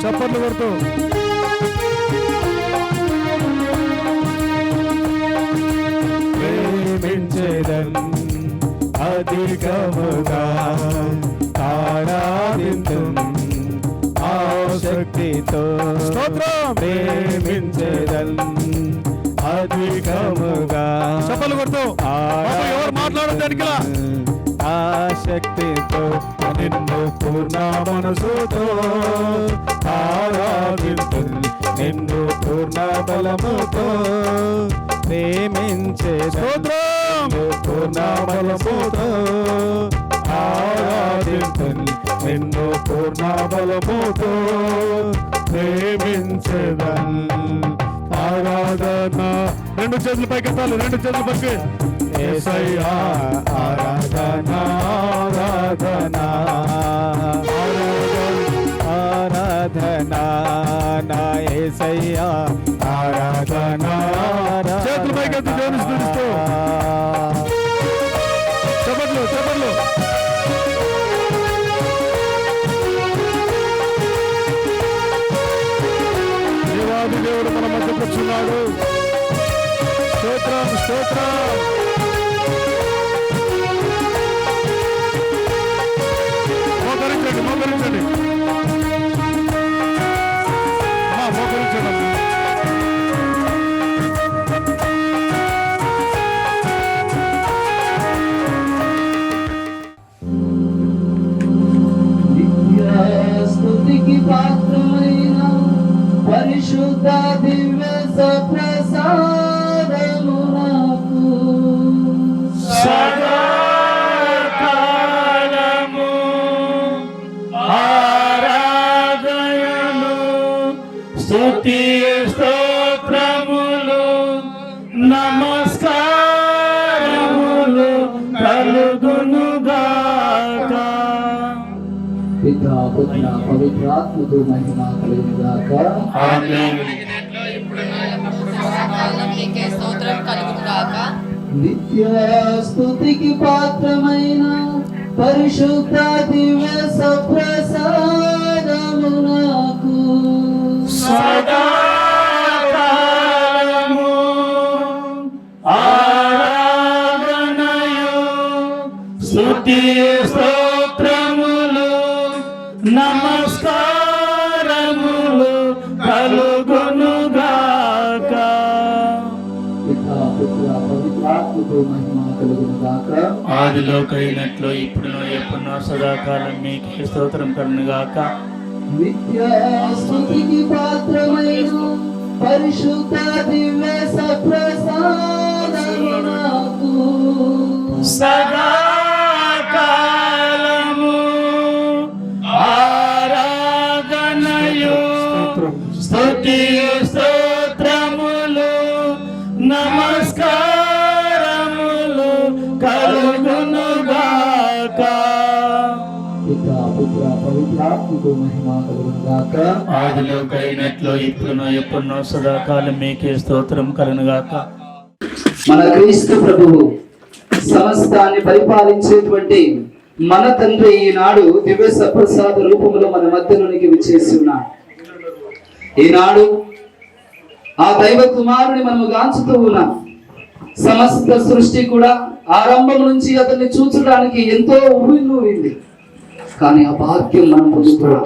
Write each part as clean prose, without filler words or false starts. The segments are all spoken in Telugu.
చప్పట్లు కొడుతూ ప్రేమించేదన్ అధికముగా ఆరాధింతున్ ఆసక్తితో స్తోత్రం ప్రేమించేదన్ అధికముగా చప్పట్లు కొడుతూ ఎవరు మాట్లాడడానికి ఆసక్తితో నిన్ను పూర్ణ మనసుతో ఆరాధింతున్ నిన్ను పూర్ణ బలముతో ప్రేమించేదన్ పూర్ణ బలముతో ఆరాధింతున్ నిన్ను పూర్ణ బలముతో ప్రేమించేదన్ ఆరాధన రెండు చేతులు పైకెత్తాలి రెండు చేతులు పైకి యేసయ్యా ఆరాధన ఆరాధన ఆరాధన నా యేసయ్యా ఆరాధన చేతులు పైకెత్తి దేవుని స్తుతిస్తూ చప్పట్లు చప్పట్లు దేవాది దేవుడు మన మధ్యకు వచ్చున్నాడు స్తోత్రం స్తోత్రం మోకరించండి మోకరించండి మోకరించండి స్తుతికి పాత్రమైన పరిశుద్ధ దివ్య సప్రసాదము నాకు సదాకాలము ఆరాధనలు స్తుతి స్తోత్రములు నమస్కారములు కలుగునుగాక. పితా పుత్ర పవిత్రాత్మకు మహిమ కలుగునుగాక. ఆమేన్. నిత్య స్తుతికి పాత్రమైన పరిశుద్ధ దివ్య సప్రసాదము నాకు సదాకాలము ఆరాధనయు స్తుతి స్తోత్రములు నమస్కారములు కలుగునుగాక. పితా పుత్ర పవిత్రాత్మకు మహిమ కలుగునుగాక. ఆదిలో కలిగినట్లు ఇప్పుడునో ఎప్పుడునో సదాకాలం మీకే స్తోత్రం కలుగునుగాక. నిత్య స్తుతికి పాత్రమైన పరిశుద్ధ దివ్య సప్రసాదము నాకు సదాకాలము ఆరాధనయు స్తుతి స్తోత్రములు నమస్కారములు కలుగునుగాక. పితా పుత్ర పవిత్రాత్మకు మహిమ కలుగునుగాక. ఆదిలో కలిగినట్లు ఇప్పుడునో ఎప్పుడునో సదాకాలం మీకే స్తోత్రం కలుగునుగాక. మన క్రీస్తు ప్రభువు సమస్తాన్ని పరిపాలించేటువంటి మన తండ్రి ఈనాడు దివ్య సప్రసాద రూపంలో మన మధ్యలోనికి విచ్చేసి ఉన్నాడు. ఈనాడు ఆ దైవ కుమారుని మనము గాంచుతూ ఉన్నాం. సమస్త సృష్టి కూడా ఆరంభం నుంచి అతన్ని చూచడానికి ఎంతో ఊరింది. కానీ ఆ భాగ్యం మనం పొందుతున్నాం,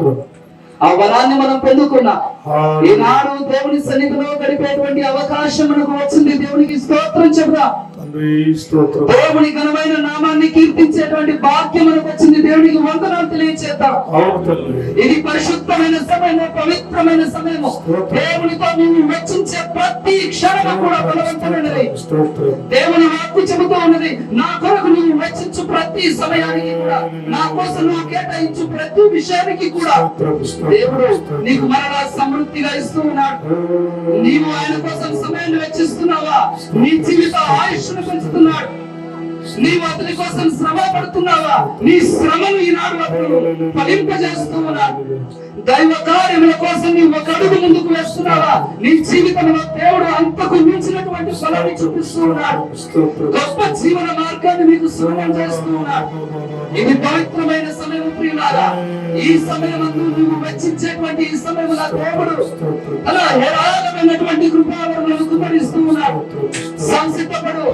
ఆ వరాన్ని మనం పొందుకున్నాం. ఈనాడు దేవుని సన్నిధిలో గడిపేటువంటి అవకాశం మనకు వచ్చింది. దేవునికి స్తోత్రం చెబుదాం. దేవుని ఘనమైన నామాన్ని కీర్తించేటువంటి భాగ్యం మనకు వచ్చింది. దేవునికి వందనాలు తెలియచేద్దాం. ఇది పరిశుద్ధమైన సమయము, పవిత్రమైన సమయము. దేవునితో నీవు వెచ్చించే ప్రతి క్షణము కూడా బలవంతమైనది. దేవుని వాక్కు చెబుతూ ఉన్నది, నా కొరకు నీవు వెచ్చించు ప్రతి సమయానికి కూడా, నా కోసం నువ్వు కేటాయించు ప్రతి విషయానికి కూడా దేవుడు నీకు మరలా సమృద్ధిగా ఇస్తూ ఉన్నాడు. నీవు ఆయన కోసం సమయాన్ని వెచ్చిస్తున్నావా? నీ జీవిత ఆయుష్ను పెంచుతున్నాడు. నీవు అతని కోసం శ్రమ పడుతున్నావా? నీ శ్రమను ఈనాడు అతను ఫలింపజేస్తూ ఉన్నాడు. దైవ కార్యముల కోసం నీవు ఒక అడుగు ముందుకు వేస్తున్నావా? నీ జీవితంలో దేవుడు అంతకు మించినటువంటి ఫలాన్ని చూపిస్తూ ఉన్నాడు. గొప్ప జీవన మార్గాన్ని మీకు సులభం చేస్తూ ఉన్నాడు. ఇది పవిత్రమైన సమయం ప్రియులారా. ఈ సమయమందు నువ్వు వెచ్చించేటువంటి ఉన్నటువంటి ఈ సమయంలో దేవుడు అలా హేరాళమైనటువంటి కృపావరణను కుమరిస్తూ ఉన్నాడు. సంసిద్ధపడు,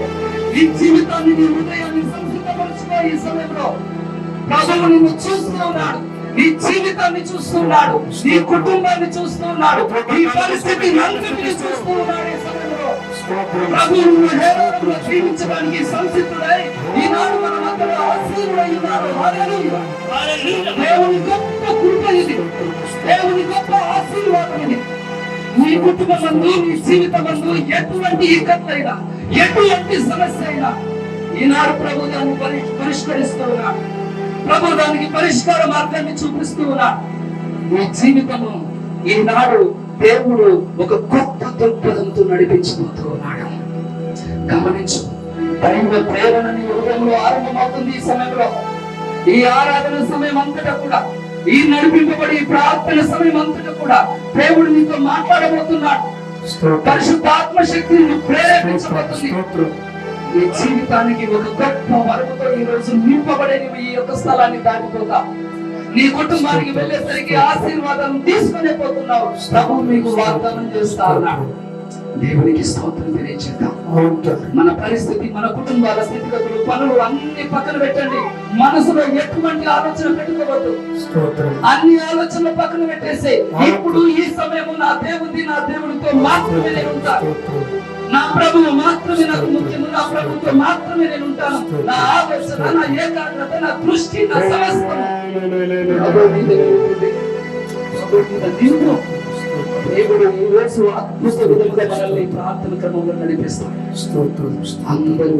నీ జీవితాన్ని, నీ హృదయాన్ని సంసిద్ధపరుచుకో. ఈ సమయంలో ప్రభువు నిన్ను చూస్తూ ఉన్నాడు, నీ జీవితాన్ని చూస్తున్నాడు, నీ కుటుంబాన్ని చూస్తున్నాడు, నీ పరిస్థితి అంతటిని చూస్తూ ఉన్నాడు. ఈ సమయంలో ప్రభువును హేరాళంగా జీవించడానికి సంసిద్ధుడై ఈనాడు మన మధ్యలో ఆశీర్వై ఉన్నాడు. హల్లెలూయా. దేవుని గొప్ప కృప ఇది, దేవుని గొప్ప ఆశీర్వాదం ఇది. నీ కుటుంబమందు, నీ జీవితమందు ఎటువంటి ఇక్కట్లైనా, ఎటువంటి సమస్య అయినా ఈనాడు ప్రభు దాన్ని పరిష్కరిస్తూ ఉన్నాడు. ప్రభు దానికి పరిష్కార మార్గాన్ని చూపిస్తూ ఉన్నాడు. నీ జీవితము ఈనాడు దేవుడు ఒక గొప్ప దృక్పథంతో నడిపించబోతూ ఉన్నాడు. గమనించు, దైవ ప్రేరణ నీ హృదయంలో ఆరంభమవుతుంది. ఈ సమయంలో, ఈ ఆరాధన సమయం అంతటా కూడా, ఈ నడిపింపబడి ప్రార్థన సమయం అంతటా కూడా దేవుడు నీతో మాట్లాడబోతున్నాడు. పరిశుద్ధాత్మ శక్తిని ప్రేరేపించబోతుంది. నీ జీవితానికి ఒక గొప్ప వరముతో ఈ రోజు నింపబడే ఈ యొక్క స్థలాన్ని దాటిపోతా. నీ కుటుంబానికి వెళ్ళేసరికి ఆశీర్వాదాలను తీసుకునే పోతున్నావు. ప్రభు మీకు వాగ్దానం చేస్తా ఉన్నాడు. దేవునికి స్తోత్రం తెలియజేద్దాం. మన పరిస్థితి, మన కుటుంబాల స్థితిగతులు, పనులు అన్ని పక్కన పెట్టండి. మనసులో ఎటువంటి ఆలోచన పెట్టుకోవద్దు. అన్ని ఆలోచనలు పక్కన పెట్టేసి ఇప్పుడు ఈ సమయము నా దేవుడితో మాత్రమే నేను ఉంటాను. నా ప్రభువు మాత్రమే నాకు ముఖ్యము. నా ప్రభుత్వం మాత్రమే నేను ఉంటాను. నా ఆలోచన, నా ఏకాగ్రత, నా దృష్టి, నా సమస్తం దేవుడు ఈ రోజు అద్భుత విధంగా మనల్ని ప్రార్థన క్రమంలో నడిపిస్తాడు. అందరూ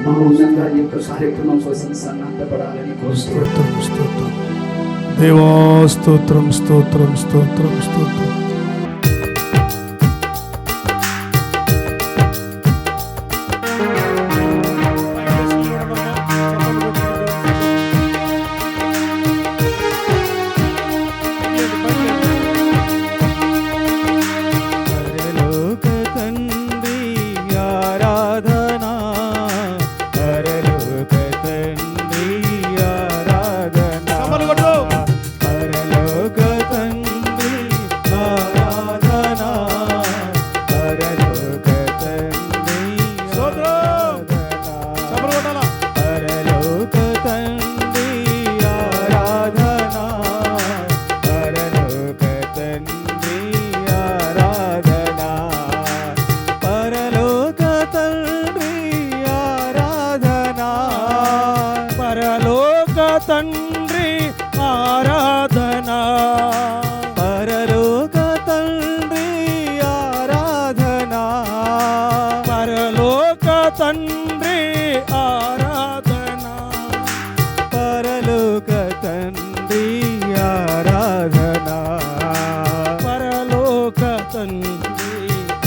మౌనంగా ఈ యొక్క కార్యక్రమం కోసం సన్నద్ధపడాలని కోరుతున్నాను. దేవా స్తోత్రం, స్తోత్రం, స్తోత్రం, స్తోత్రం. తండ్రి ఆరాధన, పరలోక తండ్రి ఆరాధన, పరలోక తండ్రి ఆరాధన, పరలోక తండ్రి ఆరాధన, పరలోక తండ్రి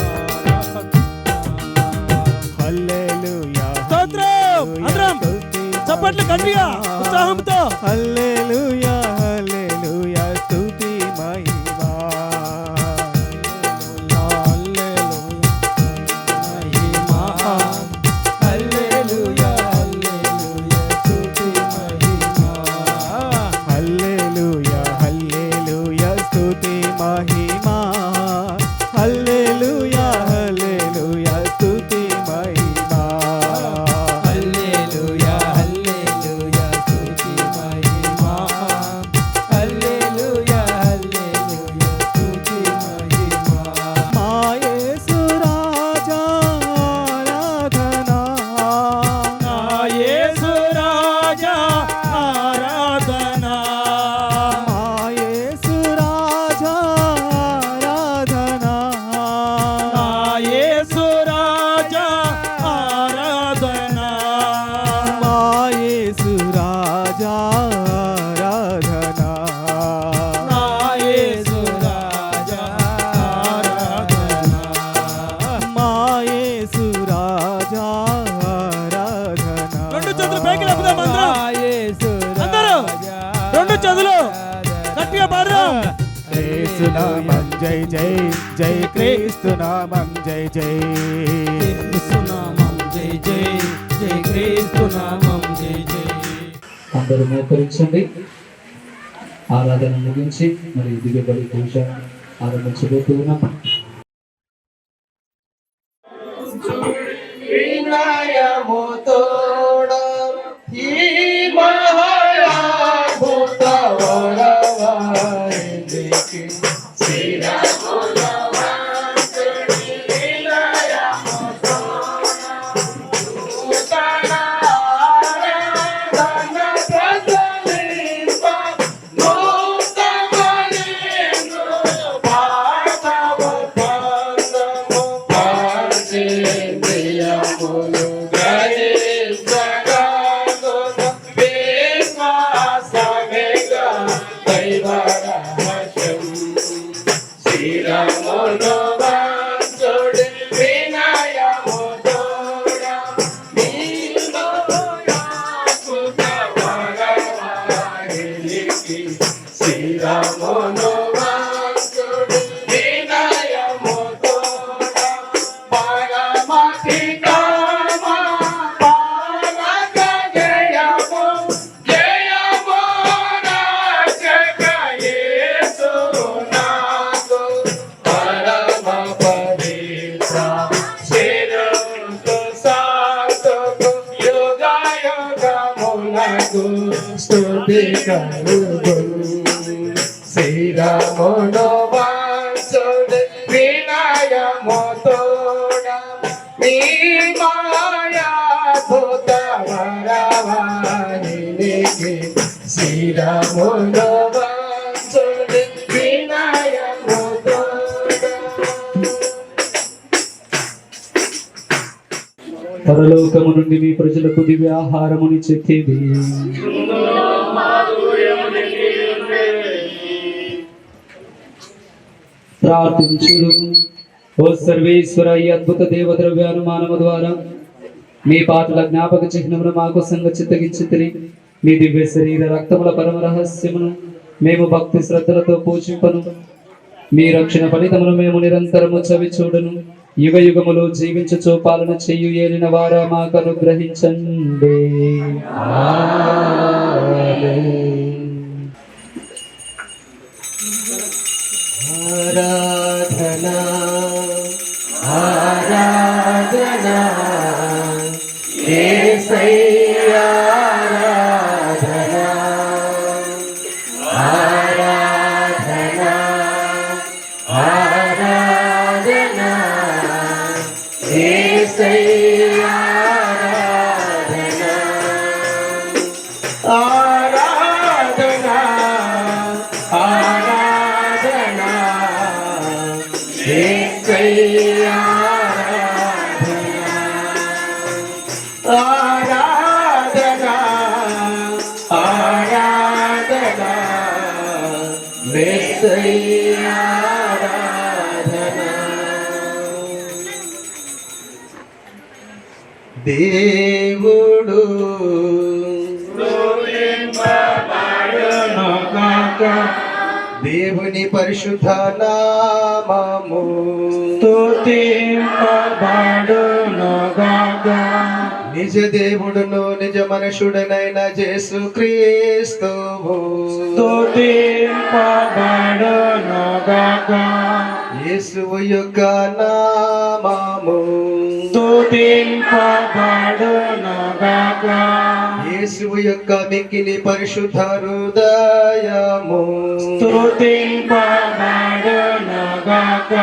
ఆరాధన. హల్లెలూయా. స్తోత్రం. అందరం చప్పట్లు గట్టిగా ఉత్సాహంతో హల్లెలూయా, హల్లెలూయా, స్తుతి మహిమా, హల్లెలూయా, హల్లెలూయా, హల్లెలూయా, స్తుతి మహిమా, హల్లెలూయా, హల్లెలూయా, స్తుతి మహిమా, హల్లెలూయా, హల్లెలూయా, స్తుతి మహిమా, హల్లెలూయా, హల్లెలూయా, స్తుతి మహిమా, హల్లెలూయా, హల్లెలూయా, స్తుతి మహిమా. మా యేసు రాజా ఆరాధన, నా యేసు రాజా ఆరాధన, మా యేసు రాజా ఆరాధన, నా యేసు రాజా ఆరాధన, మా యేసు రాజా ఆరాధన, నా యేసు రాజా ఆరాధన, మా యేసు రాజా ఆరాధన. రెండు చేతులు పైకి లేపుదాం అందరం. అందరూ రెండు చేతులు గట్టిగా పాడదాం. క్రీస్తు నామం జై జై, జై క్రీస్తు నామం జై జై, క్రీస్తు నామం జై జై, జై క్రీస్తు నామం జై జై. అందరూ మోకరించండి. ఆరాధన ముగించి మరి దివ్య బలి పూజ ఆరంభించబోతున్నాం. వినయము తోడ ఈ మహాయాభూత వరవారికి స్తుతి కలుగు శ్రీరామును వాసుడు వినయము తోడ మీ మాయాభూత వరవారికి శ్రీరామును వాసుడు వినయము తోడ. పరలోకము నుండి మీ ప్రజలకు దివ్య ఆహారముని చెక్కేది ప్రార్థించుడు. ఓ సర్వేశ్వర, ఈ అద్భుత దేవద్రవ్యానుమానము ద్వారా మీ పాటల జ్ఞాపక చిహ్నమును మాకు సంగచిత్తగించితిరి. మీ దివ్య శరీర రక్తముల పరమ రహస్యమును మేము భక్తి శ్రద్ధలతో పూజింపను. మీ రక్షణ ఫలితమును మేము నిరంతరము చవి చూడను. యుగ యుగములు జీవించుచు పాలన చెయ్యు ఏలిన వారా మాకు అనుగ్రహించండి. ఆరాధనా ఆరాధనా యేసయ్యా ఆరాధనా ఆరాధనా యేసయ్యా ఆరాధనా ఆరాధనా యేసయ్యా ఆరాధనా ఆరాధనా యేసయ్యా దేవుడు దేవుని పరిశుద్ధ నామము స్తుతింపబడునుగాక. నిజ దేవుడును నిజ మనుషుడనైన యేసుక్రీస్తువు స్తుతింపబడునుగాక. యేసువు యొక్క నామము స్తుతింపబడునుగాక. యేసువు యొక్క మిక్కిలి పరిశుద్ధ హృదయము స్తుతింపబడునుగాక.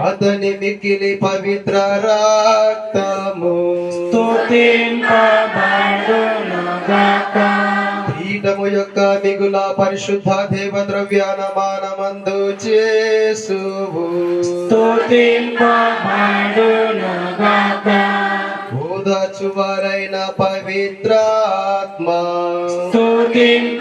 అతని మిక్కిలి పవిత్ర రక్తము స్తుతింపబడునుగాక. పీఠము యొక్క మిగుల పరిశుద్ధ దేవద్రవ్యానమానమందు యేసువు స్తుతింపబడునుగాక. ఓదార్చువారైన పవిత్రాత్మ స్తుతింపబడునుగాక.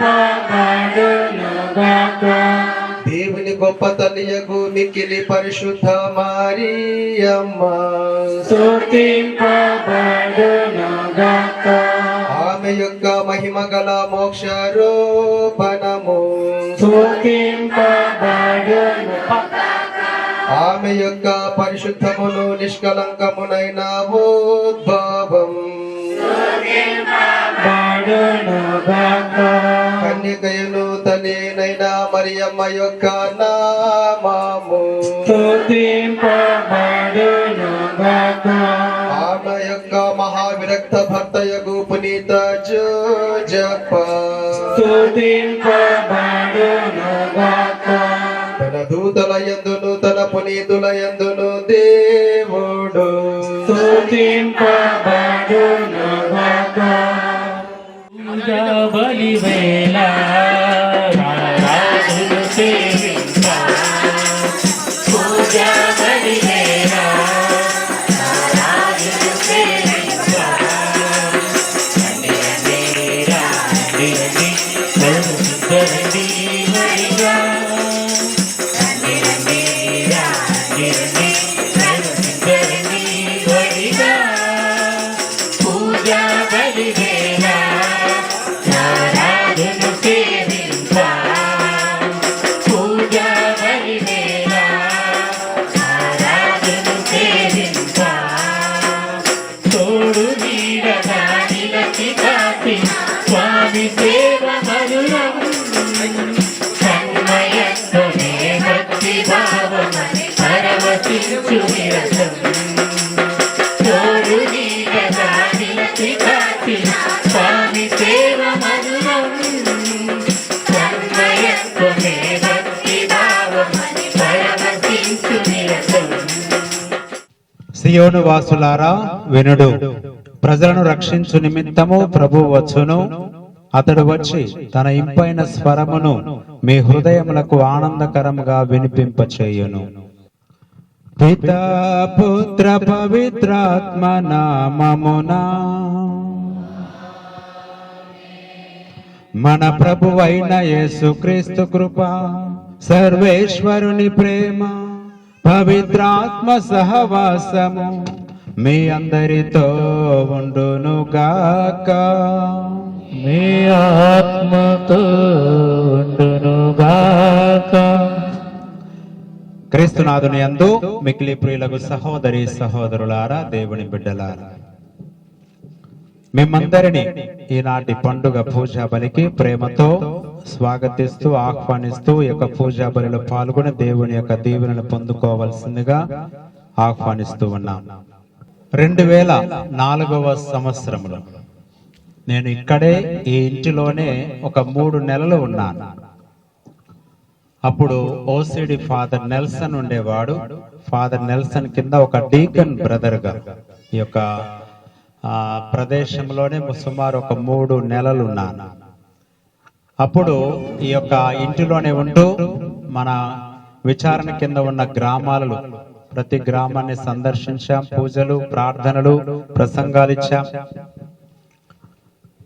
దేవుని గొప్ప తల్లియగు మిక్కిలి పరిశుద్ధ మరియమ్మ స్తుతింపబడునుగాక. ఆమె యొక్క మహిమ గల మోక్ష రూపణము స్తుతింపబడునుగాక. ఆమె యొక్క పరిశుద్ధమును నిష్కలంకమునైన ఉద్భవం పబడునుగాక. కన్యకయును తల్లినైన మరియమ్మ యొక్క నామము స్తుతింపబడునుగాక. ఆమె యొక్క మహావిరక్త భర్తయగు పునీత జోజప్ప స్తుతింపబడునుగాక. తన దూతల యందును తన పునీతుల యందును దేవుడు స్తుతింపబడునుగాక. పూజా బలివేళ రారాజును సేవింప. పూజా బలివేళ రారాజును సేవింప. రండి రండి రండి రండి రండి హరిగా. రండి రండి రండి రండి రండి హరిగా. పూజా బలివేళ రారాజును సేవింప. పూజా బలివేళ రారాజును సేవింప. తోడు నీడగా నిలచి కాచి స్వామి సేవ మధురం. తన్మయత్వమే భక్తి భావమని పరవశించు నిరతం. తోడు నీడగా నిలచి కాచి స్వామి సేవ మధురం. తన్మయత్వమే భక్తి భావమని పరవశించు నిరతం. సియోను వాసులారా వినుడు, ప్రజలను రక్షించు నిమిత్తము ప్రభు వచ్చును. అతడు వచ్చి తన ఇంపైన స్వరమును మీ హృదయములకు ఆనందకరముగా వినిపింపచేయును. పితా పుత్ర పవిత్రాత్మ నామమునా మన ప్రభువైన యేసుక్రీస్తు కృప, సర్వేశ్వరుని ప్రేమ, పవిత్రాత్మ సహవాసము మీ అందరితో ఉండునుగాక. మీ ఆత్మతో ఉండునుగాక. క్రీస్తునాథుని యందు మిక్కిలి ప్రియులకు సహోదరి సహోదరులారా, దేవుని బిడ్డలారా, మేమందరినీ ఈనాటి పండుగ పూజా బలికి ప్రేమతో స్వాగతిస్తూ ఆహ్వానిస్తూ ఈ యొక్క పూజా బలిలో పాల్గొని దేవుని యొక్క దీవెనలు పొందుకోవాల్సిందిగా ఆహ్వానిస్తూ ఉన్నాం. 2004వ సంవత్సరంలో నేను ఇక్కడే ఈ ఇంటిలోనే ఒక 3 నెలలు ఉన్నాను. అప్పుడు ఓసిడి ఫాదర్ నెల్సన్ ఉండేవాడు. ఫాదర్ నెల్సన్ కింద ఒక డీకన్ బ్రదర్ గా ఈ యొక్క ప్రదేశంలోనే సుమారు ఒక 3 నెలలు ఉన్నాను. అప్పుడు ఈ యొక్క ఇంటిలోనే ఉంటూ మన విచారణ కింద ఉన్న గ్రామాలలో ప్రతి గ్రామాన్ని సందర్శించాం. పూజలు, ప్రార్థనలు, ప్రసంగాలు ఇచ్చాం.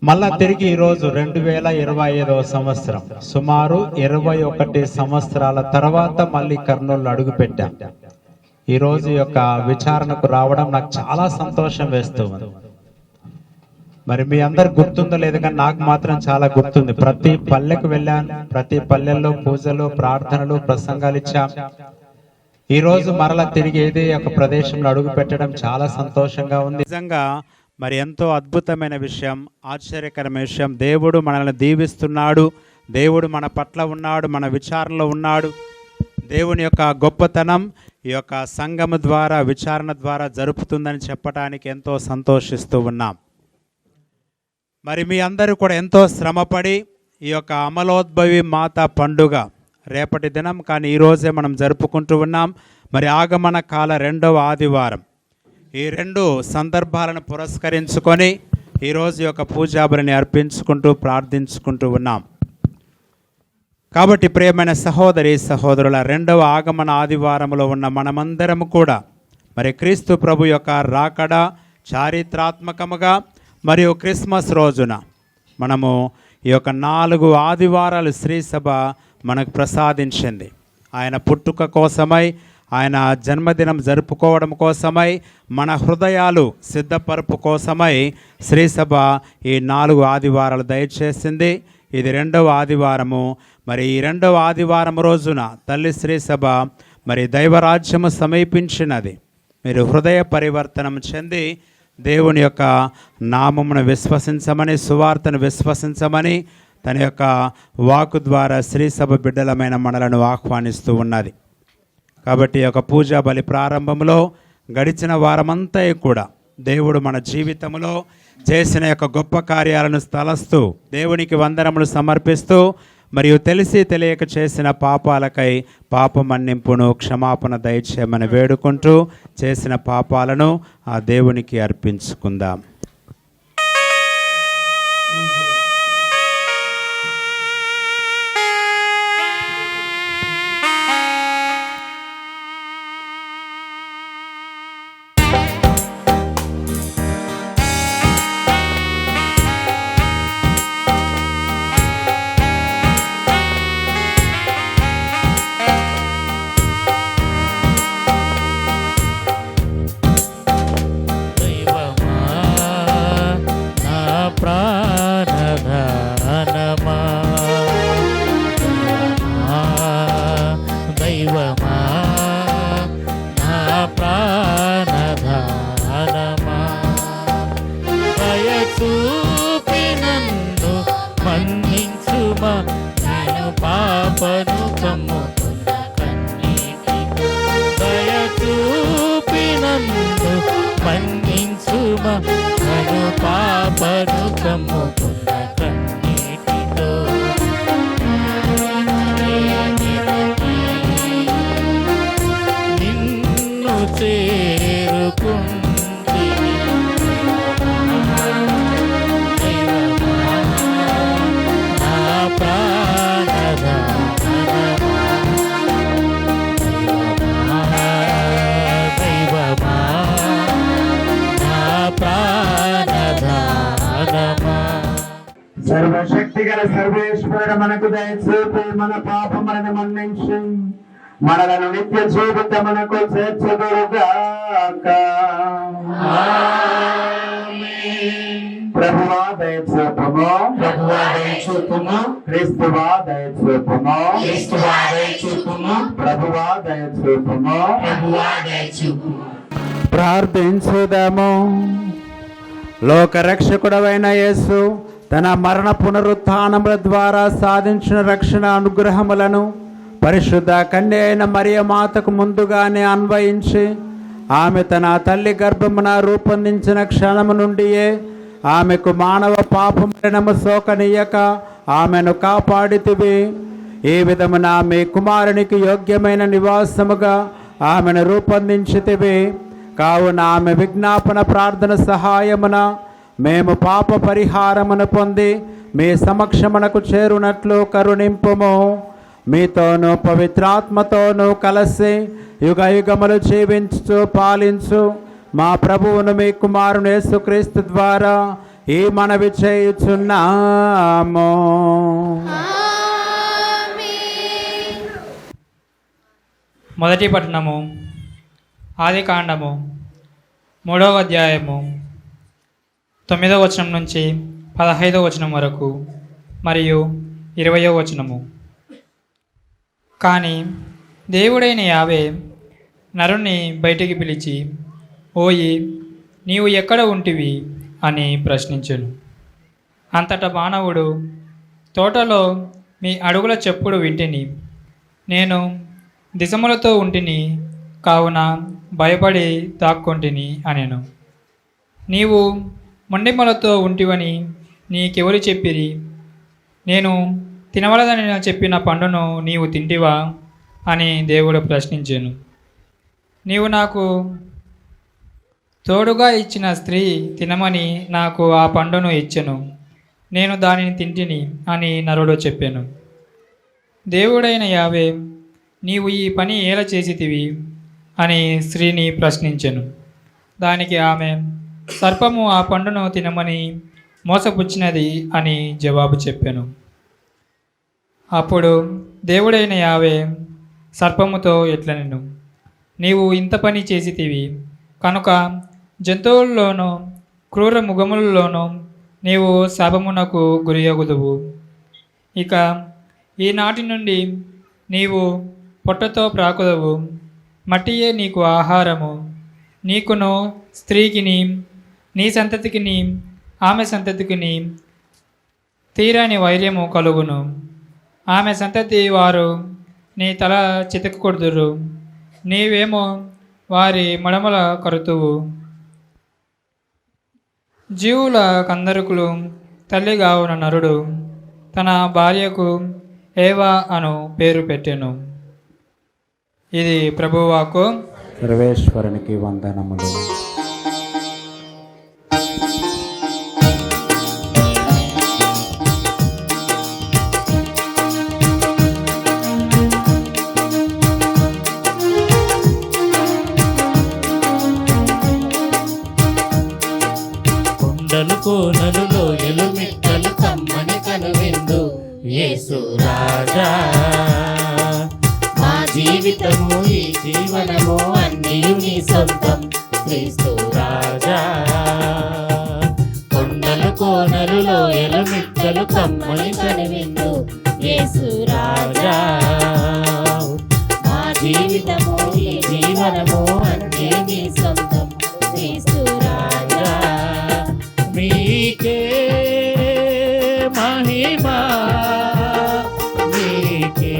మళ్ళా తిరిగి ఈరోజు 2025వ సంవత్సరం సుమారు 21 సంవత్సరాల తర్వాత మళ్ళీ కర్నూలు అడుగు పెట్టాం. ఈరోజు యొక్క విచారణకు రావడం నాకు చాలా సంతోషం వేస్తూ ఉంది. మరి మీ అందరు గుర్తుందో లేదు కానీ నాకు మాత్రం చాలా గుర్తుంది. ప్రతి పల్లెకు వెళ్ళాను, ప్రతి పల్లెల్లో పూజలు, ప్రార్థనలు, ప్రసంగాలు ఇచ్చాం. ఈ రోజు మరలా తిరిగి ఏదే ఒక ప్రదేశంలో అడుగు పెట్టడం చాలా సంతోషంగా ఉంది. నిజంగా మరి ఎంతో అద్భుతమైన విషయం, ఆశ్చర్యకరమైన విషయం. దేవుడు మనల్ని దీవిస్తున్నాడు, దేవుడు మన పట్ల ఉన్నాడు, మన విచారణలో ఉన్నాడు. దేవుని యొక్క గొప్పతనం ఈ యొక్క సంఘము ద్వారా, విచారణ ద్వారా జరుపుతుందని చెప్పడానికి ఎంతో సంతోషిస్తూ ఉన్నాం. మరి మీ అందరూ కూడా ఎంతో శ్రమపడి ఈ యొక్క అమలోద్భవి మాత పండుగ రేపటి దినం కానీ ఈరోజే మనం జరుపుకుంటూ ఉన్నాం. మరి ఆగమన కాల 2వ ఆదివారం, ఈ 2 సందర్భాలను పురస్కరించుకొని ఈరోజు యొక్క పూజాబలిని అర్పించుకుంటూ ప్రార్థించుకుంటూ ఉన్నాం. కాబట్టి ప్రియమైన సహోదరి సహోదరుల, 2వ ఆగమన ఆదివారంలో ఉన్న మనమందరం కూడా మరి క్రీస్తు ప్రభు యొక్క రాకడ చారిత్రాత్మకముగా మరియు క్రిస్మస్ రోజున మనము ఈ యొక్క 4 ఆదివారాలు శ్రీ సభ మనకు ప్రసాదించింది. ఆయన పుట్టుక కోసమై, ఆయన జన్మదినం జరుపుకోవడం కోసమై, మన హృదయాలు సిద్ధపరుపు కోసమై శ్రీ సభ ఈ 4 ఆదివారాలు దయచేసింది. ఇది 2వ ఆదివారము. మరి ఈ 2వ ఆదివారం రోజున తల్లి శ్రీ సభ మరి దైవరాజ్యము సమీపించినది. మీరు హృదయ పరివర్తనం చెంది దేవుని యొక్క నామమును విశ్వసించమని, సువార్తను విశ్వసించమని తన యొక్క వాకు ద్వారా శ్రీ సభ బిడ్డలమైన మనలను ఆహ్వానిస్తూ ఉన్నది. కాబట్టి ఈ యొక్క పూజా బలి ప్రారంభంలో గడిచిన వారమంతా కూడా దేవుడు మన జీవితంలో చేసిన యొక్క గొప్ప కార్యాలను తలస్తూ దేవునికి వందనములు సమర్పిస్తూ మరియు తెలిసి తెలియక చేసిన పాపాలకై పాప మన్నింపును క్షమాపణ దయచేయమని వేడుకుంటూ చేసిన పాపాలను ఆ దేవునికి అర్పించుకుందాం. సర్వశక్తి గల సర్వేశ్వరుడు మనకు దయచూపి మన పాపములను మన్నించి మనలను నిత్య జీవితమునకు చేర్చుదురుగాక. ప్రభువా దయచూపుము, ప్రభువా దయచూపుము, క్రీస్తువా దయచూపుము, క్రీస్తువా దయచూపుము, ప్రభువా దయచూపుము, ప్రభువా దయచూపుము. ప్రార్థించుదాము. లోకరక్షకుడవైన యేసు తన మరణ పునరుత్థానముల ద్వారా సాధించిన రక్షణ అనుగ్రహములను పరిశుద్ధ కన్య అయిన మరియ మాతకు ముందుగానే అన్వయించి ఆమె తన తల్లి గర్భమున రూపొందించిన క్షణము నుండియే ఆమెకు మానవ పాపము సోకనీయక ఆమెను కాపాడితివి. ఈ విధమున మీ కుమారునికి యోగ్యమైన నివాసముగా ఆమెను రూపొందించితివి. కావున ఆమె విజ్ఞాపన ప్రార్థన సహాయమున మేము పాప పరిహారమును పొంది మీ సమక్షమునకు చేరునట్లు కరుణింపుము. మీతోనూ పవిత్రాత్మతోనూ కలిసి యుగ యుగములు జీవించు పాలించు మా ప్రభువును మీ కుమారుని యేసుక్రీస్తు ద్వారా ఈ మనవి చేయుచున్నాము. మొదటి పట్టణము ఆదికాండము 3వ అధ్యాయము 9వ వచనం నుంచి 15వ వచనం వరకు మరియు 20వ వచనము. కానీ దేవుడైన యావే నరుణ్ణి బయటికి పిలిచి, ఓయి నీవు ఎక్కడ ఉంటివి అని ప్రశ్నించెను. అంతటా మానవుడు, తోటలో మీ అడుగుల చెప్పుడు వింటిని, నేను దిశములతో ఉంటిని, కావున భయపడి దాక్కొంటిని అనెను. నీవు మొండెములతో ఉంటివని నీకెవరు చెప్పిరి? నేను తినవలదని చెప్పిన పండును నీవు తింటివా అని దేవుడు ప్రశ్నించాను. నీవు నాకు తోడుగా ఇచ్చిన స్త్రీ తినమని నాకు ఆ పండును ఇచ్చెను, నేను దానిని తింటిని అని నరుడు చెప్పాను. దేవుడైన యావే, నీవు ఈ పని ఎలా చేసితివి అని స్త్రీని ప్రశ్నించెను. దానికి ఆమె, సర్పము ఆ పండును తినమని మోసపుచ్చినది అని జవాబు చెప్పాను. అప్పుడు దేవుడైన యావే సర్పముతో ఇట్లనెను, నీవు ఇంత పని చేసితివి కనుక జంతువుల్లోనూ క్రూర మృగములలోనూ నీవు శాపమునకు గురియగుదువు. ఇక ఈనాటి నుండి నీవు పొట్టతో ప్రాకుదవు, మట్టియే నీకు ఆహారము. నీకును స్త్రీకిని నీ సంతతికిని ఆమె సంతతికిని తీరని వైర్యము కలుగును. ఆమె సంతతి వారు నీ తల చితకకొడుదురు, నీవేమో వారి మడమల కరుతువు. జీవుల కందరుకులు తల్లిగా ఉన్న నరుడు తన భార్యకు ఏవా అను పేరు పెట్టెను. ఇది ప్రభువాకు. సర్వేశ్వరునికి వందనములు. కొండలు కోనలు లోయలు మిట్టలు కమ్మని కనువిందు యేసు రాజా. మా జీవితము ఈ జీవనము అన్నీయు నీ సొంతం క్రీస్తు రాజా. కొండలు కోనలు లోయలు మిట్టలు కమ్మని కనువిందు యేసు రాజా. మా జీవితము ఈ జీవనము అన్నీ నీ సొంతం క్రీస్తు రాజా. మీకే మహిమా, మీకే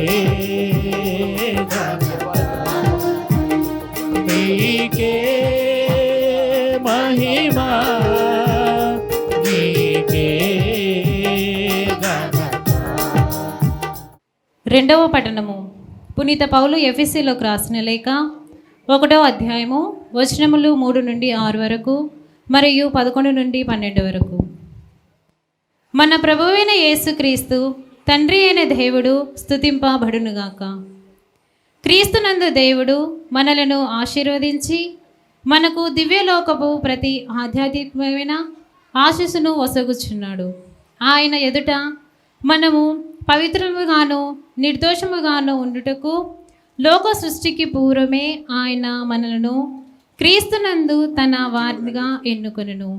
మీకే మహిమా, మీకే రెండవ పఠనము. పునీత పౌలు ఎఫెసీలోకి రాసిన లేఖ 1వ అధ్యాయము వచనములు 3 నుండి 6 వరకు మరియు 11 నుండి 12 వరకు. మన ప్రభువైన యేసుక్రీస్తు తండ్రి అయిన దేవుడు స్తుతింపబడునుగాక. క్రీస్తునందు దేవుడు మనలను ఆశీర్వదించి మనకు దివ్యలోకపు ప్రతి ఆధ్యాత్మికమైన ఆశీస్సును వసగుచున్నాడు. ఆయన ఎదుట మనము పవిత్రముగాను నిర్దోషముగాను ఉండుటకు లోక సృష్టికి పూర్వమే ఆయన మనలను క్రీస్తునందు తన వారిగా ఎన్నుకొనెను.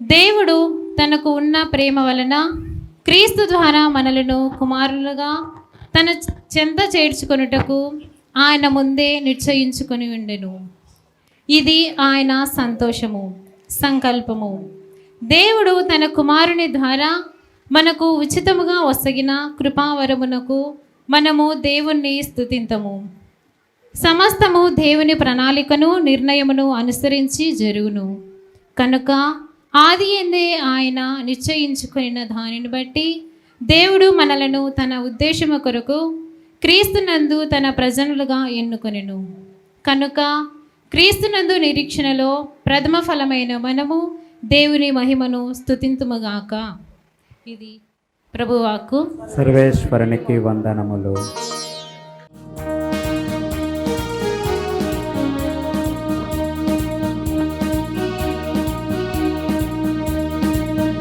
దేవుడు తనకు ఉన్న ప్రేమ వలన క్రీస్తు ద్వారా మనలను కుమారులుగా తన చెంత చేర్చుకొనుటకు ఆయన ముందే నిశ్చయించుకొని ఉండెను. ఇది ఆయన సంతోషము, సంకల్పము. దేవుడు తన కుమారుని ద్వారా మనకు ఉచితముగా వసగిన కృపావరమునకు మనము దేవుణ్ణి స్తుతింతము. సమస్తము దేవుని ప్రణాళికను నిర్ణయమును అనుసరించి జరుగును. కనుక ఆది ఎందే ఆయన నిశ్చయించుకున్న దానిని బట్టి దేవుడు మనలను తన ఉద్దేశము కొరకు క్రీస్తునందు తన ప్రజలుగా ఎన్నుకొనెను. కనుక క్రీస్తునందు నిరీక్షణలో ప్రథమ ఫలమైన మనము దేవుని మహిమను స్తుతింతుముగాక. ఇది ప్రభువాకు. సర్వేశ్వరునికి వందనములు.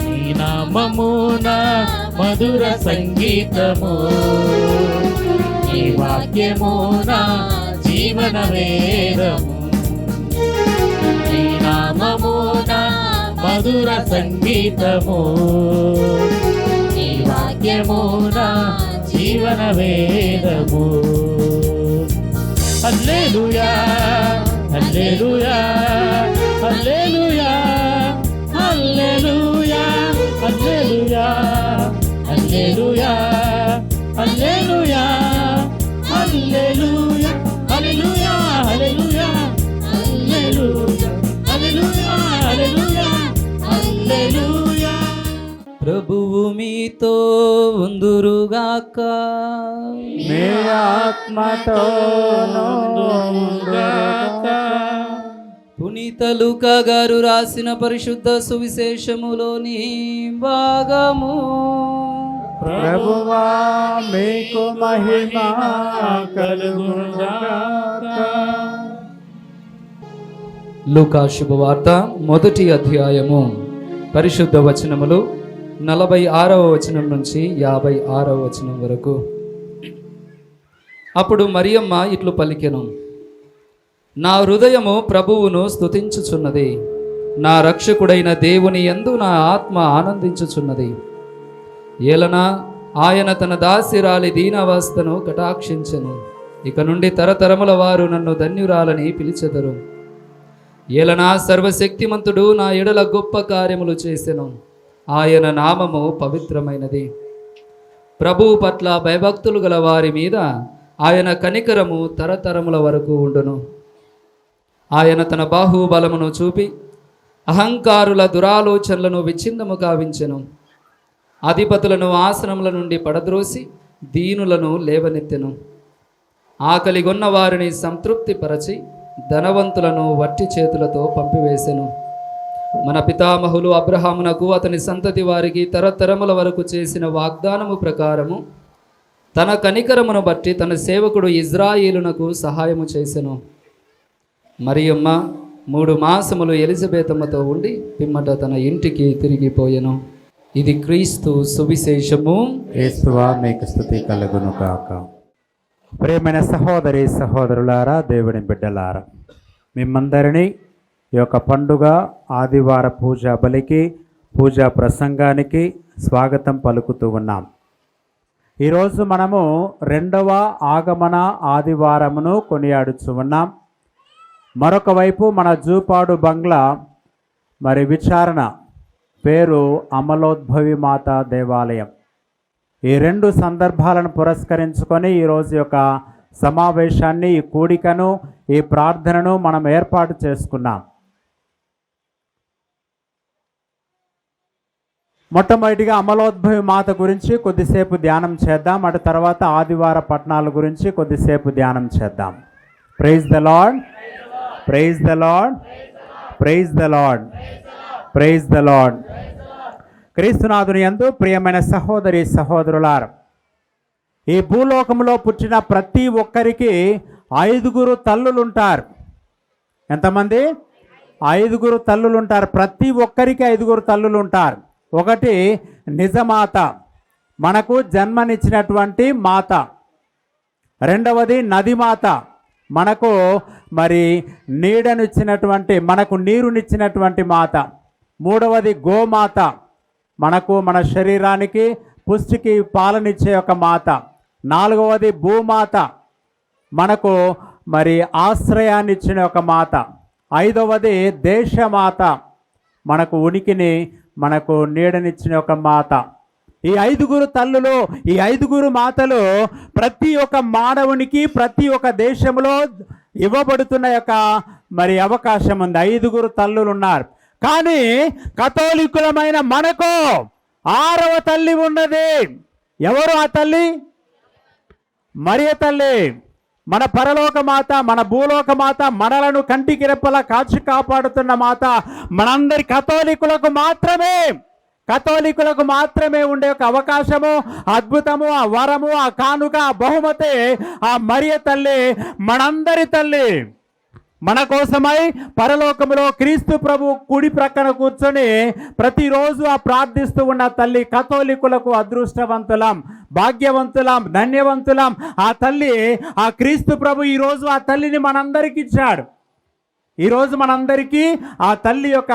నీ నామమున మధుర సంగీతము, నీ వాక్యమున జీవన వేదము. నీ నామమున మధుర సంగీతము, నీ వాక్యమున జీవన వేదము. హల్లెలూయా hallelujah hallelujah hallelujah hallelujah hallelujah hallelujah hallelujah hallelujah hallelujah hallelujah hallelujah hallelujah హల్లెలూయా. ప్రభువు మీతో ఉందురుగాక. మీ ఆత్మతోనూ పునీత లూకా గారు రాసిన పరిశుద్ధ సువిశేషములోని భాగము. ప్రభువా మీకు మహిమ కలుగుగాక. లూకా శుభవార్త 1వ అధ్యాయము పరిశుద్ధ వచనములు 46వ వచనం నుంచి 56వ వచనం వరకు. అప్పుడు మరియమ్మ ఇట్లు పలికెను, నా హృదయము ప్రభువును స్తుతించుచున్నది, నా రక్షకుడైన దేవుని యందు నా ఆత్మ ఆనందించుచున్నది. ఏలనా ఆయన తన దాసిరాలి దీనావస్థను కటాక్షించెను. ఇక నుండి తరతరముల వారు నన్ను ధన్యురాలని పిలిచెదరు. ఏలనా సర్వశక్తిమంతుడు నా ఎడల గొప్ప కార్యములు చేసెను. ఆయన నామము పవిత్రమైనది. ప్రభువు పట్ల భయభక్తులు గల వారి మీద ఆయన కనికరము తరతరముల వరకు ఉండును. ఆయన తన బాహుబలమును చూపి అహంకారుల దురాలోచనలను విచ్ఛిన్నము కావించెను. అధిపతులను ఆసనముల నుండి పడద్రోసి దీనులను లేవనెత్తెను. ఆకలిగొన్న వారిని సంతృప్తిపరచి ధనవంతులను వట్టి చేతులతో పంపివేసెను. మన పితామహులు అబ్రహామునకు అతని సంతతి వారికి తరతరముల వరకు చేసిన వాగ్దానము ప్రకారము తన కనికరమును బట్టి తన సేవకుడు ఇజ్రాయేలునకు సహాయము చేసెను. మరియమ్మ 3 మాసములు ఎలిజబెతమ్మతో ఉండి పిమ్మట తన ఇంటికి తిరిగిపోయెను. ఇది క్రీస్తు సువిశేషము. యేసువా మీకు స్తుతి కలుగును కాక. ప్రియమైన సహోదరి సహోదరులారా, దేవుని బిడ్డలారా, మిమ్మందరినీ ఈ యొక్క పండుగ ఆదివార పూజా బలికి, పూజా ప్రసంగానికి స్వాగతం పలుకుతూ ఉన్నాం. ఈరోజు మనము 2వ ఆగమన ఆదివారమును కొనియాడుచు ఉన్నాం. మరొక వైపు మన జూపాడు బంగ్లా విచారణ పేరు అమలోద్భవి మాత దేవాలయం. ఈ 2 సందర్భాలను పురస్కరించుకొని ఈరోజు యొక్క సమావేశాన్ని, ఈ కూడికను, ఈ ప్రార్థనను మనం ఏర్పాటు చేసుకున్నాం. మొట్టమొదటిగా అమలోద్భవి మాత గురించి కొద్దిసేపు ధ్యానం చేద్దాం. అటు తర్వాత ఆదివార పట్టణాల గురించి కొద్దిసేపు ధ్యానం చేద్దాం. Praise the Lord, praise the Lord, praise the Lord, praise the Lord. క్రీస్తునాథుని యందు ప్రియమైన సహోదరి సహోదరులారా, ఈ భూలోకంలో పుట్టిన ప్రతి ఒక్కరికి 5 తల్లులుంటారు. ఎంతమంది? 5 తల్లులుంటారు. ప్రతి ఒక్కరికి 5 తల్లులుంటారు. ఒకటి నిజమాత, మనకు జన్మనిచ్చినటువంటి మాత. రెండవది నదిమాత, మనకు నీడనిచ్చినటువంటి, మనకు నీరునిచ్చినటువంటి మాత. మూడవది గోమాత, మనకు మన శరీరానికి పుష్టికి పాలనిచ్చే ఒక మాత. నాలుగవది భూమాత, మనకు ఆశ్రయాన్ని ఇచ్చిన ఒక మాత. ఐదవది దేశమాత, మనకు ఉనికిని, మనకు నీడనిచ్చిన ఒక మాత. ఈ 5 తల్లులు, ఈ 5 మాతలు ప్రతి ఒక్క మానవునికి ప్రతి ఒక్క దేశంలో ఇవ్వబడుతున్న యొక్క అవకాశం ఉంది. 5 తల్లులు ఉన్నారు. కానీ కథోలికులమైన మనకు 6వ తల్లి ఉన్నది. ఎవరు ఆ తల్లి? మరియ తల్లి. మన పరలోక మాత, మన భూలోక మాత, మనలను కంటికి రెప్పలా కాచి కాపాడుతున్న మాత మనందరి కథోలికులకు మాత్రమే ఉండే ఒక అవకాశము, అద్భుతము, ఆ వరము, ఆ కానుక, ఆ బహుమతి ఆ మరియ తల్లి, మనందరి తల్లి. మన కోసమై పరలోకములో క్రీస్తు ప్రభు కుడి ప్రక్కన కూర్చొని ప్రతిరోజు ఆ ప్రార్థిస్తూ ఉన్న తల్లి. కథోలికులకు అదృష్టవంతులం, భాగ్యవంతులం, ధన్యవంతులం. ఆ తల్లి, ఆ క్రీస్తు ప్రభు ఈరోజు ఆ తల్లిని మనందరికి ఇచ్చాడు. ఈరోజు మనందరికీ ఆ తల్లి యొక్క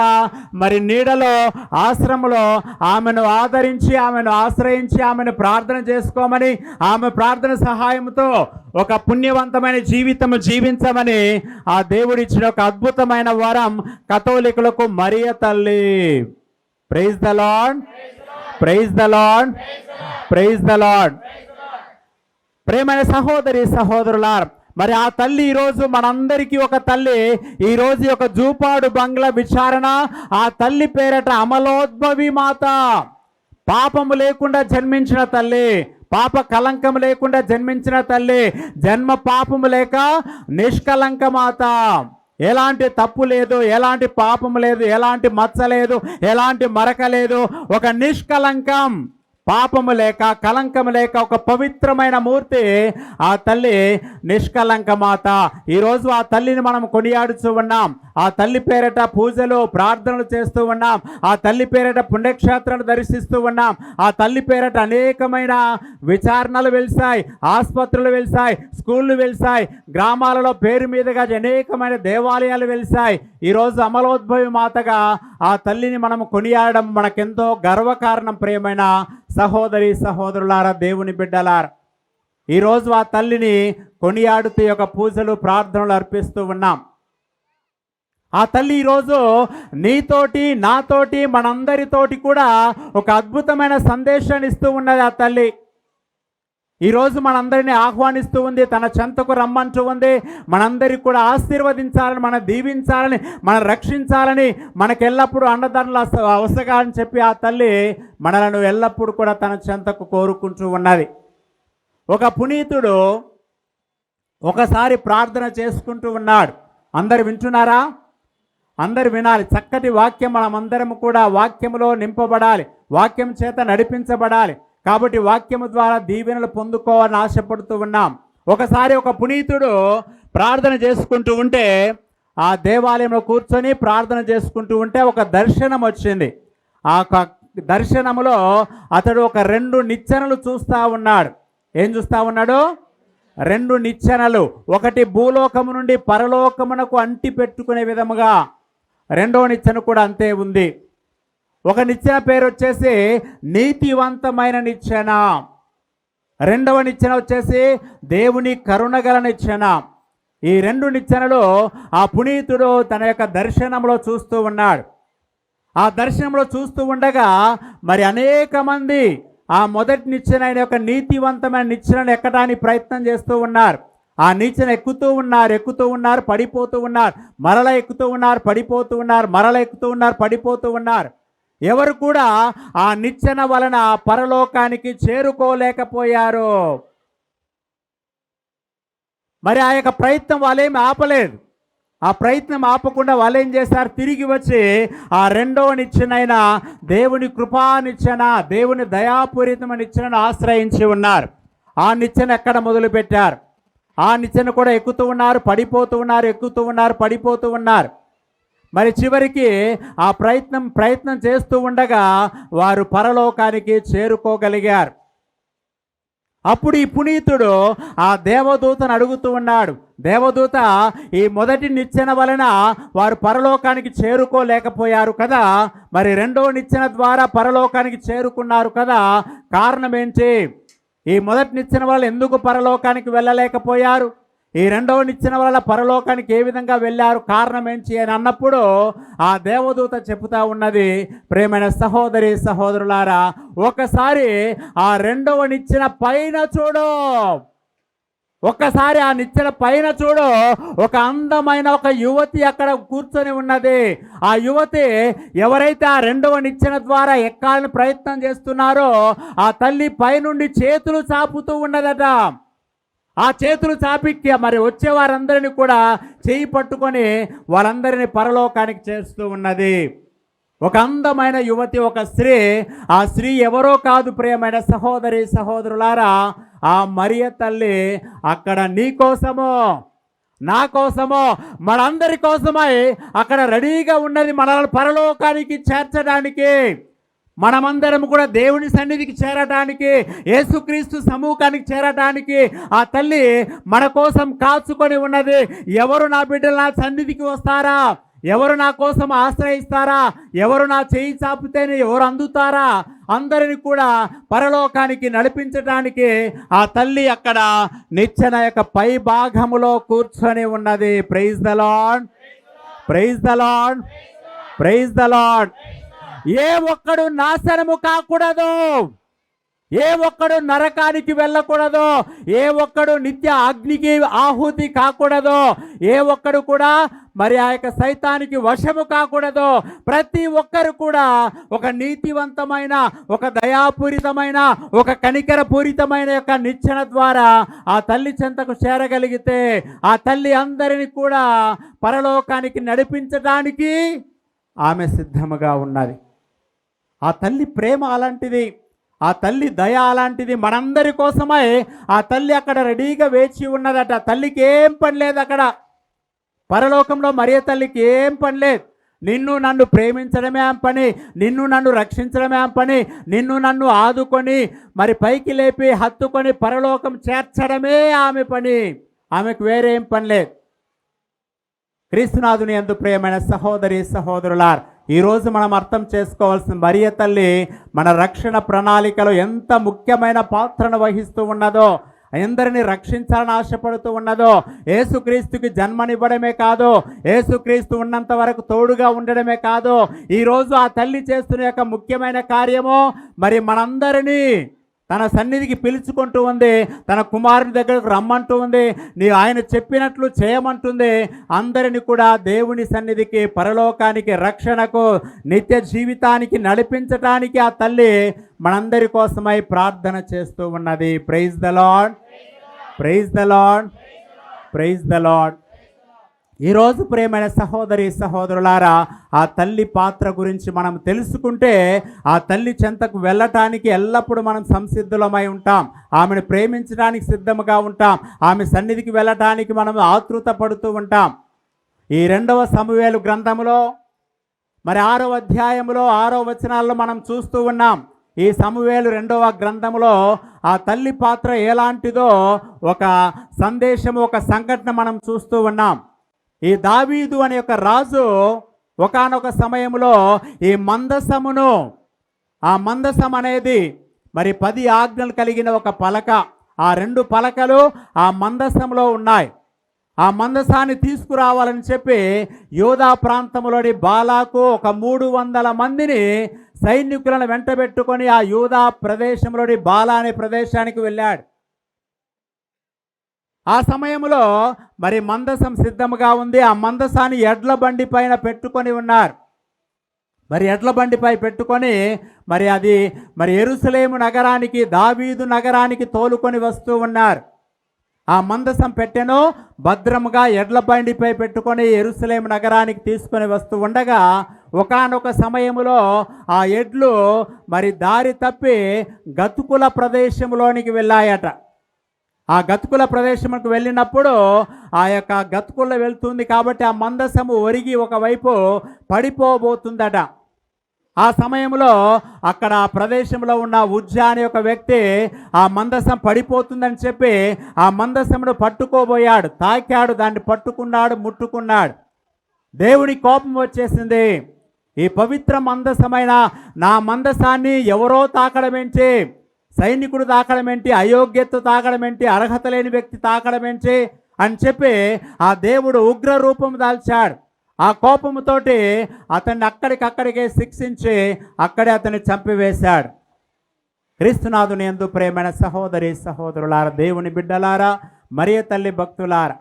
నీడలో, ఆశ్రమంలో ఆమెను ఆదరించి, ఆమెను ఆశ్రయించి, ఆమెను ప్రార్థన చేసుకోమని, ఆమె ప్రార్థన సహాయంతో ఒక పుణ్యవంతమైన జీవితం జీవించమని ఆ దేవుడిచ్చిన ఒక అద్భుతమైన వరం కథోలికులకు మరియ తల్లి. Praise the Lord, praise the Lord, praise the Lord. ప్రియమైన సహోదరి సహోదరులారా, ఆ తల్లి ఈరోజు మనందరికీ ఒక తల్లి. ఈరోజు ఒక జూపాడు బంగ్లా విచారణ, ఆ తల్లి పేరట అమలోద్భవి మాత. పాపము లేకుండా జన్మించిన తల్లి, పాప కలంకం లేకుండా జన్మించిన తల్లి, జన్మ పాపము లేక నిష్కలంక మాత. ఎలాంటి తప్పు లేదు, ఎలాంటి పాపము లేదు, ఎలాంటి మచ్చ లేదు, ఎలాంటి మరక లేదు. ఒక నిష్కలంకం, పాపము లేక, కలంకము లేక ఒక పవిత్రమైన మూర్తి ఆ తల్లి, నిష్కలంక మాత. ఈరోజు ఆ తల్లిని మనం కొనియాడుతూ ఉన్నాం. ఆ తల్లి పేరట పూజలు, ప్రార్థనలు చేస్తూ ఉన్నాం. ఆ తల్లి పేరట పుణ్యక్షేత్రాలు దర్శిస్తూ ఉన్నాం. ఆ తల్లి పేరట అనేకమైన విచారణలు వెలిసాయి, ఆసుపత్రులు వెలిసాయి, స్కూళ్ళు వెలిసాయి, గ్రామాలలో పేరు మీదుగా అనేకమైన దేవాలయాలు వెలిసాయి. ఈరోజు అమలోద్భవి మాతగా ఆ తల్లిని మనం కొనియాడడం మనకెంతో గర్వకారణం. ప్రియమైన సహోదరి సహోదరులారా, దేవుని బిడ్డలారా, ఈరోజు ఆ తల్లిని కొనియాడుతూ యొక్క పూజలు, ప్రార్థనలు అర్పిస్తూ ఉన్నాం. ఆ తల్లి ఈరోజు నీతోటి నాతోటి మనందరితోటి కూడా ఒక అద్భుతమైన సందేశాన్ని ఇస్తూ ఉన్నది. ఆ తల్లి ఈరోజు మనందరినీ ఆహ్వానిస్తూ ఉంది, తన చెంతకు రమ్మంటూ ఉంది. మనందరికీ కూడా ఆశీర్వదించాలని, మన దీవించాలని, మన రక్షించాలని, మనకెల్లప్పుడూ అండదండలు అవసరం అని చెప్పి ఆ తల్లి మనలను ఎల్లప్పుడూ కూడా తన చెంతకు కోరుకుంటూ ఉన్నది. ఒక పునీతుడు ఒకసారి ప్రార్థన చేసుకుంటూ ఉన్నాడు. అందరు వింటున్నారా? అందరు వినాలి. చక్కటి వాక్యం, మనమందరం కూడా వాక్యములో నింపబడాలి, వాక్యం చేత నడిపించబడాలి. కాబట్టి వాక్యము ద్వారా దీవెనలు పొందుకోవాలని ఆశపడుతూ ఉన్నాం. ఒకసారి ఒక పునీతుడు ప్రార్థన చేసుకుంటూ ఉంటే, ఆ దేవాలయంలో కూర్చొని ప్రార్థన చేసుకుంటూ ఉంటే ఒక దర్శనం వచ్చింది. ఆ దర్శనములో అతడు ఒక 2 నిచ్చెనలు చూస్తూ ఉన్నాడు. ఏం చూస్తూ ఉన్నాడు? 2 నిచ్చెనలు. ఒకటి భూలోకము నుండి పరలోకమునకు అంటి పెట్టుకునే విధముగా, రెండో నిచ్చెన కూడా అంతే ఉంది. ఒక నిచ్చెన పేరు వచ్చేసి నీతివంతమైన నిచ్చెన, రెండవ నిచ్చెన వచ్చేసి దేవుని కరుణగల నిచ్చెన. ఈ 2 నిచ్చెనలు ఆ పునీతుడు తన యొక్క దర్శనంలో చూస్తూ ఉన్నాడు. ఆ దర్శనంలో చూస్తూ ఉండగా మరి అనేక మంది ఆ మొదటి నిచ్చెన అయిన యొక్క నీతివంతమైన నిచ్చెనను ఎక్కడానికి ప్రయత్నం చేస్తూ ఉన్నారు. ఆ నిచ్చెన ఎక్కుతూ ఉన్నారు, పడిపోతూ ఉన్నారు, మరల ఎక్కుతూ ఉన్నారు, పడిపోతూ ఉన్నారు, మరల ఎక్కుతూ ఉన్నారు, పడిపోతూ ఉన్నారు. ఎవరు కూడా ఆ నిచ్చెన వలన పరలోకానికి చేరుకోలేకపోయారు. మరి ఆ యొక్క ప్రయత్నం వాళ్ళేమి ఆపలేదు. ఆ ప్రయత్నం ఆపకుండా వాళ్ళు ఏం చేశారు? తిరిగి వచ్చి ఆ రెండవ నిచ్చెనైన దేవుని కృపా నిచ్చెన, దేవుని దయాపూరితమైన నిచ్చెనను ఆశ్రయించి ఉన్నారు. ఆ నిచ్చెన ఎక్కడ మొదలుపెట్టారు? ఆ నిచ్చెన కూడా ఎక్కుతూ ఉన్నారు, పడిపోతూ ఉన్నారు, ఎక్కుతూ ఉన్నారు, పడిపోతూ ఉన్నారు. మరి చివరికి ఆ ప్రయత్నం చేస్తూ ఉండగా వారు పరలోకానికి చేరుకోగలిగారు. అప్పుడు ఈ పునీతుడు ఆ దేవదూతను అడుగుతూ ఉన్నాడు, దేవదూత, ఈ మొదటి నిచ్చెన వలన వారు పరలోకానికి చేరుకోలేకపోయారు కదా, మరి రెండో నిచ్చెన ద్వారా పరలోకానికి చేరుకున్నారు కదా, కారణం ఏంటి? ఈ మొదటి నిచ్చెన వల్ల ఎందుకు పరలోకానికి వెళ్ళలేకపోయారు? ఈ రెండవ నిచ్చెన వల్ల పరలోకానికి ఏ విధంగా వెళ్ళారు? కారణం ఏంటి అని అన్నప్పుడు ఆ దేవదూత చెబుతా ఉన్నది, ప్రియమైన సహోదరి సహోదరులారా, ఒకసారి ఆ రెండవ నిచ్చెన పైన చూడు, ఒక్కసారి ఆ నిచ్చెన పైన చూడు. ఒక అందమైన ఒక యువతి అక్కడ కూర్చొని ఉన్నది. ఆ యువతి ఎవరైతే ఆ రెండవ నిచ్చెన ద్వారా ఎక్కాలని ప్రయత్నం చేస్తున్నారో ఆ తల్లి పైనుండి చేతులు చాపుతూ ఉన్నదట. ఆ చేతులు చాపి మరి వచ్చే వారందరినీ కూడా చేయి పట్టుకొని వాళ్ళందరినీ పరలోకానికి చేస్తూ ఉన్నది. ఒక అందమైన యువతి, ఒక స్త్రీ. ఆ స్త్రీ ఎవరో కాదు ప్రియమైన సహోదరి సహోదరులారా, ఆ మరియ తల్లి అక్కడ నీ కోసమో నా కోసమో మనందరి కోసమై అక్కడ రెడీగా ఉన్నది, మనల్ని పరలోకానికి చేర్చడానికి, మనమందరం కూడా దేవుని సన్నిధికి చేరటానికి, యేసుక్రీస్తు సమూహానికి చేరటానికి ఆ తల్లి మన కోసం కాచుకొని ఉన్నది. ఎవరు నా బిడ్డలు నా సన్నిధికి వస్తారా? ఎవరు నా కోసం ఆశ్రయిస్తారా? ఎవరు నా చేయి చాపితేనే ఎవరు అందుతారా? అందరిని కూడా పరలోకానికి నడిపించడానికి ఆ తల్లి అక్కడ నిచ్చెన యొక్క పై భాగములో కూర్చొని ఉన్నది. Praise the Lord, praise the Lord, praise the Lord. ఏ ఒక్కడు నాశనము కాకూడదు, ఏ ఒక్కడు నరకానికి వెళ్ళకూడదు, ఏ ఒక్కడు నిత్య అగ్నికి ఆహుతి కాకూడదు, ఏ ఒక్కడు కూడా మరి ఆ యొక్క సైతానికి వశము కాకూడదు. ప్రతి ఒక్కరు కూడా ఒక నీతివంతమైన, ఒక దయాపూరితమైన, ఒక కనికరపూరితమైన యొక్క నిచ్చెన ద్వారా ఆ తల్లి చెంతకు చేరగలిగితే ఆ తల్లి అందరిని కూడా పరలోకానికి నడిపించడానికి ఆమె సిద్ధముగా ఉన్నది. ఆ తల్లి ప్రేమ అలాంటిది, ఆ తల్లి దయ అలాంటిది. మనందరి కోసమై ఆ తల్లి అక్కడ రెడీగా వేచి ఉన్నదట. తల్లికి ఏం పని లేదు అక్కడ, పరలోకంలో మరియ తల్లికి ఏం పని లేదు. నిన్ను నన్ను ప్రేమించడమే ఆమె పని, నిన్ను నన్ను రక్షించడమే ఆమె పని, నిన్ను నన్ను ఆదుకొని మరి పైకి లేపి హత్తుకొని పరలోకం చేర్చడమే ఆమె పని. ఆమెకు వేరేం పని లేదు. క్రీస్తునాథుని యందు ప్రియమైన సహోదరి సహోదరులారా, ఈరోజు మనం అర్థం చేసుకోవాల్సిన మరియ తల్లి మన రక్షణ ప్రణాళికలో ఎంత ముఖ్యమైన పాత్రను వహిస్తూ ఉన్నదో, అందరినీ రక్షించాలని ఆశపడుతూ ఉన్నదో, యేసుక్రీస్తుకి జన్మనివ్వడమే కాదు, యేసుక్రీస్తు ఉన్నంత వరకు తోడుగా ఉండడమే కాదు, ఈరోజు ఆ తల్లి చేస్తున్న యొక్క ముఖ్యమైన కార్యము మరి మనందరినీ తన సన్నిధికి పిలుచుకుంటూ ఉంది, తన కుమారుని దగ్గరకు రమ్మంటూ ఉంది, ఆయన చెప్పినట్లు చేయమంటుంది. అందరిని కూడా దేవుని సన్నిధికి, పరలోకానికి, రక్షణకు, నిత్య జీవితానికి నడిపించటానికి ఆ తల్లి మనందరి కోసమై ప్రార్థన చేస్తూ ఉన్నది. Praise the Lord, praise the Lord, praise the Lord. ఈరోజు ప్రియమైన సహోదరి సహోదరులారా, ఆ తల్లి పాత్ర గురించి మనం తెలుసుకుంటే ఆ తల్లి చెంతకు వెళ్ళటానికి ఎల్లప్పుడూ మనం సంసిద్ధులమై ఉంటాం. ఆమెను ప్రేమించడానికి సిద్ధముగా ఉంటాం. ఆమె సన్నిధికి వెళ్ళటానికి మనం ఆతృత పడుతూ ఉంటాం. ఈ 2వ సమూయేలు గ్రంథములో మరి 6వ అధ్యాయంలో 6వ వచనాల్లో మనం చూస్తూ ఉన్నాం. ఈ సమూయేలు 2వ గ్రంథములో ఆ తల్లి పాత్ర ఎలాంటిదో ఒక సందేశము, ఒక సంఘటన మనం చూస్తూ ఉన్నాం. ఈ దావీదు అనే ఒక రాజు ఒకానొక సమయంలో ఈ మందసమును, ఆ మందసం అనేది మరి 10 ఆజ్ఞలు కలిగిన ఒక పలక, ఆ 2 పలకలు ఆ మందసంలో ఉన్నాయి. ఆ మందసాన్ని తీసుకురావాలని చెప్పి యోధా ప్రాంతంలోని బాలాకు ఒక 300 మందిని సైనికులను వెంటబెట్టుకొని ఆ యూదా ప్రదేశంలోని బాలా అనే ప్రదేశానికి వెళ్ళాడు. ఆ సమయంలో మరి మందసం సిద్ధముగా ఉంది. ఆ మందసాన్ని ఎడ్ల బండి పైన పెట్టుకొని ఉన్నారు. మరి ఎడ్ల బండిపై పెట్టుకొని మరి అది మరి యెరూషలేము నగరానికి, దావీదు నగరానికి తోలుకొని వస్తూ ఉన్నారు. ఆ మందసం పెట్టెను భద్రముగా ఎడ్ల బండిపై పెట్టుకొని యెరూషలేము నగరానికి తీసుకొని వస్తూ ఉండగా ఒకానొక సమయంలో ఆ ఎడ్లు మరి దారి తప్పి గతుకుల ప్రదేశంలోనికి వెళ్ళాయట. ఆ గతుకుల ప్రదేశంకు వెళ్ళినప్పుడు ఆ యొక్క గతుకుల్లో వెళ్తుంది కాబట్టి ఆ మందసము ఒరిగి ఒకవైపు పడిపోబోతుందట. ఆ సమయంలో అక్కడ ఆ ప్రదేశంలో ఉన్న ఉజ్జా అనే ఒక వ్యక్తి ఆ మందసం పడిపోతుందని చెప్పి ఆ మందసమును పట్టుకోబోయాడు, తాకాడు, దాన్ని పట్టుకున్నాడు, ముట్టుకున్నాడు. దేవుని కోపం వచ్చేసింది. ఈ పవిత్ర మందసమైన నా మందసాన్ని ఎవరో తాకడం ఏంటి, సైనికుడు తాకడం ఏంటి, అయోగ్యత తాకడం ఏంటి, అర్హత లేని వ్యక్తి తాకడం ఏంటి అని చెప్పి ఆ దేవుడు ఉగ్ర రూపం దాల్చాడు. ఆ కోపముతోటి అతన్ని అక్కడికక్కడికే శిక్షించి అక్కడే అతన్ని చంపివేశాడు. క్రీస్తునాథుని యందు ప్రియమైన సహోదరి సహోదరులారా, దేవుని బిడ్డలారా, మరియ తల్లి భక్తులారా,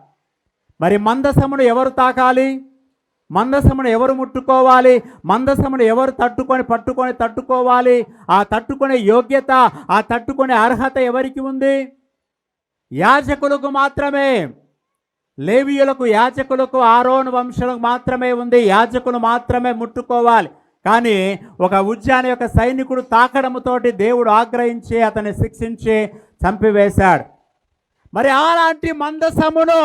మరి మందసమును ఎవరు తాకాలి, మందసమును ఎవరు ముట్టుకోవాలి, మందసమును ఎవరు తట్టుకోవాలి, ఆ తట్టుకునే యోగ్యత, ఆ తట్టుకునే అర్హత ఎవరికి ఉంది? యాజకులకు మాత్రమే, లేవీయులకు, యాజకులకు, ఆరోను వంశులకు మాత్రమే ఉంది. యాజకులు మాత్రమే ముట్టుకోవాలి. కానీ ఒక ఉజ్జాని యొక్క సైనికుడు తాకడముతోటి దేవుడు ఆగ్రహించి అతన్ని శిక్షించి చంపివేశాడు. మరి అలాంటి మందసమును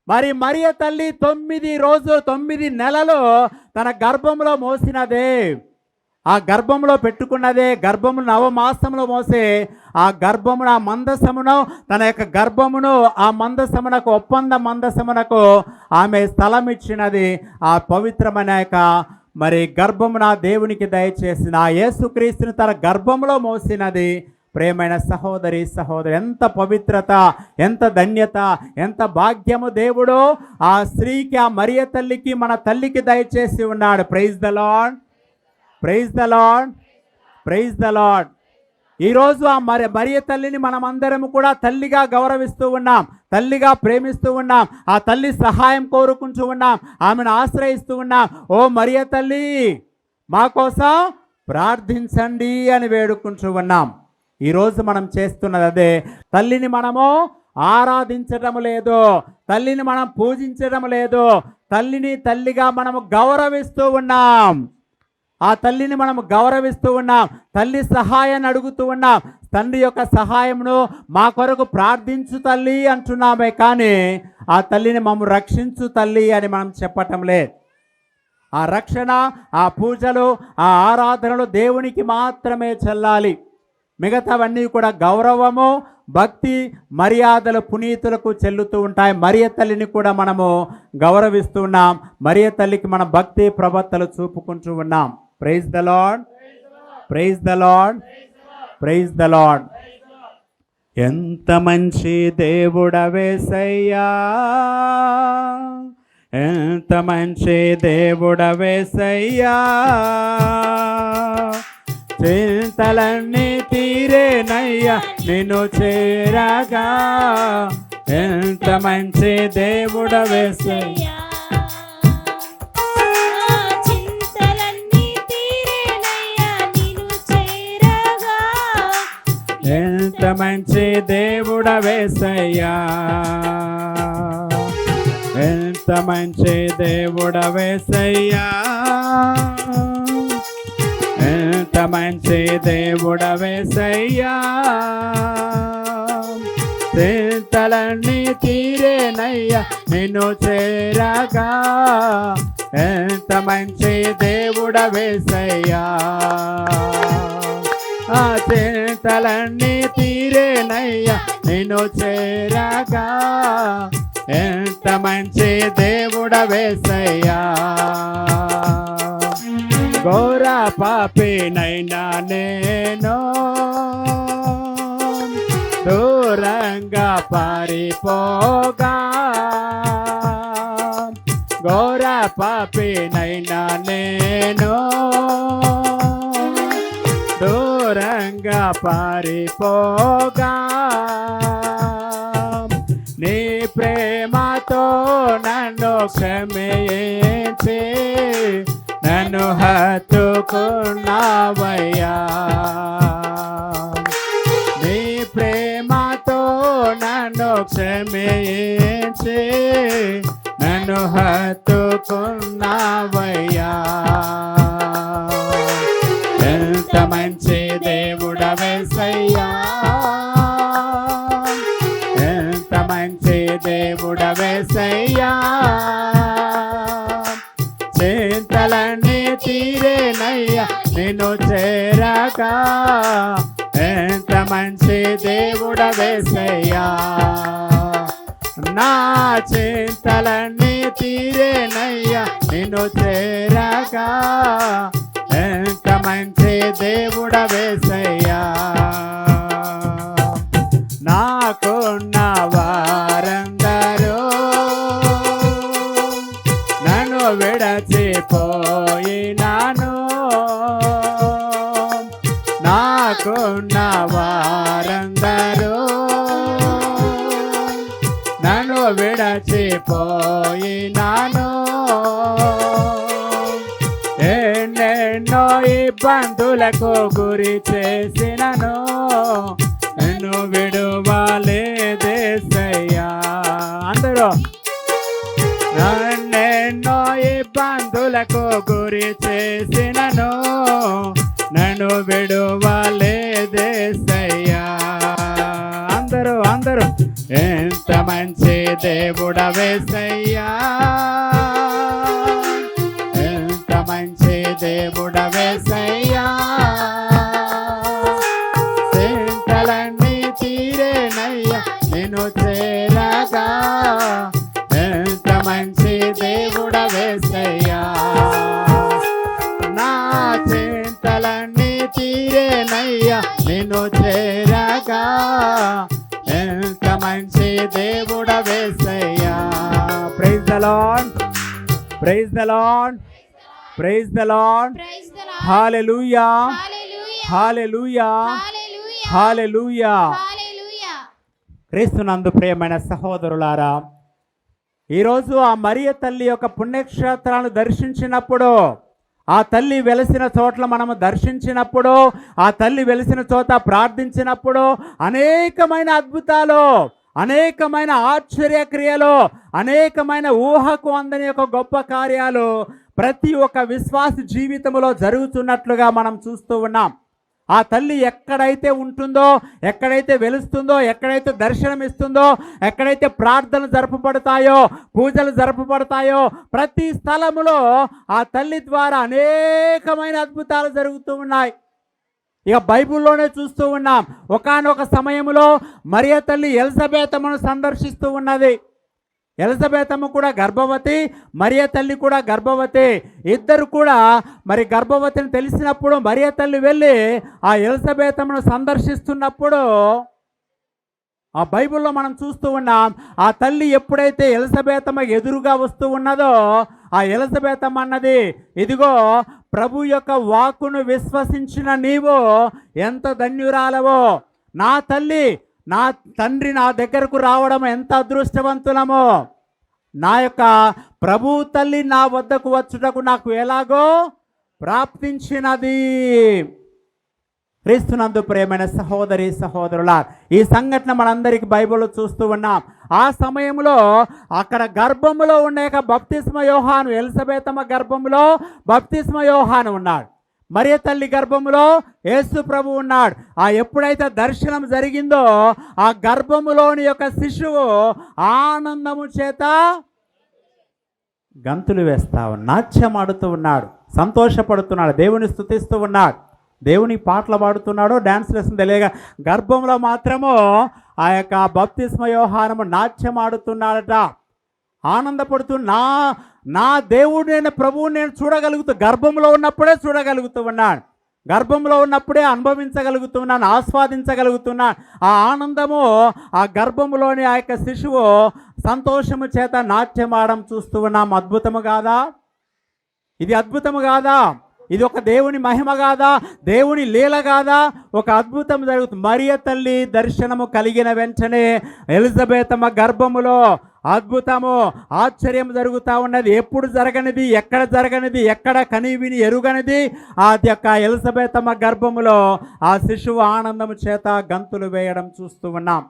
మరి మరియ తల్లి 9 రోజులు 9 నెలలు తన గర్భంలో మోసినదే, ఆ గర్భంలో పెట్టుకున్నదే, గర్భము నవమాసంలో మోసే ఆ గర్భమును, ఆ మందసమును, తన యొక్క గర్భమును ఆ మందసమునకు, ఒప్పంద మందసమునకు ఆమె స్థలం ఇచ్చినది. ఆ పవిత్రమైన యొక్క మరి గర్భమున దేవునికి దయచేసిన ఆ యేసుక్రీస్తుని తన గర్భంలో మోసినది. ప్రేమైన సహోదరి సహోదరు, ఎంత పవిత్రత, ఎంత ధన్యత, ఎంత భాగ్యము దేవుడు ఆ స్త్రీకి, ఆ మరియ తల్లికి, మన తల్లికి దయచేసి ఉన్నాడు. Praise the Lord, praise the Lord, praise the Lord. ఈరోజు ఆ మరియ తల్లిని మనం అందరం కూడా తల్లిగా గౌరవిస్తూ ఉన్నాం, తల్లిగా ప్రేమిస్తూ ఉన్నాం, ఆ తల్లి సహాయం కోరుకుంటూ ఉన్నాం, ఆమెను ఆశ్రయిస్తూ ఉన్నాం. ఓ మరియ తల్లి, మా కోసం ప్రార్థించండి అని వేడుకుంటూ ఉన్నాం. ఈరోజు మనం చేస్తున్నది అదే. తల్లిని మనము ఆరాధించడం లేదు, తల్లిని మనం పూజించడం లేదు, తల్లిని తల్లిగా మనము గౌరవిస్తూ ఉన్నాం. ఆ తల్లిని మనం గౌరవిస్తూ ఉన్నాం, తల్లి సహాయాన్ని అడుగుతూ ఉన్నాం. తండ్రి యొక్క సహాయమును మా కొరకు ప్రార్థించు తల్లి అంటున్నామే, కానీ ఆ తల్లిని మమ్ము రక్షించు తల్లి అని మనం చెప్పటం లేదు. ఆ రక్షణ, ఆ పూజలు, ఆ ఆరాధనలు దేవునికి మాత్రమే చెల్లాలి. మిగతావన్నీ కూడా గౌరవము, భక్తి, మర్యాదలు పునీతులకు చెల్లుతూ ఉంటాయి. మరియ తల్లిని కూడా మనము గౌరవిస్తూ ఉన్నాం. మరియ తల్లికి మన భక్తి ప్రవర్తనలు చూపుకుంటూ ఉన్నాం. Praise the Lord, praise the Lord, praise the Lord. ఎంత మంచి దేవుడవేసయ్యా, ఎంత మంచి దేవుడవేసయ్యా, చింతలన్నీ తీరేనయ్యా నిన్ను చేరగా, ఎంత మంచి దేవుడవేసయ్యా. ఎంత మంచి దేవుడవేసయ్యా, ఎంత మంచి దేవుడవేసయ్యా, ఎంత మంచి దేవుడవేసయ్యా, చింతలన్నీ తీరేనయ్యా నిన్ను చేరగా, ఎంత మంచి దేవుడవేసయ్యా, ఆ చింతలన్నీ తీరేనయ్యా నిన్ను చేరగా, ఎంత మంచి దేవుడవేసయ్యా. ఘోర పాపినైనా నేను దూరంగా పారిపోగా, ఘోర పాపినైనా నేను దూరంగా పారిపోగా, నీ ప్రేమతో నన్ను క్షమించి నన్ను హత్తుకున్నావయ్యా, నీ ప్రేమతో నన్ను క్షమించి నన్ను హత్తుకున్నావయ్యా, ఎంత మంచి దేవుడవేసయ్యా, ఎంత మంచి దేవుడవేసయ్యా, చింతలన్నీ తీరేనయ్యా నిన్ను చేరగా, ఎంత మంచి దేవుడవేసయ్యా, నా చింతలన్నీ తీరేనయ్యా నిన్ను చేరగా, ఎంత మంచి దేవుడవేసయ్యా. నాకున్న వారందరూ నన్ను విడచిపోయినాను, నాకున్న వారందరూ నన్ను విడచిపోయినాను, ఎన్నెన్నో ఇబ్బందులకు గురి చేసినను నిన్ను విడువలేదేసయ్యా. అందరూ నన్నెన్నో ఇబ్బందులకు గురి చేసినను నన్ను విడువలేదేసయ్యా. అందరూ అందరూ ఎంత మంచి దేవుడవేసయ్యా, ఎంత మంచి దేవుడవేసయ్యా, చింతలన్నీ తీరేనయ్యా నిన్ను చేరగా, ఎంత మంచి దేవుడవేసయ్యా, నా చింతలన్నీ తీరేనయ్యా నిన్ను చేరగా, ఎంత మంచి దేవుడవేసయ్యా. Praise the Lord, praise the Lord, praise the Lord, hallelujah, hallelujah, hallelujah. క్రీస్తునందు ప్రియమైన సహోదరులారా, ఈరోజు ఆ మరియ తల్లి యొక్క పుణ్యక్షేత్రాలను దర్శించినప్పుడు, ఆ తల్లి వెలిసిన చోట్ల మనము దర్శించినప్పుడు, ఆ తల్లి వెలిసిన చోట ప్రార్థించినప్పుడు అనేకమైన అద్భుతాలు, అనేకమైన ఆశ్చర్యక్రియలు, అనేకమైన ఊహకు అందని యొక్క గొప్ప కార్యాలు ప్రతి ఒక్క విశ్వాస జీవితంలో జరుగుతున్నట్లుగా మనం చూస్తూ ఉన్నాం. ఆ తల్లి ఎక్కడైతే ఉంటుందో, ఎక్కడైతే వెలుస్తుందో, ఎక్కడైతే దర్శనం ఇస్తుందో, ఎక్కడైతే ప్రార్థనలు జరపబడతాయో, పూజలు జరపబడతాయో, ప్రతి స్థలములో ఆ తల్లి ద్వారా అనేకమైన అద్భుతాలు జరుగుతూ ఉన్నాయి. ఇక బైబిల్లోనే చూస్తూ ఉన్నాం. ఒకానొక సమయంలో మరియ తల్లి ఎలిజబెతమ్మను సందర్శిస్తూ ఉన్నది. ఎలిజబెతమ్మ కూడా గర్భవతి, మరియ తల్లి కూడా గర్భవతి. ఇద్దరు కూడా మరి గర్భవతిని తెలిసినప్పుడు మరియ తల్లి వెళ్ళి ఆ ఎలిజబెతమ్మను సందర్శిస్తున్నప్పుడు ఆ బైబిల్లో మనం చూస్తూ ఉన్నాం. ఆ తల్లి ఎప్పుడైతే ఎలిజబెతమ్మ ఎదురుగా వస్తూ ఉన్నదో ఆ ఎలిజబెతమ్మ అన్నది, ఇదిగో ప్రభు యొక్క వాక్కును విశ్వసించిన నీవు ఎంత ధన్యురాలవో, నా తల్లి నా తండ్రి నా దగ్గరకు రావడం ఎంత అదృష్టవంతులమో, నా యొక్క ప్రభు తల్లి నా వద్దకు వచ్చుటకు నాకు ఎలాగో ప్రాప్తించినది. క్రీస్తునందు ప్రియమైన సహోదరి సహోదరుల, ఈ సంఘటన మనందరికి బైబిల్లో చూస్తూ ఉన్నాం. ఆ సమయంలో అక్కడ గర్భంలో ఉండే బప్తిస్మ యోహాను, ఎలిజబెతమ్మ గర్భంలో బప్తిస్మ యోహాను ఉన్నాడు. మరియ తల్లి గర్భములో యేసు ప్రభు ఉన్నాడు. ఆ ఎప్పుడైతే దర్శనం జరిగిందో ఆ గర్భములోని యొక్క శిశువు ఆనందము చేత గంతులు వేస్తా నాట్యమాడుతూ ఉన్నాడు, సంతోషపడుతున్నాడు, దేవుని స్తుతిస్తూ ఉన్నాడు, దేవుని పాటలు పాడుతున్నాడు, డ్యాన్స్ లెసన్ తెలియగా గర్భంలో మాత్రము ఆ యొక్క బప్తిస్మ యోహానము నాట్యమాడుతున్నాడట. ఆనందపడుతూ నా దేవుడు నేను ప్రభువు నేను చూడగలుగుతూ, గర్భంలో ఉన్నప్పుడే చూడగలుగుతూ ఉన్నాను, గర్భంలో ఉన్నప్పుడే అనుభవించగలుగుతున్నాను, ఆస్వాదించగలుగుతున్నాను. ఆ ఆనందము ఆ గర్భంలోని ఆ యొక్క శిశువు సంతోషము చేత నాట్యమాడడం చూస్తూ ఉన్నాం. అద్భుతము కాదా? ఇది అద్భుతము కాదా? ఇది ఒక దేవుని మహిమ కాదా? దేవుని లీల కాదా? ఒక అద్భుతం జరుగుతుంది. మరియ తల్లి దర్శనము కలిగిన వెంటనే ఎలిజబెతమ్మ గర్భములో అద్భుతము ఆశ్చర్యం జరుగుతూ ఉన్నది. ఎప్పుడు జరగనిది, ఎక్కడ జరగనిది, ఎక్కడ కనివిని ఎరుగనిది ఆ యొక్క ఎలిజబెతమ్మ గర్భములో ఆ శిశువు ఆనందము చేత గంతులు వేయడం చూస్తూ ఉన్నాం.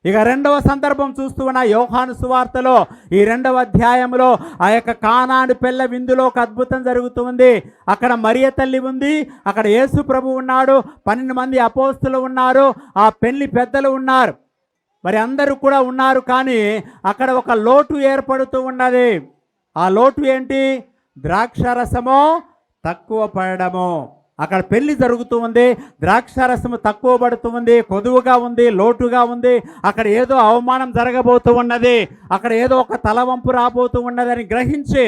ఇక రెండవ సందర్భం చూస్తూ ఉన్న యోహాను సువార్తలో ఈ 2వ అధ్యాయంలో ఆ యొక్క కానాను పెళ్ళ విందులో ఒక అద్భుతం జరుగుతుంది. అక్కడ మరియ తల్లి ఉంది, అక్కడ యేసు ప్రభు ఉన్నాడు, 12 మంది అపోస్తులు ఉన్నారు, ఆ పెళ్లి పెద్దలు ఉన్నారు, మరి అందరూ కూడా ఉన్నారు. కానీ అక్కడ ఒక లోటు ఏర్పడుతూ ఉన్నది. ఆ లోటు ఏంటి? ద్రాక్షారసము తక్కువ పడడము. అక్కడ పెళ్లి జరుగుతూ ఉంది, ద్రాక్షారసము తక్కువ పడుతూ ఉంది, కొదువుగా ఉంది, లోటుగా ఉంది. అక్కడ ఏదో అవమానం జరగబోతూ ఉన్నది, అక్కడ ఏదో ఒక తలవంపు రాబోతూ ఉన్నదని గ్రహించి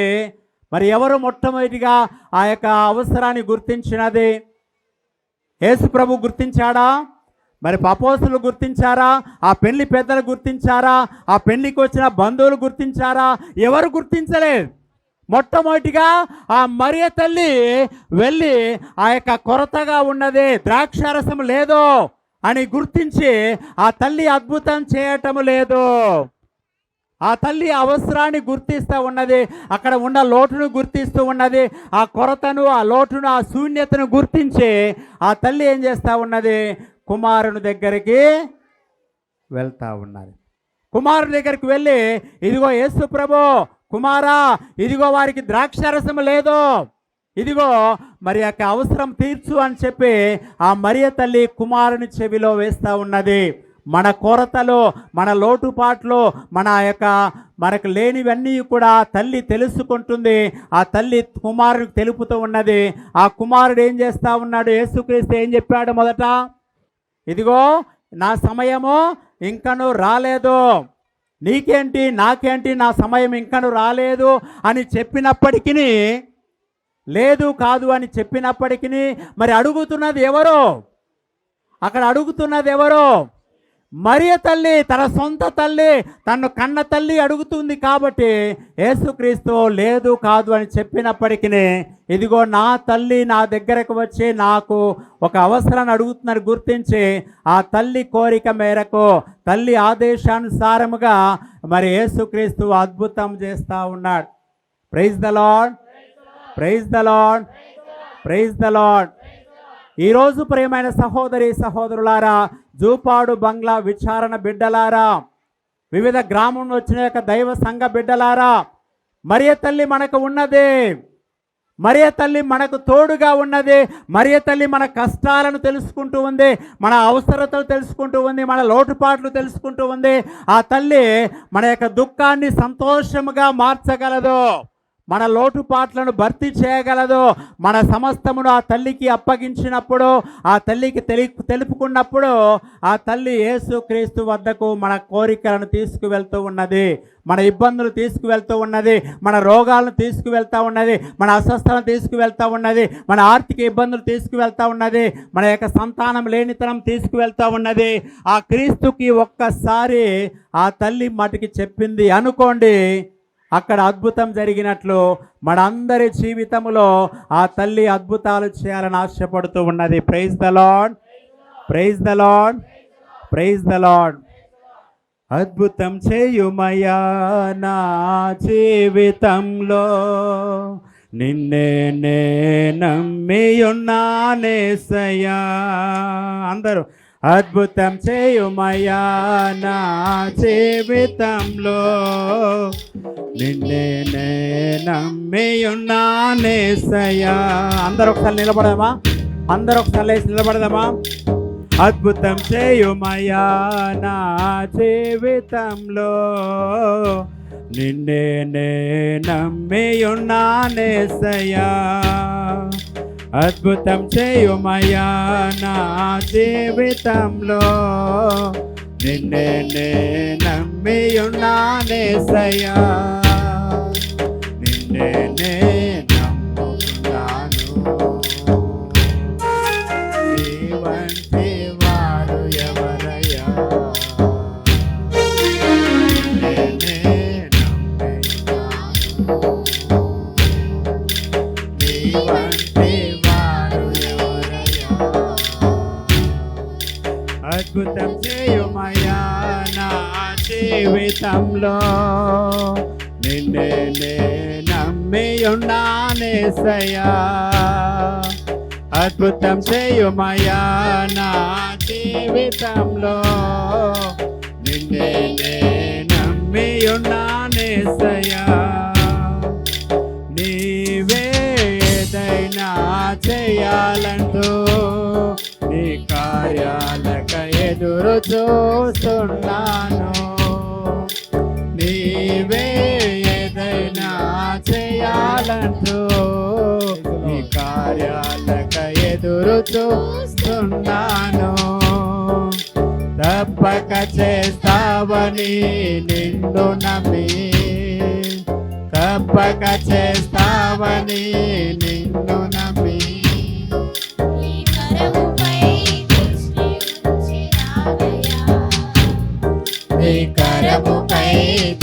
మరి ఎవరు మొట్టమొదటిగా ఆ యొక్క అవసరాన్ని గుర్తించినది? యేసు ప్రభు గుర్తించాడా? మరి అపోస్తలులు గుర్తించారా? ఆ పెళ్లి పెద్దలు గుర్తించారా? ఆ పెళ్లికి వచ్చిన బంధువులు గుర్తించారా? ఎవరు గుర్తించలేదు. మొట్టమొదటిగా ఆ మరియ తల్లి వెళ్ళి ఆ యొక్క కొరతగా ఉన్నది, ద్రాక్షారసం లేదు అని గుర్తించి ఆ తల్లి అద్భుతం చేయటం లేదు. ఆ తల్లి అవసరాన్ని గుర్తిస్తూ ఉన్నది, అక్కడ ఉన్న లోటును గుర్తిస్తూ ఉన్నది, ఆ కొరతను, ఆ లోటును, ఆ శూన్యతను గుర్తించి ఆ తల్లి ఏం చేస్తూ ఉన్నది? కుమారుని దగ్గరికి వెళ్తూ ఉన్నది. కుమారుని దగ్గరికి వెళ్ళి, ఇదిగో యేసు ప్రభు కుమారా, ఇదిగో వారికి ద్రాక్షారసం లేదు, ఇదిగో మరి యొక్క అవసరం తీర్చు అని చెప్పి ఆ మరియ తల్లి కుమారుని చెవిలో వేస్తూ ఉన్నది. మన కొరతలు, మన లోటుపాట్లు, మన యొక్క మనకు లేనివన్నీ కూడా తల్లి తెలుసుకుంటుంది. ఆ తల్లి కుమారుడికి తెలుపుతూ ఉన్నది. ఆ కుమారుడు ఏం చేస్తూ ఉన్నాడు? యేసుక్రీస్తు ఏం చెప్పాడు? మొదట, ఇదిగో నా సమయము ఇంకను రాలేదు, నీకేంటి నాకేంటి, నా సమయం ఇంకను రాలేదు అని చెప్పినప్పటికీ, లేదు కాదు అని చెప్పినప్పటికీ మరి అడుగుతున్నది ఎవరు? అక్కడ అడుగుతున్నది ఎవరు? మరియ తల్లి, తన సొంత తల్లి, తను కన్న తల్లి అడుగుతుంది. కాబట్టి యేసుక్రీస్తు లేదు కాదు అని చెప్పినప్పటికీ, ఇదిగో నా తల్లి నా దగ్గరకు వచ్చి నాకు ఒక అవసరాన్ని అడుగుతున్నారు గుర్తించి ఆ తల్లి కోరిక మేరకు, తల్లి ఆదేశానుసారముగా మరి యేసుక్రీస్తు అద్భుతం చేస్తూ ఉన్నాడు. Praise the Lord, praise the Lord, praise the Lord. ఈరోజు ప్రియమైన సహోదరి సహోదరులారా, జూపాడు బంగ్లా విచారణ బిడ్డలారా, వివిధ గ్రామం వచ్చిన యొక్క దైవ సంఘ బిడ్డలారా, మరియ తల్లి మనకు ఉన్నది, మరియ తల్లి మనకు తోడుగా ఉన్నది. మరియ తల్లి మన కష్టాలను తెలుసుకుంటూ ఉంది, మన అవసరతలు తెలుసుకుంటూ ఉంది, మన లోటుపాట్లు తెలుసుకుంటూ ఉంది. ఆ తల్లి మన యొక్క దుఃఖాన్ని సంతోషముగా మార్చగలదు. మన లోటుపాట్లను భర్తీ చేయగలదు. మన సమస్తమును ఆ తల్లికి అప్పగించినప్పుడు, ఆ తల్లికి తెలుపుకున్నప్పుడు ఆ తల్లి యేసుక్రీస్తు వద్దకు మన కోరికలను తీసుకువెళ్తూ ఉన్నది, మన ఇబ్బందులు తీసుకువెళ్తూ ఉన్నది, మన రోగాలను తీసుకువెళ్తూ ఉన్నది, మన అస్వస్థతను తీసుకువెళ్తూ ఉన్నది, మన ఆర్థిక ఇబ్బందులు తీసుకువెళ్తూ ఉన్నది, మన యొక్క సంతానం లేనితనం తీసుకువెళ్తూ ఉన్నది. ఆ క్రీస్తుకి ఒక్కసారి ఆ తల్లి మటుకి చెప్పింది అనుకోండి, అక్కడ అద్భుతం జరిగినట్లు మనందరి జీవితంలో ఆ తల్లి అద్భుతాలు చేయాలని ఆశపడుతూ ఉన్నది. Praise the Lord, praise the Lord, praise the Lord. అద్భుతం చేయుమయ్యా నా జీవితంలో, నిన్నే నే నమ్మియున్నానేసయ్యా. అందరూ అద్భుతం చేయుమయ్యా నా జీవితంలో, నిన్నే నే నమ్మియున్నానేసయ్యా. అందరూ ఒకసారి నిలబడదామా? అందరూ ఒకసారి లేచి నిలబడదామా? అద్భుతం చేయుమయ్యా నా జీవితంలో, నిన్నే నే నమ్మియున్నానేసయ్యా. అద్భుతం చేయుమయ్యా నా జీవితంలో, నిన్నే నే నమ్మియున్నానేసయ్యా. నిన్నే నే నమ్ముకున్నాను, నీ వంటి వారు ఎవరయ్యా. నిన్నే నే నమ్ముకున్నాను, నీ వంటి వారు ఎవరయ్యా. అద్భుతం చేయుమయ్యా నా జీవితంలో, నిన్నే నే నమ్మియున్నానేసయ్యా. అద్భుతం చేయుమయ్యా నా జీవితంలో, నిన్నే నే నమ్మియున్నానేసయ్యా. నీవే ఏదైనా చేయాలంటూ నీ కార్యాలక ఎదురు చూస్తున్నాను. నీవే ఏదైనా చేయాలంటూ నీ కార్యాలక ఎదురు చూస్తున్నాను. తప్పక చేస్తావని నిన్ను నమ్మి, తప్పక చేస్తావని నిన్ను నమ్మి, నీ కరముపై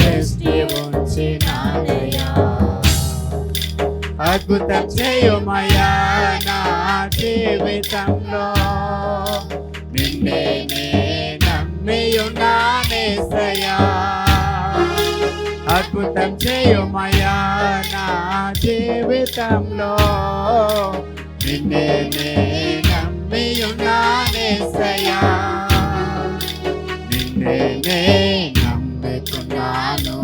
దృష్టి ఉంచినానయ్యా. అద్భుతం చేయుమయ్యా నా జీవితంలో, నిన్నే నే నమ్మియున్నానేసయ్యా. అద్భుతం చేయుమయ్యా నా జీవితంలో, నిన్నే నే నమ్మియున్నానేసయ్యా. నిన్నే నే నమ్ముకున్నాను,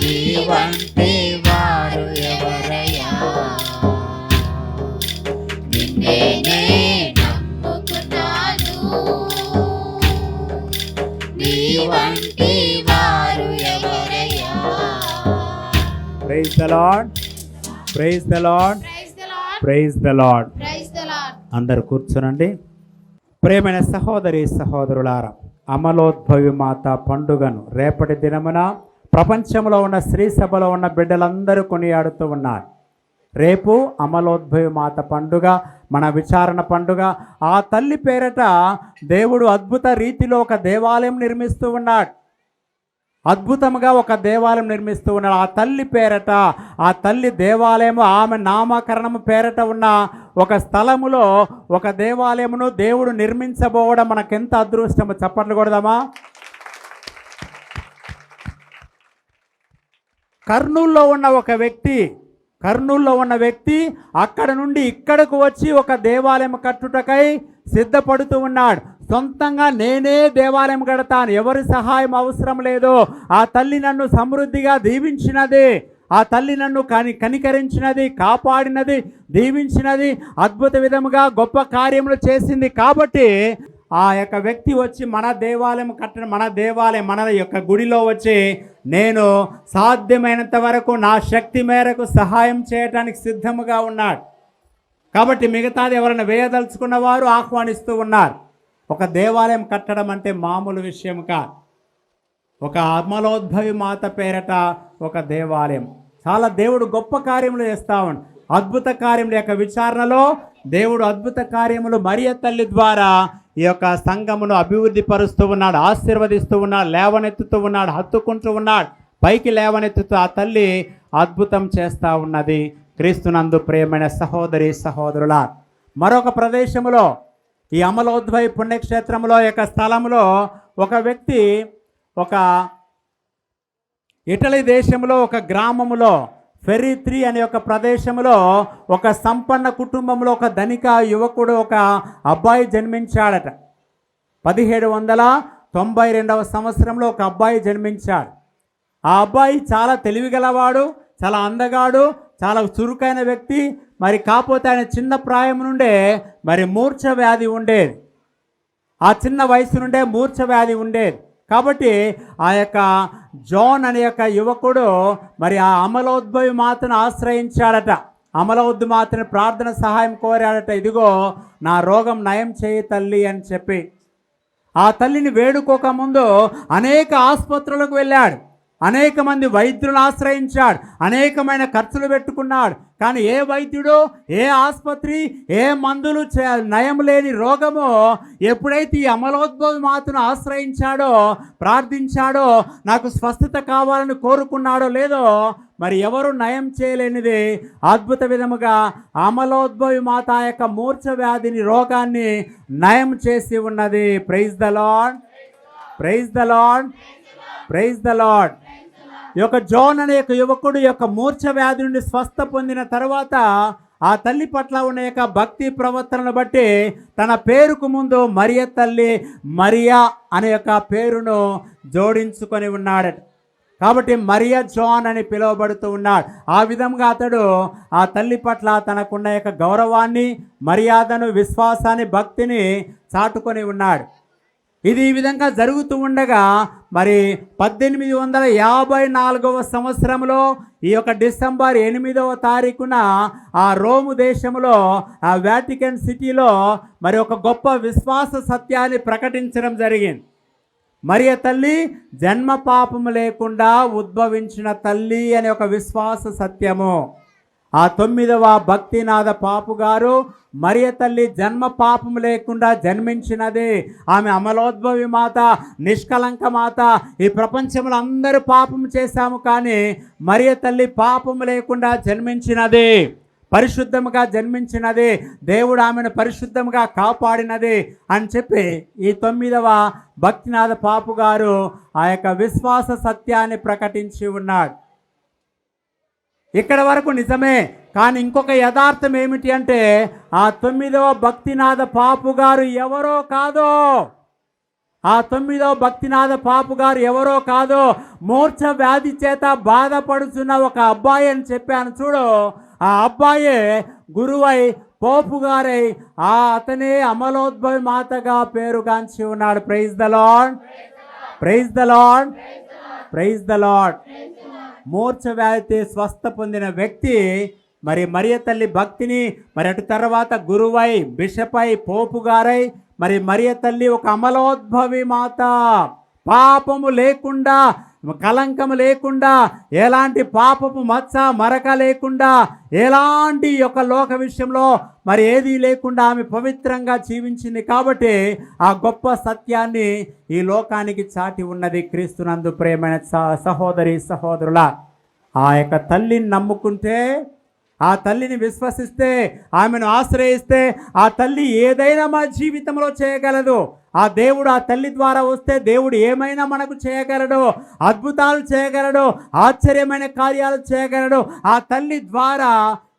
నీ వంటి వారు ఎవరయ్యా. నిన్నే నే నమ్ముకున్నాను, నీ వంటి వారు ఎవరయ్యా. Praise the Lord, praise the Lord, praise the Lord. అందరు కూర్చోనండి. ప్రేమైన సహోదరి సహోదరులారా, అమలోద్భవి మాత పండుగను రేపటి దినమున ప్రపంచంలో ఉన్న స్త్రీ సభలో ఉన్న బిడ్డలందరూ కొనియాడుతూ ఉన్నారు. రేపు అమలోద్భవి మాత పండుగ, మన విచారణ పండుగ. ఆ తల్లి పేరట దేవుడు అద్భుత రీతిలో ఒక దేవాలయం నిర్మిస్తూ ఉన్నాడు. అద్భుతంగా ఒక దేవాలయం నిర్మిస్తూ ఉన్నాడు. ఆ తల్లి పేరట, ఆ తల్లి దేవాలయము, ఆమె నామకరణము పేరట ఉన్న ఒక స్థలములో ఒక దేవాలయమును దేవుడు నిర్మించబోవడం మనకెంత అదృష్టము. చప్పట్లు కొడదామా? కర్నూల్లో ఉన్న వ్యక్తి అక్కడ నుండి ఇక్కడకు వచ్చి ఒక దేవాలయం కట్టుటకై సిద్ధపడుతూ ఉన్నాడు. సొంతంగా నేనే దేవాలయం కడతాను, ఎవరి సహాయం అవసరం లేదు. ఆ తల్లి నన్ను సమృద్ధిగా దీవించినది, ఆ తల్లి నన్ను కనికరించినది, కాపాడినది, దీవించినది, అద్భుత విధముగా గొప్ప కార్యములు చేసింది. కాబట్టి ఆ యొక్క వ్యక్తి వచ్చి మన దేవాలయం కట్టడం, మన యొక్క గుడిలో వచ్చి నేను సాధ్యమైనంత వరకు నా శక్తి మేరకు సహాయం చేయడానికి సిద్ధముగా ఉన్నాడు. కాబట్టి మిగతాది ఎవరైనా వేయదలుచుకున్న వారు ఆహ్వానిస్తూ ఉన్నారు. ఒక దేవాలయం కట్టడం అంటే మామూలు విషయం కాదు. ఒక అమలోద్భవి మాత పేరట ఒక దేవాలయం, చాలా దేవుడు గొప్ప కార్యములు చేస్తూ ఉన్నాడు. అద్భుత కార్యముల యొక్క విచారణలో దేవుడు అద్భుత కార్యములు మరియ తల్లి ద్వారా ఈ యొక్క సంఘమును అభివృద్ధి పరుస్తూ ఉన్నాడు, ఆశీర్వదిస్తూ ఉన్నాడు, లేవనెత్తుతూ ఉన్నాడు, హత్తుకుంటూ ఉన్నాడు, పైకి లేవనెత్తుతూ ఆ తల్లి అద్భుతం చేస్తూ ఉన్నది. క్రీస్తునందు ప్రియమైన సహోదరి సహోదరుల, మరొక ప్రదేశంలో ఈ అమలోద్భవి పుణ్యక్షేత్రంలో యొక్క స్థలంలో ఒక వ్యక్తి ఒక ఇటలీ దేశంలో ఒక గ్రామములో ఫెరిత్రి అనే ఒక ప్రదేశంలో ఒక సంపన్న కుటుంబంలో ఒక ధనిక యువకుడు ఒక అబ్బాయి జన్మించాడట. 1792 సంవత్సరంలో ఒక అబ్బాయి జన్మించాడు. ఆ అబ్బాయి చాలా తెలివిగలవాడు, చాలా అందగాడు, చాలా చురుకైన వ్యక్తి. మరి కాకపోతే ఆయన చిన్న ప్రాయం నుండే మరి మూర్ఛ వ్యాధి ఉండేది. ఆ చిన్న వయసు నుండే మూర్ఛ వ్యాధి ఉండేది. కాబట్టి ఆ యొక్క జాన్ అనే యొక్క యువకుడు మరి ఆ అమలోద్భవి మాతను ఆశ్రయించాడట. అమలోద్భవి మాతను ప్రార్థన సహాయం కోరాడట. ఇదిగో నా రోగం నయం చేయి తల్లి అని చెప్పి ఆ తల్లిని వేడుకోకముందు అనేక ఆసుపత్రులకు వెళ్ళాడు, అనేక మంది వైద్యులను ఆశ్రయించాడు, అనేకమైన ఖర్చులు పెట్టుకున్నాడు. కానీ ఏ వైద్యుడు, ఏ ఆసుపత్రి, ఏ మందులు నయం లేని రోగము ఎప్పుడైతే ఈ అమలోద్భవి మాతను ఆశ్రయించాడో, ప్రార్థించాడో, నాకు స్వస్థత కావాలని కోరుకున్నాడో లేదో మరి ఎవరు నయం చేయలేనిది అద్భుత విధముగా అమలోద్భవి మాత యొక్క మూర్ఛ వ్యాధిని, రోగాన్ని నయం చేసి ఉన్నది. Praise the Lord, praise the Lord, praise the Lord. ఈ యొక్క జోన్ అనే యొక్క యువకుడు యొక్క మూర్ఛ వ్యాధి నుండి స్వస్థ పొందిన తర్వాత ఆ తల్లి పట్ల ఉన్న యొక్క భక్తి ప్రవర్తనను బట్టి తన పేరుకు ముందు మరియ తల్లి, మరియా అనే యొక్క పేరును జోడించుకొని ఉన్నాడట. కాబట్టి మరియా జాన్ అని పిలువబడుతూ ఉన్నాడు. ఆ విధంగా అతడు ఆ తల్లి పట్ల తనకున్న యొక్క గౌరవాన్ని, మర్యాదను, విశ్వాసాన్ని, భక్తిని చాటుకొని ఉన్నాడు. ఇది ఈ విధంగా జరుగుతూ ఉండగా మరి 1854 సంవత్సరంలో ఈ యొక్క డిసెంబర్ 8వ తారీఖున ఆ రోము దేశంలో ఆ వాటికన్ సిటీలో మరి ఒక గొప్ప విశ్వాస సత్యాన్ని ప్రకటించడం జరిగింది. మరియ తల్లి జన్మ పాపము లేకుండా ఉద్భవించిన తల్లి అనే ఒక విశ్వాస సత్యము. ఆ 9వ భక్తినాథ పాపు గారు మరియ తల్లి జన్మ పాపము లేకుండా జన్మించినది. ఆమె అమలోద్భవి మాత, నిష్కలంక మాత. ఈ ప్రపంచంలో అందరూ పాపము చేశాము, కానీ మరియ తల్లి పాపము లేకుండా జన్మించినది, పరిశుద్ధముగా జన్మించినది, దేవుడు ఆమెను పరిశుద్ధముగా కాపాడినది అని చెప్పి ఈ 9వ భక్తినాథ పాపు గారు ఆ యొక్క విశ్వాస సత్యాన్ని ప్రకటించి ఉన్నాడు. ఇక్కడ వరకు నిజమే, కానీ ఇంకొక యథార్థం ఏమిటి అంటే ఆ 9వ భక్తినాథ పాపు గారు ఎవరో కాదో, ఆ 9వ భక్తినాథ పాపు గారు ఎవరో కాదో, మూర్ఛ వ్యాధి చేత బాధపడుతున్న ఒక అబ్బాయి అని చెప్పాను చూడు. ఆ అబ్బాయే గురువై, పోపు గారై అతనే అమలోద్భవి మాతగా పేరుగాంచి ఉన్నాడు. Praise the Lord, praise the Lord, praise the Lord. మూర్ఛ వ్యాధి స్వస్థ పొందిన వ్యక్తి మరి మరియ తల్లి భక్తిని, మరి అటు తర్వాత గురువై, బిషపై, పోపు గారై, మరి మరియ తల్లి ఒక అమలోద్భవి మాత, పాపము లేకుండా, కలంకము లేకుండా, ఎలాంటి పాపపు మచ్చ మరక లేకుండా, ఎలాంటి యొక్క లోక విషయంలో మరి ఏదీ లేకుండా ఆమె పవిత్రంగా జీవించింది. కాబట్టి ఆ గొప్ప సత్యాన్ని ఈ లోకానికి చాటి ఉన్నది. క్రీస్తునందు ప్రియమైన సహోదరి సహోదరుల, ఆ యొక్క తల్లిని నమ్ముకుంటే, ఆ తల్లిని విశ్వసిస్తే, ఆమెను ఆశ్రయిస్తే ఆ తల్లి ఏదైనా మన జీవితంలో చేయగలదు. ఆ దేవుడు ఆ తల్లి ద్వారా వస్తే దేవుడు ఏమైనా మనకు చేయగలడు, అద్భుతాలు చేయగలడు, ఆశ్చర్యమైన కార్యాలు చేయగలడు. ఆ తల్లి ద్వారా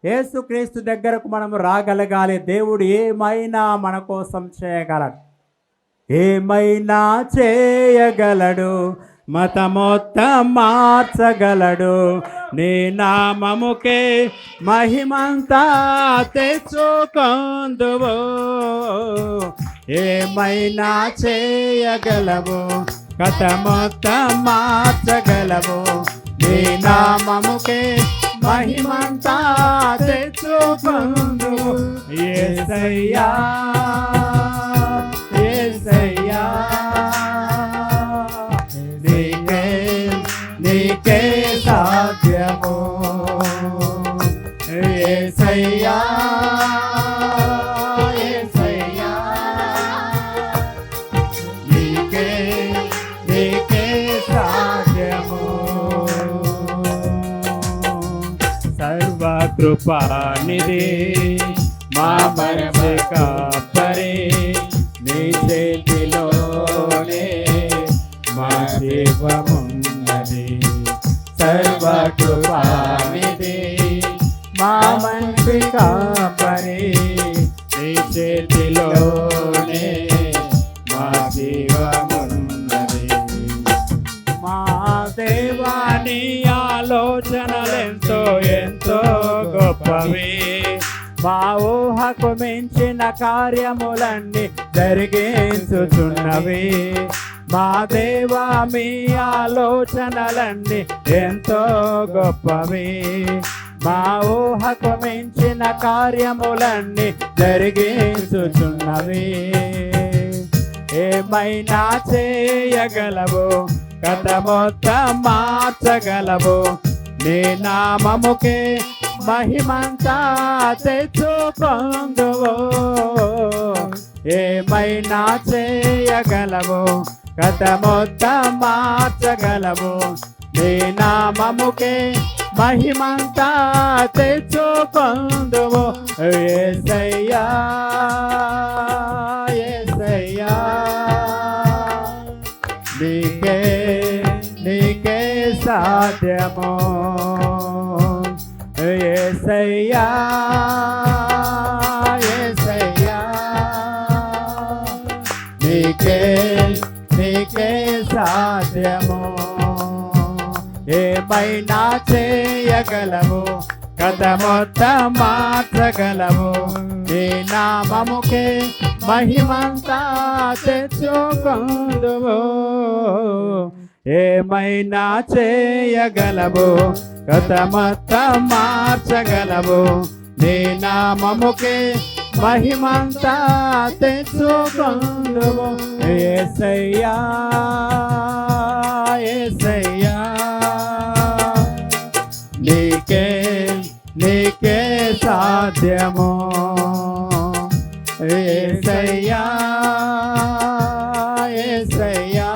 యేసుక్రీస్తు దగ్గరకు మనం రాగలగాలి. దేవుడు ఏమైనా మన కోసం చేయగలడు, ఏమైనా చేయగలడు, మత మొత్తం మార్చగలడు. నీ నామముకే మహిమంతా తెచ్చుకొందువు, ఏమైనా చేయగలవు, కథ మొత్తం మార్చగలవు. నీ నామముకే మహిమంతా తెచ్చుకొందు. యేసయ్యా యేసయ్యా, నీకే నీకే సాధ్యము. యేసయ్యా యేసయ్యా, నీకే నీకే సాధ్యము. సర్వకృపానిధి మా మరచి కాపరి, నీ చేతిలోనే మా జీవమున్నది. సర్వకృపానిధి మా మంచి కాపరి, నీ చేతిలోనే మా జీవమున్నది. మా దేవాని ఆలోచనలెంతో ఎంతో గొప్పవి, మా ఊహకు మించిన కార్యములన్నీ జరిగించుచున్నవి. మా దేవా మీ ఆలోచనలన్నీ ఎంతో గొప్పవి, మా ఊహకు మించిన కార్యములన్నీ జరిగించుచున్నవి. ఏమైనా చేయగలవు, కథ మొత్తం మార్చగలవు. నీ నామముకే మహిమంతా తెచ్చుకొందువు. ఏమైనా చేయగలవు, కథ మొత్తం మార్చగలవు. నీ నామముకే మహిమంతా తెచ్చుకొందువు. యేసయ్యా యేసయ్యా, నీకే నీకే సాధ్యము. యేసయ్యా యేసయ్యా, నీకే నీకే సాధ్యము. ఏమైనా చేయగలవు, కథ మొత్తం మార్చగలవు. నీ నామముకే మహిమంతా తెచ్చుకొందువు. ఏమైనా చేయగలవు, కథ మొత్తం మార్చగలవు. నీ నామముకే మహిమంతా తెచ్చుకొందువు. యేసయ్యా యేసయ్యా, నీకే నీకే సాధ్యము. యేసయ్యా యేసయ్యా,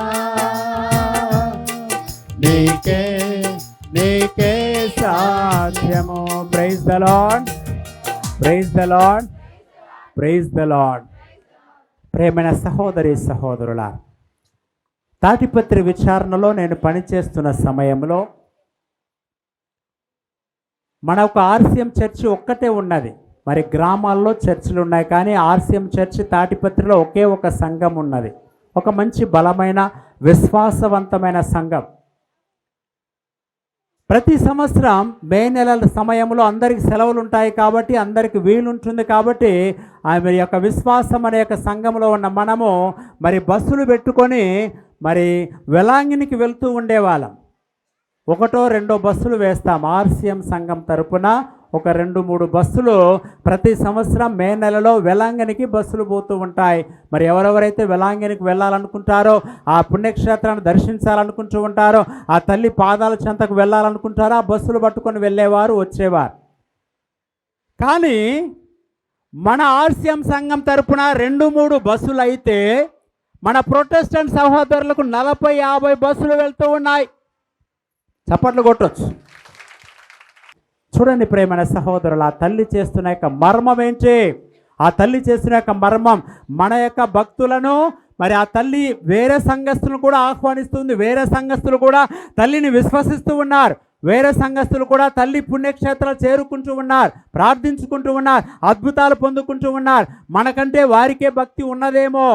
నీకే నీకే సాధ్యము. Praise the Lord, praise the Lord, praise the Lord. ప్రేమైన సహోదరి సహోదరుల, తాటిపత్రి విచారణలో నేను పనిచేస్తున్న సమయంలో మన ఒక ఆర్సీఎం చర్చి ఒక్కటే ఉన్నది. మరి గ్రామాల్లో చర్చిలు ఉన్నాయి, కానీ ఆర్సీఎం చర్చి తాటిపత్రిలో ఒకే ఒక సంఘం ఉన్నది. ఒక మంచి బలమైన విశ్వాసవంతమైన సంఘం. ప్రతి సంవత్సరం మే నెల సమయంలో అందరికి సెలవులు ఉంటాయి కాబట్టి, అందరికి వీలుంటుంది కాబట్టి, ఆమె యొక్క విశ్వాసం అనే యొక్క సంఘంలో ఉన్న మనము మరి బస్సులు పెట్టుకొని మరి వెలాంగినికి వెళ్తూ ఉండేవాళ్ళం. ఒకటో రెండో బస్సులు వేస్తాం. ఆర్సీఎం సంఘం తరపున ఒక 2-3 బస్సులు ప్రతి సంవత్సరం మే నెలలో వెలాంగినికి బస్సులు పోతూ ఉంటాయి. మరి ఎవరెవరైతే వెలాంగినికి వెళ్ళాలనుకుంటారో, ఆ పుణ్యక్షేత్రాన్ని దర్శించాలనుకుంటూ ఉంటారో, ఆ తల్లి పాదాల చెంతకు వెళ్ళాలనుకుంటారో ఆ బస్సులు పట్టుకొని వెళ్ళేవారు, వచ్చేవారు. కానీ మన ఆర్సీఎం సంఘం తరపున 2-3 బస్సులు అయితే మన ప్రొటెస్టెంట్ సహోదరులకు 40-50 బస్సులు వెళ్తూ ఉన్నాయి. చప్పట్లు కొట్టొచ్చు. చూడండి ప్రేమైన సహోదరులు, ఆ తల్లి చేస్తున్న యొక్క మర్మం ఏంటి? ఆ తల్లి చేస్తున్న యొక్క మర్మం మన యొక్క భక్తులను మరి ఆ తల్లి వేరే సంఘస్థులను కూడా ఆహ్వానిస్తుంది. వేరే సంఘస్థులు కూడా తల్లిని విశ్వసిస్తూ ఉన్నారు. వేరే సంఘస్థులు కూడా తల్లి పుణ్యక్షేత్రాలు చేరుకుంటూ ఉన్నారు, ప్రార్థించుకుంటూ ఉన్నారు, అద్భుతాలు పొందుకుంటూ ఉన్నారు. మనకంటే వారికే భక్తి ఉన్నదేమో,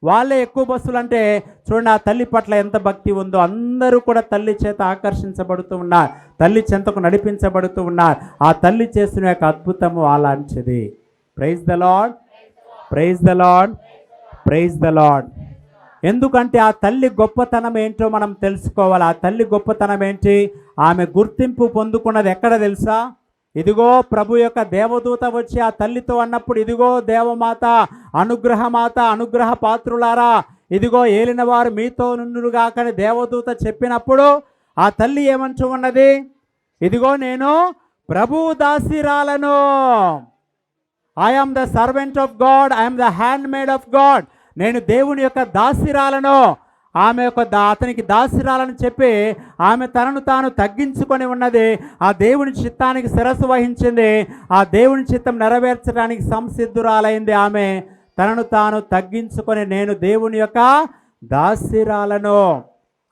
వాళ్ళే ఎక్కువ బస్సులు. అంటే చూడండి ఆ తల్లి పట్ల ఎంత భక్తి ఉందో. అందరూ కూడా తల్లి చేత ఆకర్షించబడుతూ ఉన్నారు, తల్లి చెంతకు నడిపించబడుతూ ఉన్నారు. ఆ తల్లి చేస్తున్న యొక్క అద్భుతము అలాంటిది. Praise the Lord, praise the Lord, praise the Lord. ఎందుకంటే ఆ తల్లి గొప్పతనం ఏంటో మనం తెలుసుకోవాలి. ఆ తల్లి గొప్పతనం ఏంటి? ఆమె గుర్తింపు పొందుకున్నది ఎక్కడ తెలుసా? ఇదిగో ప్రభు యొక్క దేవదూత వచ్చి ఆ తల్లితో అన్నప్పుడు, ఇదిగో దేవమాత, అనుగ్రహమాత, అనుగ్రహ పాత్రులారా, ఇదిగో ఏలినవారు మీతో నుండుగాకని దేవదూత చెప్పినప్పుడు ఆ తల్లి ఏమంటూ ఉన్నది? ఇదిగో నేను ప్రభువు దాసిరాలను. I am the servant of God, I am the handmaid of God. నేను దేవుని యొక్క దాసిరాలను. ఆమె యొక్క అతనికి దాసిరాలని చెప్పి ఆమె తనను తాను తగ్గించుకొని ఉన్నది. ఆ దేవుని చిత్తానికి శిరస్సు వహించింది. ఆ దేవుని చిత్తం నెరవేర్చడానికి సంసిద్ధురాలైంది. ఆమె తనను తాను తగ్గించుకొని నేను దేవుని యొక్క దాసిరాలను.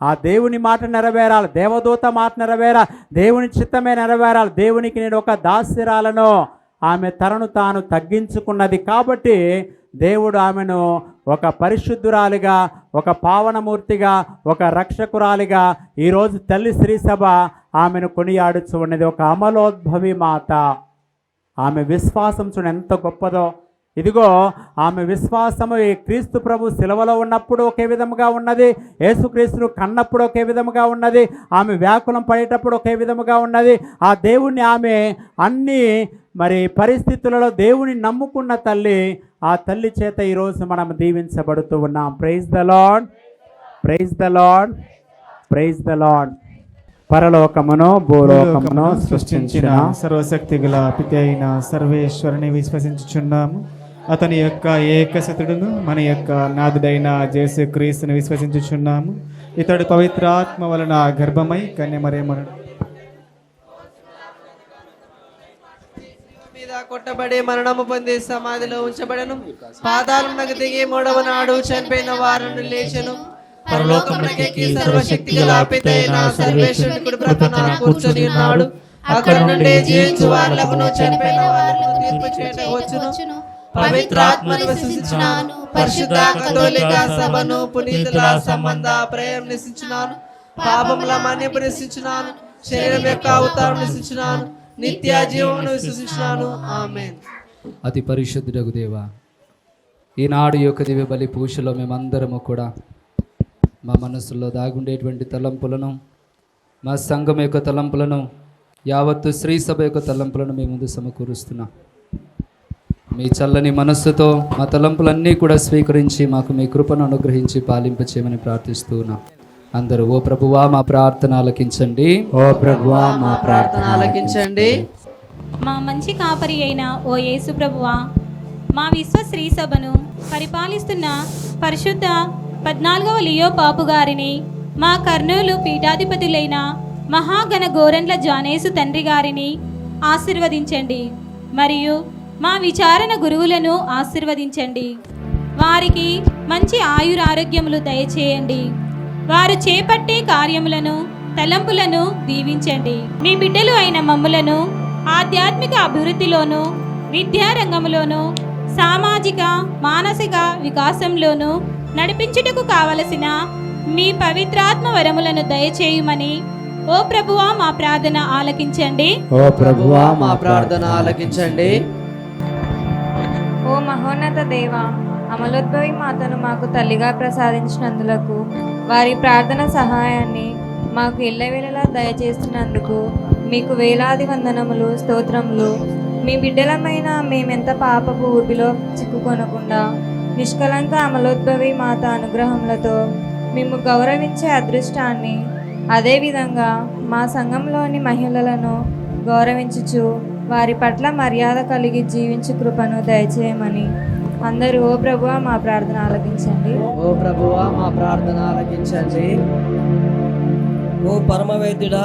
ఆ దేవుని మాట నెరవేరాలి, దేవదూత మాట నెరవేరాలి, దేవుని చిత్తమే నెరవేరాలి. దేవునికి నేను ఒక దాసిరాలను. ఆమె తనను తాను తగ్గించుకున్నది కాబట్టి దేవుడు ఆమెను ఒక పరిశుద్ధురాలిగా, ఒక పావనమూర్తిగా, ఒక రక్షకురాలిగా ఈరోజు తల్లి శ్రీసభ ఆమెను కొనియాడుచు ఉన్నది. ఒక అమలోద్భవి మాత. ఆమె విశ్వాసం చూడ ఎంత గొప్పదో. ఇదిగో ఆమె విశ్వాసము ఈ క్రీస్తు ప్రభు శిలువలో ఉన్నప్పుడు ఒకే విధముగా ఉన్నది, యేసుక్రీస్తును కన్నప్పుడు ఒకే విధముగా ఉన్నది, ఆమె వ్యాకులం పడేటప్పుడు ఒకే విధముగా ఉన్నది. ఆ దేవుణ్ణి ఆమె అన్ని పరిస్థితులలో దేవుని నమ్ముకున్న తల్లి. ఆ తల్లి చేత ఈరోజు మనం దీవించబడుతూ ఉన్నాం. Praise the Lord, praise the Lord, praise the Lord. పరలోకమును భూలోకమును సృష్టించిన సర్వశక్తి గల పిత అయిన సర్వేశ్వరుని విశ్వసించుచున్నాము. అతని యొక్క ఏకసతుడును మన యొక్క నాథుడైన యేసుక్రీస్తుని విశ్వసించుచున్నాము. ఇతడు పవిత్రాత్మ వలన గర్భమై కన్యమరియమును మీద కొట్టబడి మరణము పొంది సమాధిలో ఉంచబడను. పాతాళమునకు దిగి మూడవ నాడు చనిపోయిన వారిని లేచెను. పరలోకమునకెక్కి సర్వశక్తి గల పిత అయిన సర్వేశ్వరుని కుడి ప్రక్కన కూర్చొని ఉన్నాడు. అక్కడ నుండి జీవించు వారులను చనిపోయిన వారులను తీర్పు చేయడానికి వచ్చును. పవిత్రాత్మను విశ్వసించున్నాను. పరిశుద్ధ కథోలిక సభను, పునీతుల సంబంధ ప్రేమ నిశ్చించున్నాను. పాపముల మన్నింపు నిశ్చించున్నాను. శరీరం యొక్క అవతారం నిశ్చించున్నాను. నిత్య జీవమును విశ్వసించున్నాను. ఆమేన్. అతి పరిశుద్ధుడగు దేవా, ఈనాడు యొక్క దివ్య బలి పూజలో మేమందరము కూడా మా మనసులో దాగుండేటువంటి తలంపులను, మా సంఘం యొక్క తలంపులను, యావత్తు శ్రీ సభ యొక్క తలంపులను మీ ముందు సమకూరుస్తున్నాం. మీ చల్లని మనస్సుతో మా తలంపులన్నీ కూడా స్వీకరించి మాకు మీ కృపను అనుగ్రహించి పాలింపచేయమని ప్రార్థిస్తూ ఉన్నాం. అందరూ ఓ ప్రభువా మా ప్రార్థన ఆలకించండి. ఓ ప్రభువా మా ప్రార్థన ఆలకించండి. మా మంచి కాపరి అయిన ఓ యేసు ప్రభువా, మా విశ్వ శ్రీ సభను పరిపాలిస్తున్న పరిశుద్ధ 14వ లియో పాపు గారిని, మా కర్నూలు పీఠాధిపతులైన మహాగణ గోరంట్ల జానేసు తండ్రి గారిని ఆశీర్వదించండి. మరియు మా విచారణ గురువులను ఆశీర్వదించండి. వారికి మంచి ఆయురారోగ్యములు దయచేయండి. వారు చేపట్టే కార్యములను, తలంపులను దీవించండి. మీ బిడ్డలు అయిన మమ్ములను ఆధ్యాత్మిక అభివృద్ధిలోను, విద్యారంగంలోను, సామాజిక మానసిక వికాసంలోను నడిపించుటకు కావలసిన మీ పవిత్రాత్మ వరములను దయచేయుమని ఓ ప్రభువా మా ప్రార్థన ఆలకించండి. ఓ ప్రభువా మా ప్రార్థన ఆలకించండి. ఓ మహోన్నత దేవ, అమలోద్భవి మాతను మాకు తల్లిగా ప్రసాదించినందులకు, వారి ప్రార్థన సహాయాన్ని మాకు ఎల్లవేళలా దయచేస్తున్నందుకు మీకు వేలాది వందనములు, స్తోత్రములు. మీ బిడ్డలమైన మేమెంత పాపపు ఊపిలో చిక్కుకొనకుండా నిష్కలంక అమలోద్భవి మాత అనుగ్రహములతో మేము గౌరవించే అదృష్టాన్ని, అదేవిధంగా మా సంఘంలోని మహిళలను గౌరవించుచు వారి పట్ల మర్యాద కలిగి జీవించు కృపను దయచేయమని అందరూ ఓ ప్రభువా మా ప్రార్థన ఆలకించండి. ఓ ప్రభువా మా ప్రార్థన ఆలకించండి. ఓ పరమవైద్యుడా,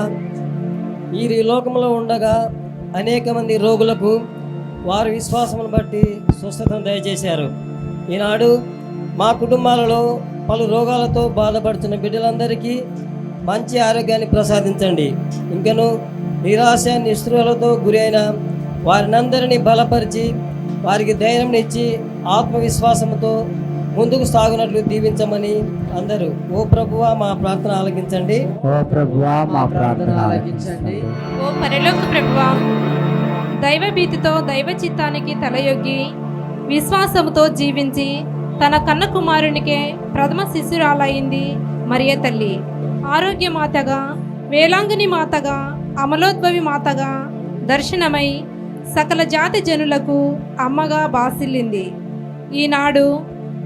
ఈ లోకంలో ఉండగా అనేక మంది రోగులకు వారి విశ్వాసమును బట్టి స్వస్థతను దయచేశారు. ఈనాడు మా కుటుంబాలలో పలు రోగాలతో బాధపడుతున్న బిడ్డలందరికీ మంచి ఆరోగ్యాన్ని ప్రసాదించండి. ఇంకను నిరాశ నిస్పృహలతో గురైన వారినందరినీ బలపరిచి వారికి ధైర్యం ఇచ్చి ఆత్మవిశ్వాసంతో ముందుకు సాగునట్లు దీవించమని అందరూ ఓ ప్రభువా మా ప్రార్థన ఆలకించండి. ఓ ప్రభువా మా ప్రార్థన ఆలకించండి. ఓ పరలోక ప్రభువా, దైవ భీతితో దైవ చిత్తానికి తలయొగ్గి విశ్వాసముతో జీవించి తన కన్న కుమారునికే ప్రథమ శిశురాలైంది మరియ తల్లి. ఆరోగ్య మాతగా, వేలాంగిని మాతగా, అమలోద్భవి మాతగా దర్శనమై సకల జాతి జనులకు అమ్మగా బాసిల్లింది. ఈనాడు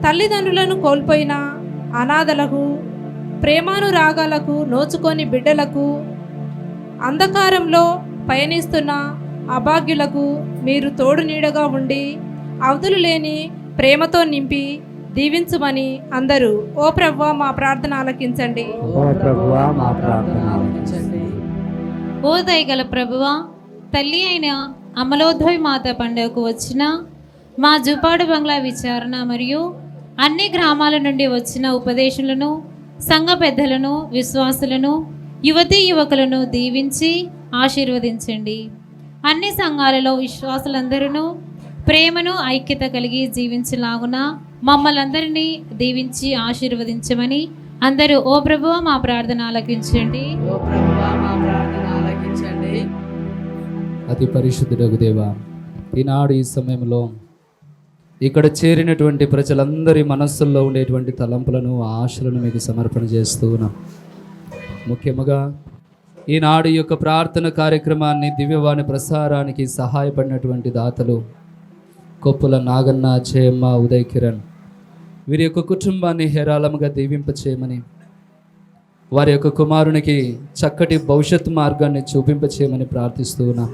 తల్లిదండ్రులను కోల్పోయిన అనాథలకు, ప్రేమానురాగాలకు నోచుకొని బిడ్డలకు, అంధకారంలో పయనిస్తున్న అభాగ్యులకు మీరు తోడు నీడగా ఉండి అవధులు లేని ప్రేమతో నింపి దీవించుమని అందరూ ఓ ప్రభువా మా ప్రార్థన ఆలకించండి. ఓ దయగల ప్రభువా, తల్లి అయిన అమలోద్భవి మాత పండుగకు వచ్చిన మా జుపాడు బంగ్లా విచారణ మరియు అన్ని గ్రామాల నుండి వచ్చిన ఉపదేశులను, సంఘ పెద్దలను, విశ్వాసులను, యువతీ యువకులను దీవించి ఆశీర్వదించండి. అన్ని సంఘాలలో విశ్వాసులందరూ ప్రేమను, ఐక్యత కలిగి జీవించలాగున మమ్మల్ందరినీ దీవించి ఆశీర్వదించమని అందరూ ఓ ప్రభువా మా ప్రార్థన ఆలకించండి. ఓ ప్రభువా మా ప్రార్థన ఆలకించండి. అతి పరిశుద్ధుడగు దేవా, ఈనాడు ఈ సమయంలో ఇక్కడ చేరినటువంటి ప్రజలందరి మనస్సుల్లో ఉండేటువంటి తలంపులను, ఆశలను మీకు సమర్పణ చేస్తూ ఉన్నాం. ముఖ్యముగా ఈనాడు యొక్క ప్రార్థన కార్యక్రమాన్ని, దివ్యవాణి ప్రసారానికి సహాయపడినటువంటి దాతలు కొప్పుల నాగన్న, జయమ్మ, ఉదయ్ కిరణ్, వీరి యొక్క కుటుంబాన్ని హేరాళముగా దీవింపచేయమని, వారి యొక్క కుమారునికి చక్కటి భవిష్యత్తు మార్గాన్ని చూపింపచేయమని ప్రార్థిస్తూ ఉన్నాం.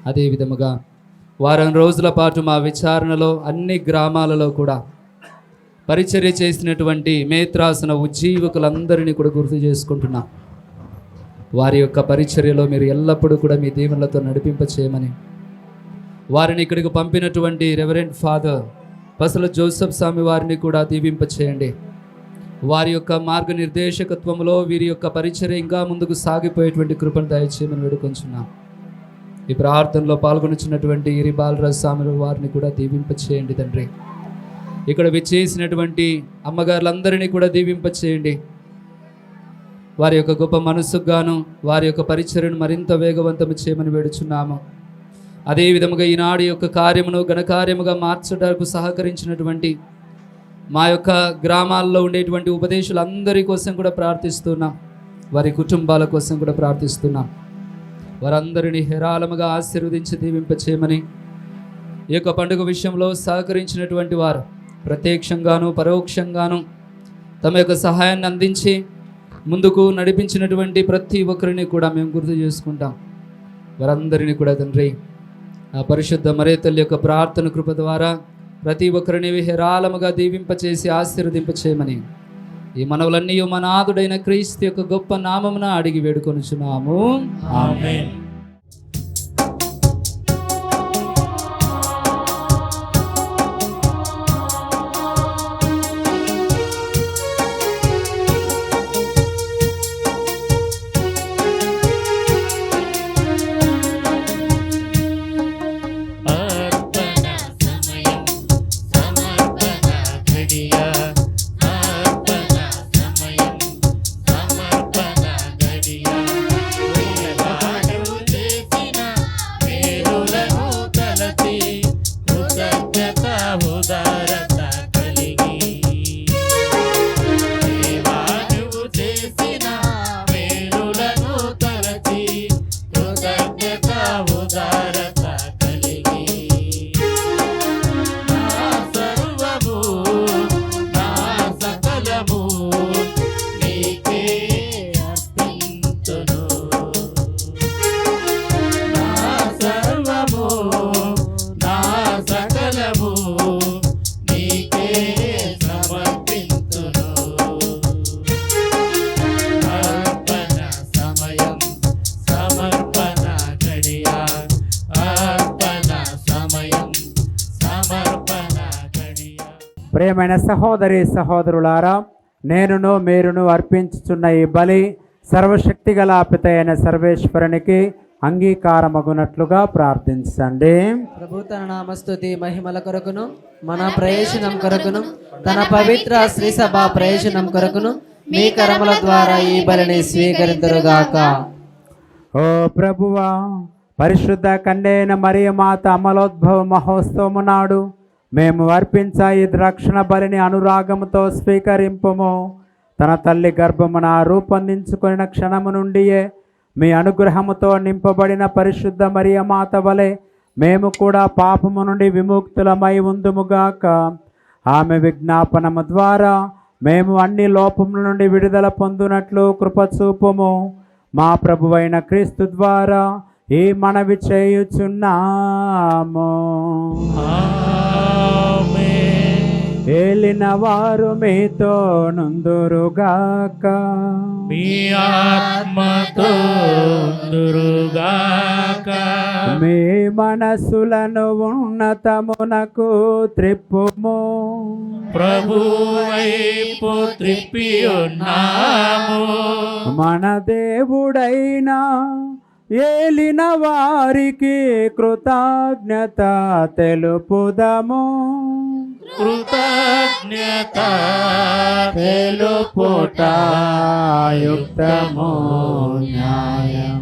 అదేవిధముగా వారం రోజుల పాటు మా విచారణలో అన్ని గ్రామాలలో కూడా పరిచర్య చేసినటువంటి మేత్రాసన ఉజ్జీవకులందరినీ కూడా గుర్తు చేసుకుంటున్నాం. వారి యొక్క పరిచర్యలో మీరు ఎల్లప్పుడూ కూడా మీ దీవెనలతో నడిపింపచేయమని, వారిని ఇక్కడికి పంపినటువంటి రెవరెండ్ ఫాదర్ పసల జోసెఫ్ స్వామి వారిని కూడా దీవింపచేయండి. వారి యొక్క మార్గనిర్దేశకత్వంలో వీరి యొక్క పరిచర్య ఇంకా ముందుకు సాగిపోయేటువంటి కృపను దయచేయమని వేడుకొంచున్నాం. ఈ ప్రార్థనలో పాల్గొనుచున్నటువంటి ఇరి బాలరాజు స్వామి వారిని కూడా దీవింపచేయండి తండ్రి. ఇక్కడ విచ్చేసినటువంటి అమ్మగారులందరినీ కూడా దీవింపచేయండి. వారి యొక్క గొప్ప మనస్సుకు గాను వారి యొక్క పరిచర్యను మరింత వేగవంతం చేయమని వేడుచున్నాము. అదేవిధముగా ఈనాడు యొక్క కార్యమును ఘనకార్యముగా మార్చడానికి సహకరించినటువంటి మా యొక్క గ్రామాల్లో ఉండేటువంటి ఉపదేశులందరి కోసం కూడా ప్రార్థిస్తున్నాం. వారి కుటుంబాల కోసం కూడా ప్రార్థిస్తున్నాం. వారందరినీ హేరాళముగా ఆశీర్వదించి దీవింపచేయమని, ఈ యొక్క పండుగ విషయంలో సహకరించినటువంటి వారు ప్రత్యక్షంగాను పరోక్షంగాను తమ యొక్క సహాయాన్ని అందించి ముందుకు నడిపించినటువంటి ప్రతి ఒక్కరిని కూడా మేము గుర్తు చేసుకుంటాం. వారందరినీ కూడా తండ్రి ఆ పరిశుద్ధ మరియ తల్లి యొక్క ప్రార్థన కృప ద్వారా ప్రతి ఒక్కరిని హేరాళముగా దీవింపచేసి ఆశీర్వదింపచేయమని ఈ మనవులన్నీ మన నాథుడైన క్రీస్తు యొక్క గొప్ప నామమున అడిగి వేడుకొనుచున్నాము. ఆమేన్. ప్రియమైన సహోదరి సహోదరులారా, నేనును మీరును అర్పించుచున్న ఈ బలి సర్వశక్తిగల పిత అయిన సర్వేశ్వరునికి అంగీకారమగునట్లుగా ప్రార్థించండి. ప్రభు తన నామస్తుతి మహిమల కొరకును, మన ప్రయోజనం కొరకును, తన పవిత్ర శ్రీ సభ ప్రయోజనం కొరకును మీ కరముల ద్వారా ఈ బలిని స్వీకరింతురుగాక. ఓ ప్రభువా, పరిశుద్ధ కన్యైన మరియ మాత అమలోద్భవ మహోత్సవము నాడు మేము అర్పించ ఈ రక్షణ బలిని అనురాగముతో స్వీకరింపుము. తన తల్లి గర్భమున రూపొందించుకున్న క్షణము నుండియే మీ అనుగ్రహముతో నింపబడిన పరిశుద్ధ మరియ మాత వలె మేము కూడా పాపము నుండి విముక్తులమై ఉందుముగాక. ఆమె విజ్ఞాపనము ద్వారా మేము అన్ని లోపముల నుండి విడుదల పొందునట్లు కృపచూపుము. మా ప్రభువైన క్రీస్తు ద్వారా ఈ మనవి చేయుచున్నాము. ఏలిన వారు మీతో నుందురుగాక. మీ ఆత్మతో నుందురుగాక. మీ మనసులను ఉన్నతమునకు త్రిప్పుము. ప్రభు వైపు త్రిప్పి ఉన్నాము. మన దేవుడైన ఏలిన వారికి కృతజ్ఞత తెలుపుదము. కృతజ్ఞత తెలుపుట యుక్తము న్యాయం.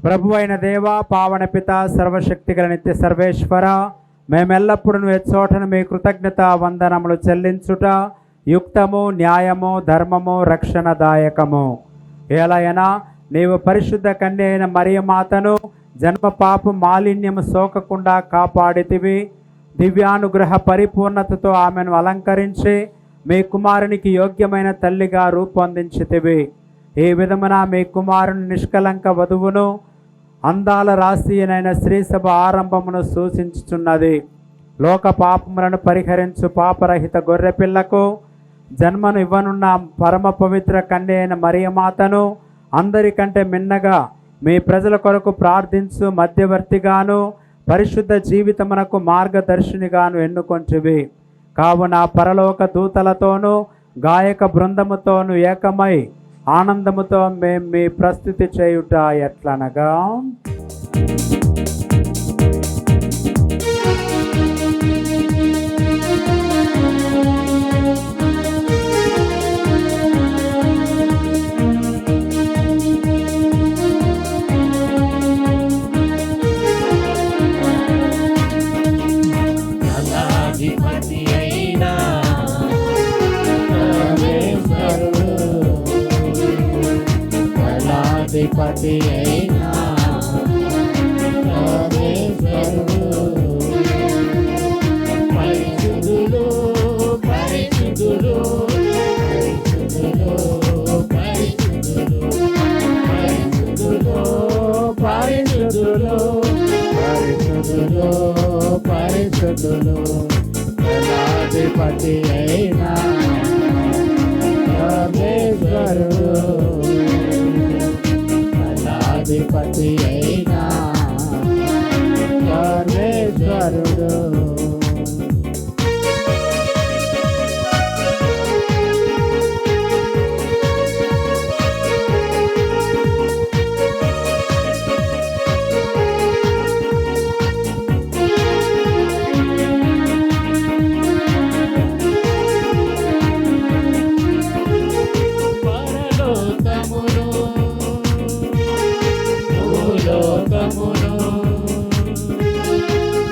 ప్రభువైన దేవా, పావన పిత, సర్వశక్తిగల నిత్య సర్వేశ్వర, మేమెల్లప్పుడూ ఎచ్చోటను మీ కృతజ్ఞత వందనములు చెల్లించుట యుక్తము, న్యాయము, ధర్మము, రక్షణదాయకము. ఏలయనా నీవు పరిశుద్ధ కన్య అయిన మరియ మాతను జన్మ పాప మాలిన్యము సోకకుండా కాపాడితివి. దివ్యానుగ్రహ పరిపూర్ణతతో ఆమెను అలంకరించి మీ కుమారునికి యోగ్యమైన తల్లిగా రూపొందించితివి. ఈ విధమున మీ కుమారుని నిష్కలంక వధువును అందాల రాశియనైన శ్రీసభ ఆరంభమును సూచించుచున్నది. లోక పాపములను పరిహరించు పాపరహిత గొర్రెపిల్లకు జన్మను ఇవ్వనున్న పరమ పవిత్ర కన్య అయిన మరియ మాతను అందరికంటే మిన్నగా మీ ప్రజల కొరకు ప్రార్థించు మధ్యవర్తిగాను పరిశుద్ధ జీవితమునకు మార్గదర్శినిగాను ఎన్నుకొంటివి. కావున పరలోక దూతలతోనూ గాయక బృందముతోనూ ఏకమై ఆనందముతో మేము మీ ప్రస్తుతి చేయుట ఎట్లనగా, అధిపతి అయినా పరిశుద్ధులు పరిశుద్ధులు పరిశుద్ధులు పరిశుద్ధులు పరిశుద్ధులు పరిశుద్ధులు పరిశుద్ధులు అధిపతి అయినా పరమేశ్వరుడు అధిపతి అయినా పరమేశ్వరుడు.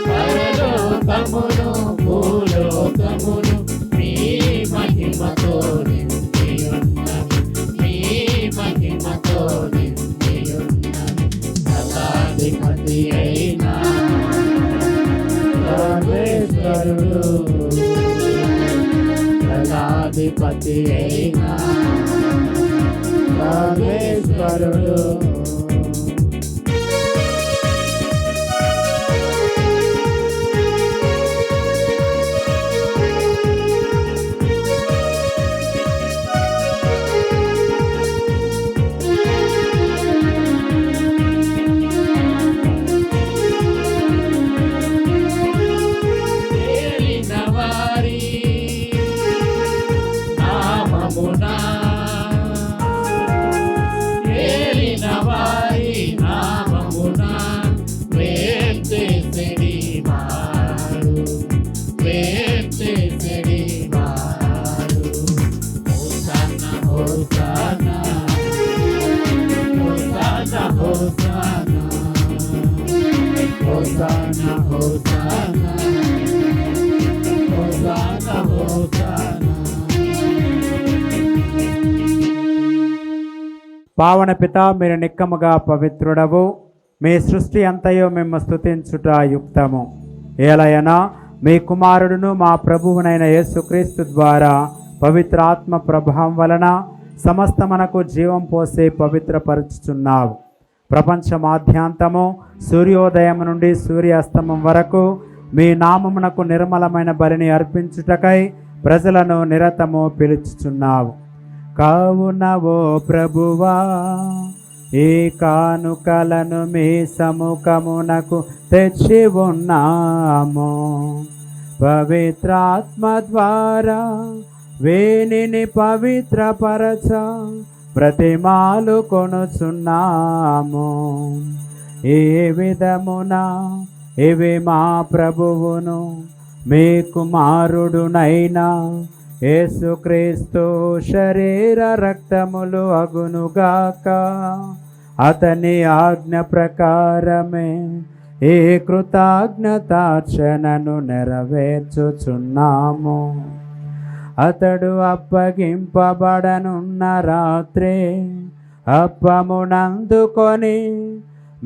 పరలోకమును భూలోకమును మీ మహిమతో నిండియున్నవి, మీ మహిమతో నిండియున్నవి. సదాధిపతి అయిన పరమేశ్వరుడు సదాధిపతి అయిన పరమేశ్వరుడు. Hosanna, Hosanna, పావన పిత, మీరు నిక్కముగా పవిత్రుడవు. మీ సృష్టి అంతయో మేము స్తుతించుట యుక్తము. ఏలయనా మీ కుమారుడును మా ప్రభువునైన యేసుక్రీస్తు ద్వారా పవిత్ర ఆత్మ ప్రభావం వలన సమస్తమునకు జీవం పోసి పవిత్రపరుచుచున్నావు. ప్రపంచమాద్యాంతము సూర్యోదయం నుండి సూర్యాస్తమం వరకు మీ నామమునకు నిర్మలమైన బలిని అర్పించుటకై ప్రజలను నిరతము పిలుచుచున్నావు. కావున ఓ ప్రభువా, ఈ కానుకలను మీ సముఖమునకు తెచ్చి ఉన్నాము. పవిత్రాత్మ ద్వారా వేనిని పవిత్రపరచ ప్రతిమాలు కొనుచున్నాము. ఈ విధమున ఇవి మా ప్రభువును మీ కుమారుడునైనా యేసుక్రీస్తు శరీర రక్తములు అగునుగాక. అతని ఆజ్ఞ ప్రకారమే ఈ కృతజ్ఞతార్చనను నెరవేర్చుచున్నాము. అతడు అప్పగింపబడనున్న రాత్రి అప్పమునందుకొని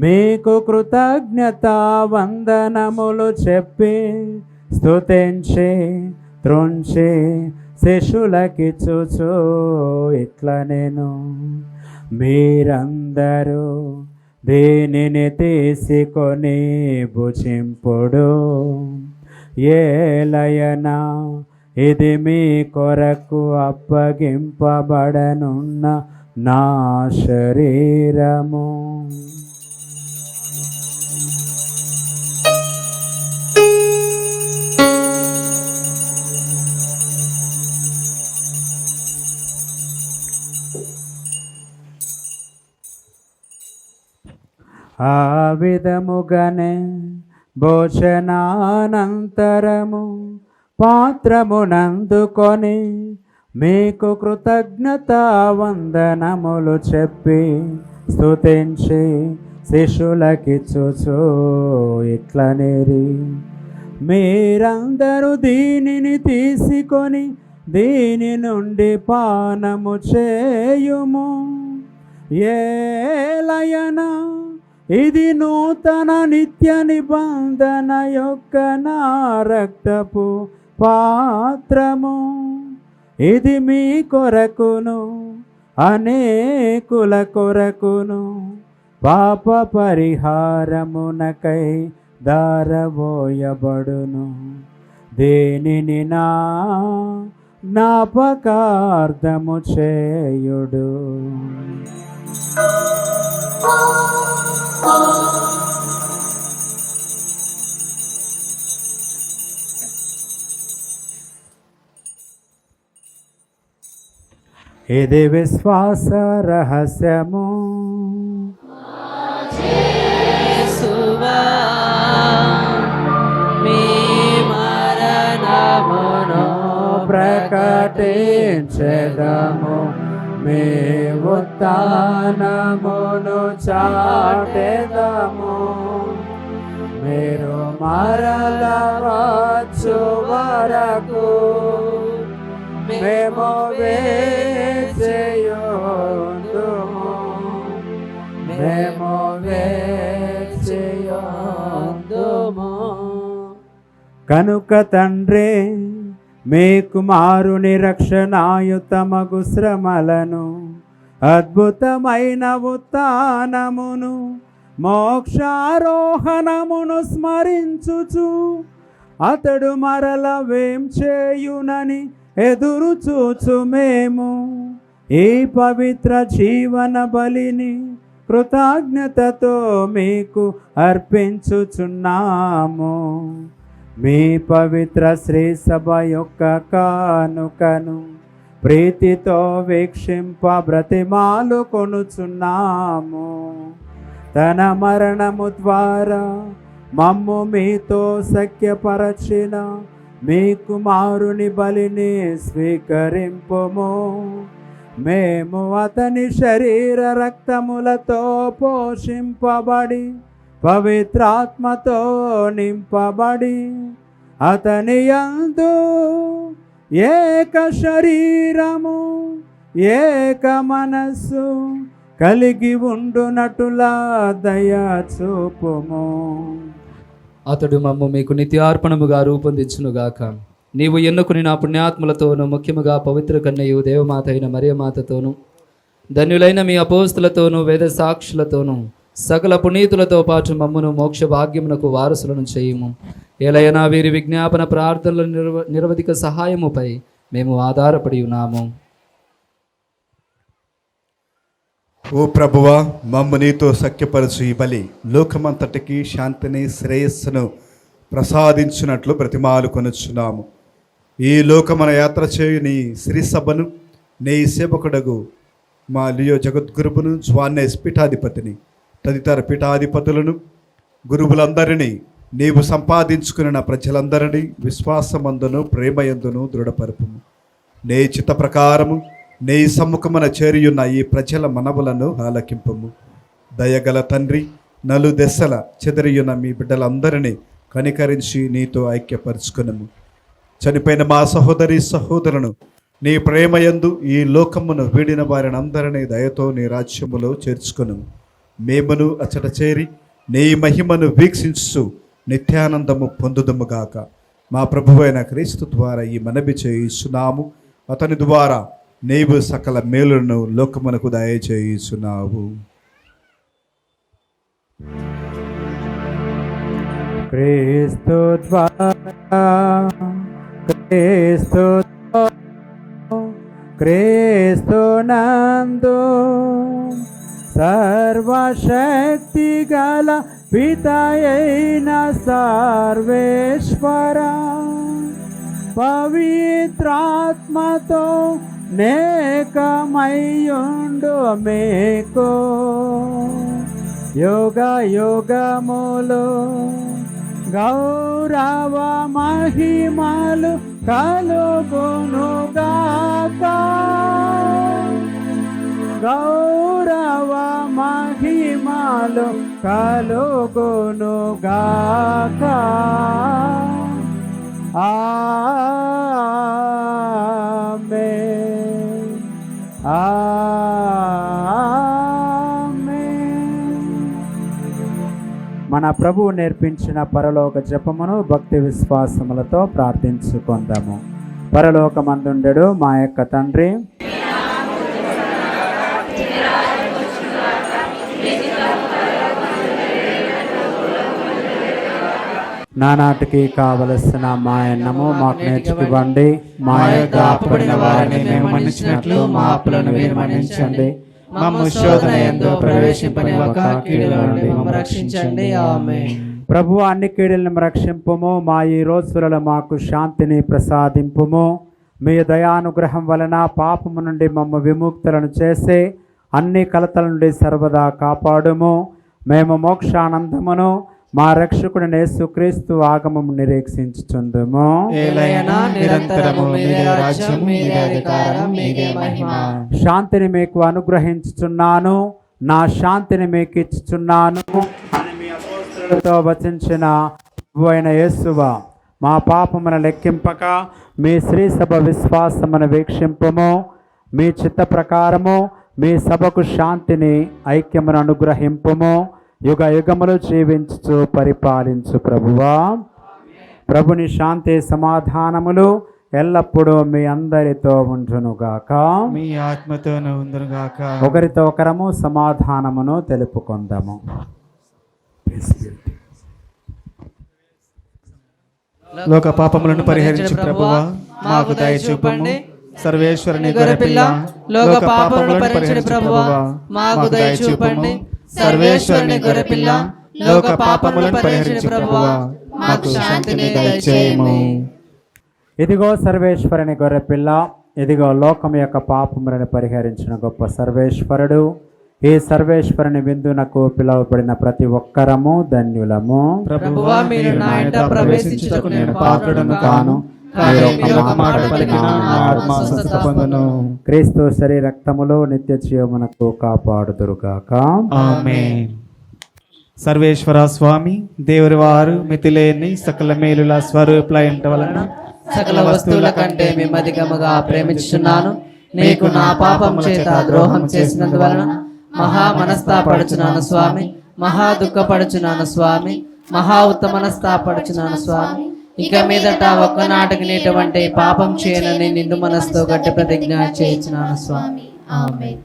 మీకు కృతజ్ఞతా వందనములు చెప్పి స్తుతించి త్రుంచి శిష్యులకిచ్చుచు ఇట్లా నేను, మీరందరూ దీనిని తీసుకొని భుజింపుడు. ఏలయనా ఇది మీ కొరకు అప్పగింపబడనున్న నా శరీరము. ఆ విధముగానే భోజనానంతరము పాత్రమునందుకొని మీకు కృతజ్ఞతా వందనములు చెప్పి స్తుతించి శిష్యులకిచ్చుచు ఇట్లనేరి, మీరందరూ దీనిని తీసుకొని దీని నుండి పానము చేయుము. ఏలయనా ఇది నూతన నిత్య నిబంధన యొక్క నా రక్తపు పాత్రము. ఇది మీ కొరకును అనేకుల కొరకును పాప పరిహారమునకై దారబోయబడును. దేనిని నా జ్ఞాపకార్థము చేయుడు. ఇది విశ్వాస రహస్యము. మీ మరణమును ప్రకటించెదము, మీ ఉత్థానమును చాటెదము. మీరు మరల వచ్చు వరకు మేము వేచియుందుము, మేము వేచియుందుము. కనుక తండ్రి, మీ కుమారుని రక్షణాయుతమగు శ్రమలను, అద్భుతమైన ఉత్థానమును, మోక్షారోహణమును స్మరించుచు అతడు మరల వేం చేయునని ఎదురు చూచు మేము ఈ పవిత్ర జీవన బలిని కృతజ్ఞతతో మీకు అర్పించుచున్నాము. మీ పవిత్ర శ్రీ సభ యొక్క కానుకను ప్రీతితో వీక్షింప బ్రతిమాలు కొనుచున్నాము. తన మరణము ద్వారా మమ్ము మీతో సఖ్యపరచిన మీ కుమారుని బలిని స్వీకరింపుము. మేము అతని శరీర రక్తములతో పోషింపబడి పవిత్రాత్మతో నింపబడి అతని యందు ఏక శరీరము, ఏక మనస్సు, కలిగి ఉండునటులా దయా చూపుము. అతడు మమ్ము మీకు నిత్యార్పణముగా రూపొందించునుగాక. నీవు ఎన్నుకుని నా పుణ్యాత్ములతోనూ ముఖ్యముగా పవిత్ర కన్యయు దేవమాత అయిన మరియమాతతోనూ ధన్యులైన మీ అపోస్తులతోనూ వేద సాక్షులతోనూ సకల పునీతులతో పాటు మమ్మును మోక్ష భాగ్యమునకు వారసులను చేయుము. ఎలయనా వీరి విజ్ఞాపన ప్రార్థనల నిరవధిక సహాయముపై మేము ఆధారపడి ఉన్నాము. ఓ ప్రభువా, మమ్ము నీతో సఖ్యపరచు ఈ బలి లోకమంతటికి శాంతిని శ్రేయస్సును ప్రసాదించినట్లు ప్రతిమాలు కొనుచున్నాము. ఈ లోకమన యాత్ర చేయు నీ శ్రీ సభను నీ సేవకుడగు మా లియో జగద్గురువును జ్వాన్నేస్ పీఠాధిపతిని తదితర పీఠాధిపతులను గురువులందరినీ నీవు సంపాదించుకున్న ప్రజలందరినీ విశ్వాసమందును ప్రేమయందును దృఢపరుపుము. నీ చిత్త ప్రకారము నీ సమ్ముఖమున చేరియున్న ఈ ప్రజల మనవులను ఆలకింపము. దయగల తండ్రి, నలు దెసల చెదరియున్న మీ బిడ్డలందరినీ కనికరించి నీతో ఐక్యపరుచుకునము. చనిపోయిన మా సహోదరి సహోదరులను నీ ప్రేమయందు ఈ లోకమును వీడిన వారిని అందరినీ దయతో నీ రాజ్యములో చేర్చుకును. మేమును అచట చేరి నీ మహిమను వీక్షించు నిత్యానందము పొందుదముగాక. మా ప్రభువైన క్రీస్తు ద్వారా ఈ మనవి చేయిస్తున్నాము. అతని ద్వారా నీవు సకల మేలులను లోకమునకు దయచేయుచున్నావు. క్రీస్తు ద్వారా క్రీస్తు నందు సర్వశక్తి గల పితయైన సర్వేశ్వర పవిత్రాత్మతో నేకమయ్యుండు మేకో యోగ యోగములు గౌరవ మహిమలు కలుగునుగాక. గౌరవ మహిమలు కలుగునుగాక. ఆమేన్. మన ప్రభువు నేర్పించిన పరలోక జపమును భక్తి విశ్వాసములతో ప్రార్థించుకుందాము. పరలోకమందుండెడు మా యొక్క తండ్రి, నానాటికి కావలసిన మా అన్నము మాకు నేర్చుకోండి. మా యొక్క అప్పుబడిన వారిని మేము మన్నించినట్లు మా అప్పులను మీరు మన్నించండి. మమ్ము శోధన యందు ప్రవేశింపనివ్వక కీడుల నుండి మమ్ము రక్షించండి. ఆమేన్. ప్రభువు అన్ని కీడులను రక్షింపుము. మా ఈ రోజులలో మాకు శాంతిని ప్రసాదింపుము. మీ దయానుగ్రహం వలన పాపము నుండి మమ్ము విముక్తులను చేసి అన్ని కలతల నుండి సర్వదా కాపాడుము. మేము మోక్షానందమును మా రక్షకుడైన యేసుక్రీస్తు ఆగమము నిరీక్షించుచుందుము. శాంతిని మీకు అనుగ్రహించుచున్నాను, నా శాంతిని మీకు ఇచ్చుచున్నాను అని మీ అపోస్తలులతో వచించిన ప్రభువైన యేసువా, మా పాపమును లెక్కింపక మీ శ్రీ సభ విశ్వాసమును వీక్షింపము. మీ చిత్త ప్రకారము మీ సభకు శాంతిని ఐక్యమును అనుగ్రహింపుము. యుగ యుగములు జీవించు పరిపాలించు ప్రభువా. ప్రభుని శాంతి సమాధానములు ఎల్లప్పుడూ మీ అందరితో ఉండునుగాక. మీ ఆత్మతోనూ ఉండునుగాక. ఒకరితో ఒకరము సమాధానమును తెలుపుకుందాము. లోక పాపములను పరిహరించు ప్రభువా, మాకు దయ చూపండి. సర్వేశ్వరుని గొర్రెపిల్ల, లోక పాపములను పరిహరించు ప్రభువా, మాకు దయ చూపండి. సర్వేశ్వరుని గొర్రెపిల్ల, లోక పాపములను పరిహరించు ప్రభువా, మాకు శాంతిని దయచేయము. ఇదిగో సర్వేశ్వరుని గొర్రెపిల్ల, ఇదిగో లోకం యొక్క పాపములను పరిహరించిన గొప్ప సర్వేశ్వరుడు. ఈ సర్వేశ్వరుని విందునకు పిలువబడిన ప్రతి ఒక్కరము ధన్యులము. ప్రభువా, మీరు నా ఇంట ప్రవేశించుటకు నేను పాత్రుడను కాను. క్రీస్తు శరీర రక్తములు నిత్య జీవమునకు కాపాడుదురుగాక. ఆమేన్. సర్వేశ్వర స్వామి దేవుని వారు మితిలేని సకల మేలుల స్వరూపులైన వలన సకల వస్తువుల కంటే మిమ్మధికముగా ప్రేమించుచున్నాను. మీకు నా పాపము చేత ద్రోహం చేసినందువలన మహా మనస్తాపడుచున్నాను స్వామి, మహా దుఃఖపడుచున్నాను స్వామి, మహా ఉత్తమనస్తాపడుచున్నాను స్వామి. ఇక మీదట ఒక్కనాటికి నీటువంటి పాపం చేయనని నిండు మనసుతో గట్టి ప్రతిజ్ఞ చేయించున్నాను స్వామి. ఆమేన్.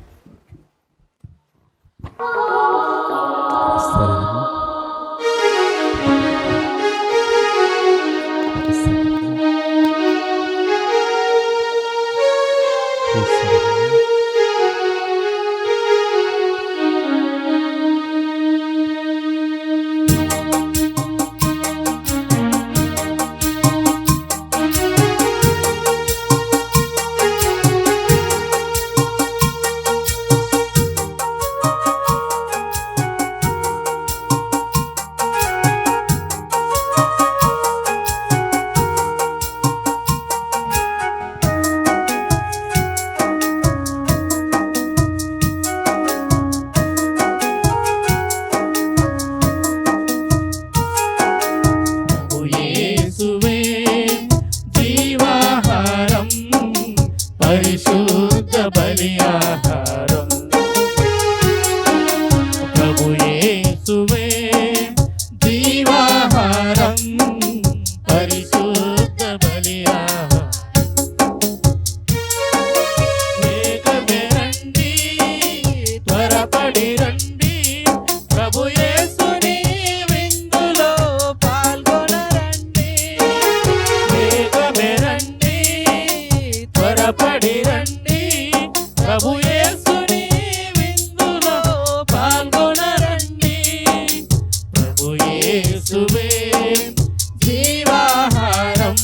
పరిశుద్ధ బలియాహారం ప్రభు యేసువే జీవాహారం పరిశుద్ధ బలియాహారం వేగమే రండి త్వరపడి రండి ప్రభు యేసుని విందులో పాల్గొనరండి వేగమే రండి త్వరపడి రండి ప్రభు యేసుని విందులో పాల్గొనరండి ప్రభు యేసువే జీవాహారం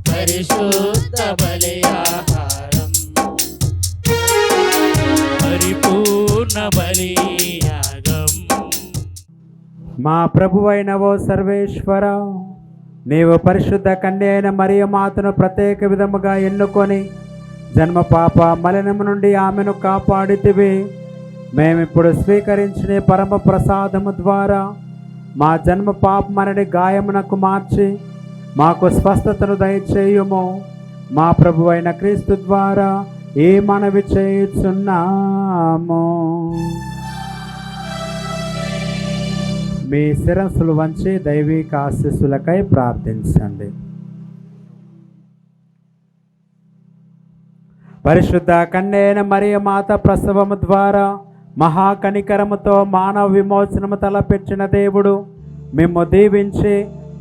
పరిశుద్ధ బలియాహారం పరిపూర్ణ బలియాగం. మా ప్రభువైన ఓ సర్వేశ్వర, నీవు పరిశుద్ధ కన్య అయిన మరియ మాతను ప్రత్యేక విధముగా ఎన్నుకొని జన్మ పాప మలినము నుండి ఆమెను కాపాడితివి. మేమిప్పుడు స్వీకరించిన పరమ ప్రసాదము ద్వారా మా జన్మ పాపమనని గాయమునకు మార్చి మాకు స్వస్థతను దయచేయుము. మా ప్రభువైన క్రీస్తు ద్వారా ఈ మనవి చేయుచున్నాము. మీ శిరస్సులు వంచి దైవిక ఆశీస్సులకై ప్రార్థించండి. పరిశుద్ధ కన్యైన మరియ మాత ప్రసవము ద్వారా మహాకనికరముతో మానవ విమోచనము తలపెట్టిన దేవుడు మిమ్ము దీవించి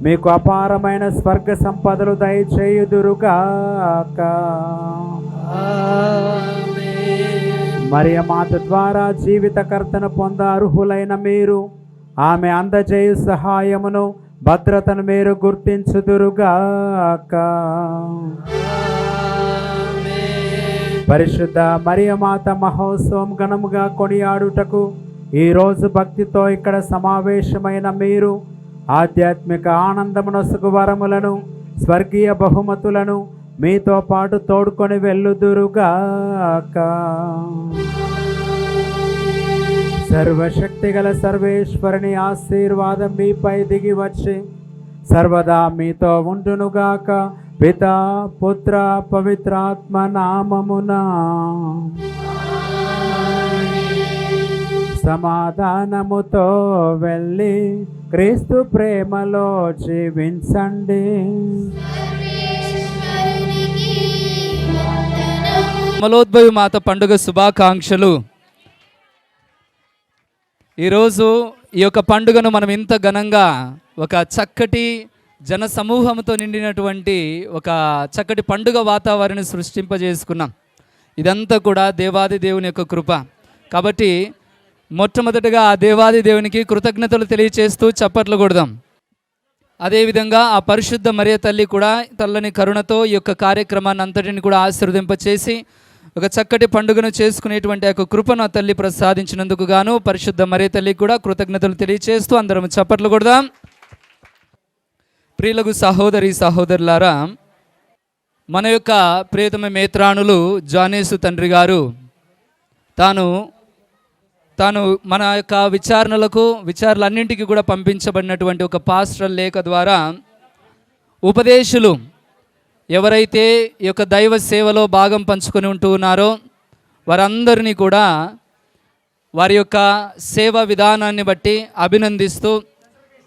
మీకు అపారమైన స్వర్గ సంపదలు దయచేయుదురుగాక. మరియ మాత ద్వారా జీవితకర్తను పొంద అర్హులైన మీరు ఆమె అందజేయు సహాయమును భద్రతను మీరు గుర్తించుదురుగాక. పరిశుద్ధ మరియ మాత మహోత్సవం ఘనముగా కొనియాడుటకు ఈరోజు భక్తితో ఇక్కడ సమావేశమైన మీరు ఆధ్యాత్మిక ఆనందమునొసగు వరములను స్వర్గీయ బహుమతులను మీతో పాటు తోడుకొని వెళ్ళుదురుగాక. సర్వశక్తిగల సర్వేశ్వరుని ఆశీర్వాదం మీపై దిగి వచ్చి సర్వదా మీతో ఉండునుగాక. పితా పుత్ర పవిత్రాత్మ నామమున. సమాధానముతో వెళ్ళి క్రీస్తు ప్రేమలో జీవించండి. అమలోద్భవి మాత పండుగ శుభాకాంక్షలు. ఈరోజు ఈ యొక్క పండుగను మనం ఇంత ఘనంగా ఒక చక్కటి జన సమూహంతో నిండినటువంటి ఒక చక్కటి పండుగ వాతావరణాన్ని సృష్టింపజేసుకున్నాం. ఇదంతా కూడా దేవాది దేవుని యొక్క కృప. కాబట్టి మొట్టమొదటిగా ఆ దేవాది దేవునికి కృతజ్ఞతలు తెలియచేస్తూ చప్పట్లు కొడదాం. అదేవిధంగా ఆ పరిశుద్ధ మరియ తల్లి కూడా తల్లని కరుణతో ఈ యొక్క కార్యక్రమాన్ని అంతటిని కూడా ఆశీర్వదింపచేసి ఒక చక్కటి పండుగను చేసుకునేటువంటి ఆ యొక్క కృపను ఆ తల్లి ప్రసాదించినందుకు గాను పరిశుద్ధ మరియ తల్లికి కూడా కృతజ్ఞతలు తెలియచేస్తూ అందరం చప్పట్లు కొడదాం. ప్రియులకు సహోదరి సహోదరులారా, మన యొక్క ప్రియతమ మేత్రాణులు జానేసు తండ్రి గారు తాను మన యొక్క విచారణలన్నింటికి కూడా పంపించబడినటువంటి ఒక పాస్టరల్ లేఖ ద్వారా ఉపదేశులు ఎవరైతే ఈ యొక్క దైవ సేవలో భాగం పంచుకొని ఉంటూ ఉన్నారో వారందరినీ కూడా వారి యొక్క సేవా విధానాన్ని బట్టి అభినందిస్తూ,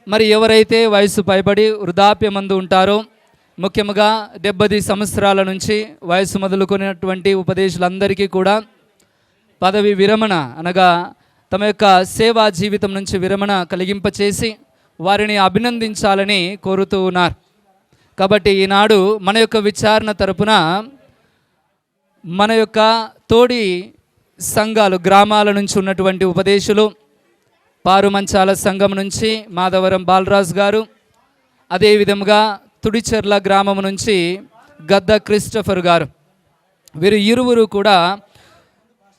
మరి ఎవరైతే వయసు పైబడి వృద్ధాప్యమందు ఉంటారో, ముఖ్యంగా 70 సంవత్సరాల నుంచి వయసు మొదలుకున్నటువంటి ఉపదేశులందరికీ కూడా పదవి విరమణ అనగా తమ యొక్క సేవా జీవితం నుంచి విరమణ కలిగింపచేసి వారిని అభినందించాలని కోరుతూ ఉన్నారు. కాబట్టి ఈనాడు మన యొక్క విచారణ తరపున మన యొక్క తోడి సంఘాలు, గ్రామాల నుంచి ఉన్నటువంటి ఉపదేశులు, పారుమంచాల సంఘం నుంచి మాధవరం బాలరాజు గారు, అదేవిధంగా తుడిచెర్ల గ్రామం నుంచి గద్ద క్రిస్టఫర్ గారు, వీరు ఇరువురు కూడా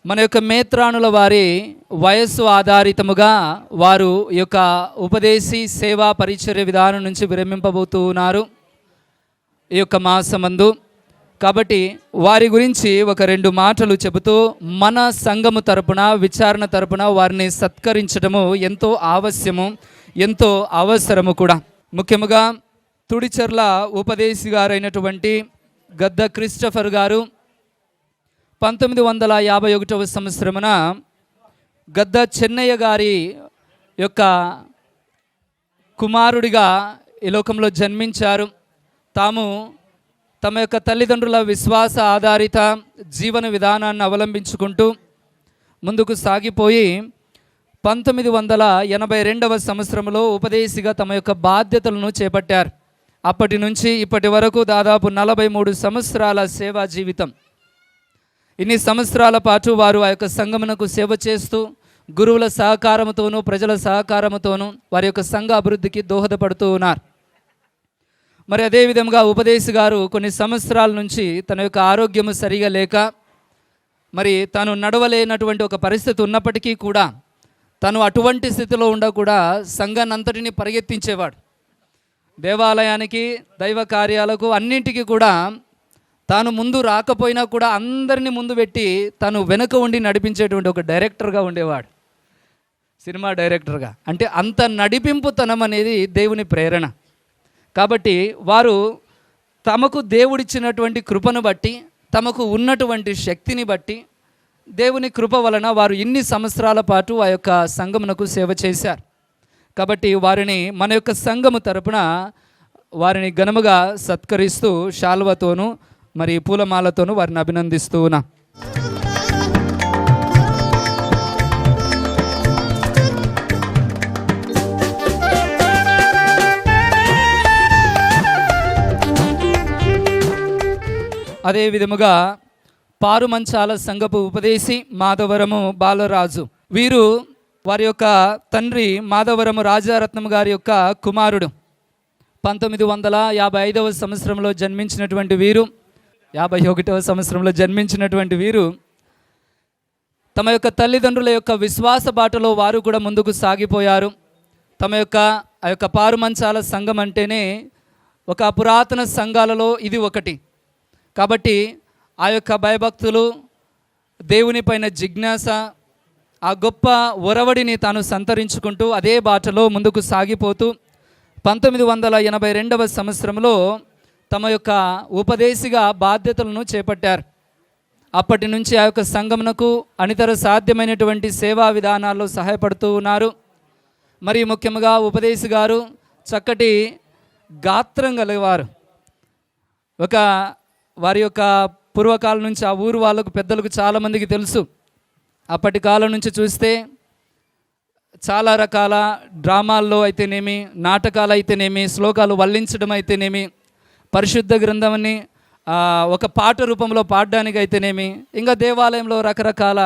మన యొక్క మేత్రానుల వారి వయస్సు ఆధారితముగా వారు ఈ యొక్క ఉపదేశీ సేవా పరిచర్య విధానం నుంచి విరమింపబోతూ ఉన్నారు ఈ యొక్క మాసమందు. కాబట్టి వారి గురించి ఒక 2 మాటలు చెబుతూ మన సంఘము తరపున, విచారణ తరపున వారిని సత్కరించడము ఎంతో ఆవశ్యము, ఎంతో అవసరము కూడా. ముఖ్యముగా తుడిచెర్ల ఉపదేశి గారైనటువంటి గద్ద క్రిస్టఫర్ గారు 1951వ సంవత్సరమున గద్ద చెన్నయ్య గారి యొక్క కుమారుడిగా ఈ లోకంలో జన్మించారు. తాము తమ యొక్క తల్లిదండ్రుల విశ్వాస ఆధారిత జీవన విధానాన్ని అవలంబించుకుంటూ ముందుకు సాగిపోయి 1982వ సంవత్సరంలో ఉపదేశిగా తమ యొక్క బాధ్యతలను చేపట్టారు. అప్పటి నుంచి ఇప్పటి వరకు దాదాపు 43 సంవత్సరాల సేవా జీవితం. ఇన్ని సంవత్సరాల పాటు వారు ఆ యొక్క సంఘమునకు సేవ చేస్తూ గురువుల సహకారంతోనూ ప్రజల సహకారంతోనూ వారి యొక్క సంఘ అభివృద్ధికి దోహదపడుతూ ఉన్నారు. మరి అదేవిధంగా ఉపదేశి గారు కొన్ని సంవత్సరాల నుంచి తన యొక్క ఆరోగ్యము సరిగా లేక, మరి తాను నడవలేనటువంటి ఒక పరిస్థితి ఉన్నప్పటికీ కూడా తను అటువంటి స్థితిలో ఉండ కూడా సంఘాన్ని అంతటిని పరిగెత్తించేవాడు. దేవాలయానికి, దైవ కార్యాలకు అన్నింటికి కూడా తాను ముందు రాకపోయినా కూడా అందరినీ ముందు పెట్టి తను వెనుక ఉండి నడిపించేటువంటి ఒక డైరెక్టర్గా ఉండేవాడు, సినిమా డైరెక్టర్గా. అంటే అంత నడిపింపుతనం అనేది దేవుని ప్రేరణ. కాబట్టి వారు తమకు దేవుడిచ్చినటువంటి కృపను బట్టి, తమకు ఉన్నటువంటి శక్తిని బట్టి, దేవుని కృప వలన వారు ఇన్ని సంవత్సరాల పాటు ఆ యొక్క సంఘమునకు సేవ చేశారు. కాబట్టి వారిని మన యొక్క సంఘము తరపున వారిని ఘనముగా సత్కరిస్తూ శాల్వతోనూ మరి పూలమాలతోనూ వారిని అభినందిస్తూ ఉన్నా. అదే విధముగా పారుమంచాల సంఘపు ఉపదేశి మాధవరము బాలరాజు, వీరు వారి యొక్క తండ్రి మాధవరము రాజారత్నం గారి యొక్క కుమారుడు. 1955వ సంవత్సరంలో జన్మించినటువంటి వీరు, 51వ సంవత్సరంలో జన్మించినటువంటి వీరు తమ యొక్క తల్లిదండ్రుల యొక్క విశ్వాస బాటలో వారు కూడా ముందుకు సాగిపోయారు. తమ యొక్క ఆ యొక్క పారుమంచాల సంఘం అంటేనే ఒక పురాతన సంఘాలలో ఇది ఒకటి. కాబట్టి ఆ యొక్క భయభక్తులు, దేవుని పైన జిజ్ఞాస, ఆ గొప్ప ఒరవడిని తాను సంతరించుకుంటూ అదే బాటలో ముందుకు సాగిపోతూ 1982వ సంవత్సరంలో తమ యొక్క ఉపదేశిగా బాధ్యతలను చేపట్టారు. అప్పటి నుంచి ఆ యొక్క సంఘమునకు అనితర సాధ్యమైనటువంటి సేవా విధానాల్లో సహాయపడుతూ ఉన్నారు. మరి ముఖ్యంగా ఉపదేశి గారు చక్కటి గాత్రం గలవారు. ఒక వారి యొక్క పూర్వకాలం నుంచి ఆ ఊరు వాళ్ళకు, పెద్దలకు చాలామందికి తెలుసు. అప్పటి కాలం నుంచి చూస్తే చాలా రకాల డ్రామాల్లో అయితేనేమి, నాటకాలు అయితేనేమి, శ్లోకాలు వల్లించడం అయితేనేమి, పరిశుద్ధ గ్రంథాన్ని ఒక పాట రూపంలో పాడడానికి అయితేనేమి, ఇంకా దేవాలయంలో రకరకాల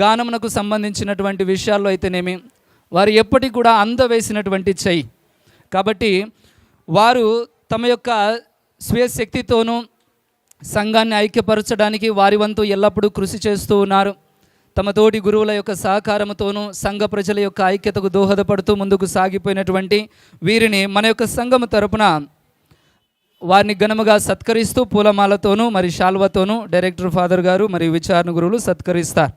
గానమునకు సంబంధించినటువంటి విషయాల్లో అయితేనేమి, వారు ఎప్పటికి కూడా అందవేసినటువంటి చెయ్యి. కాబట్టి వారు తమ యొక్క స్వీయ శక్తితోనూ సంఘాన్ని ఐక్యపరచడానికి వారి వంతు ఎల్లప్పుడూ కృషి చేస్తూ ఉన్నారు. తమ తోటి గురువుల యొక్క సహకారంతోనూ సంఘ ప్రజల యొక్క ఐక్యతకు దోహదపడుతూ ముందుకు సాగిపోయినటువంటి వీరిని మన యొక్క సంఘము తరపున వారిని ఘనముగా సత్కరిస్తూ పూలమాలతోనూ మరి శాల్వతోనూ డైరెక్టర్ ఫాదర్ గారు మరియు విచారణ గురువులు సత్కరిస్తారు.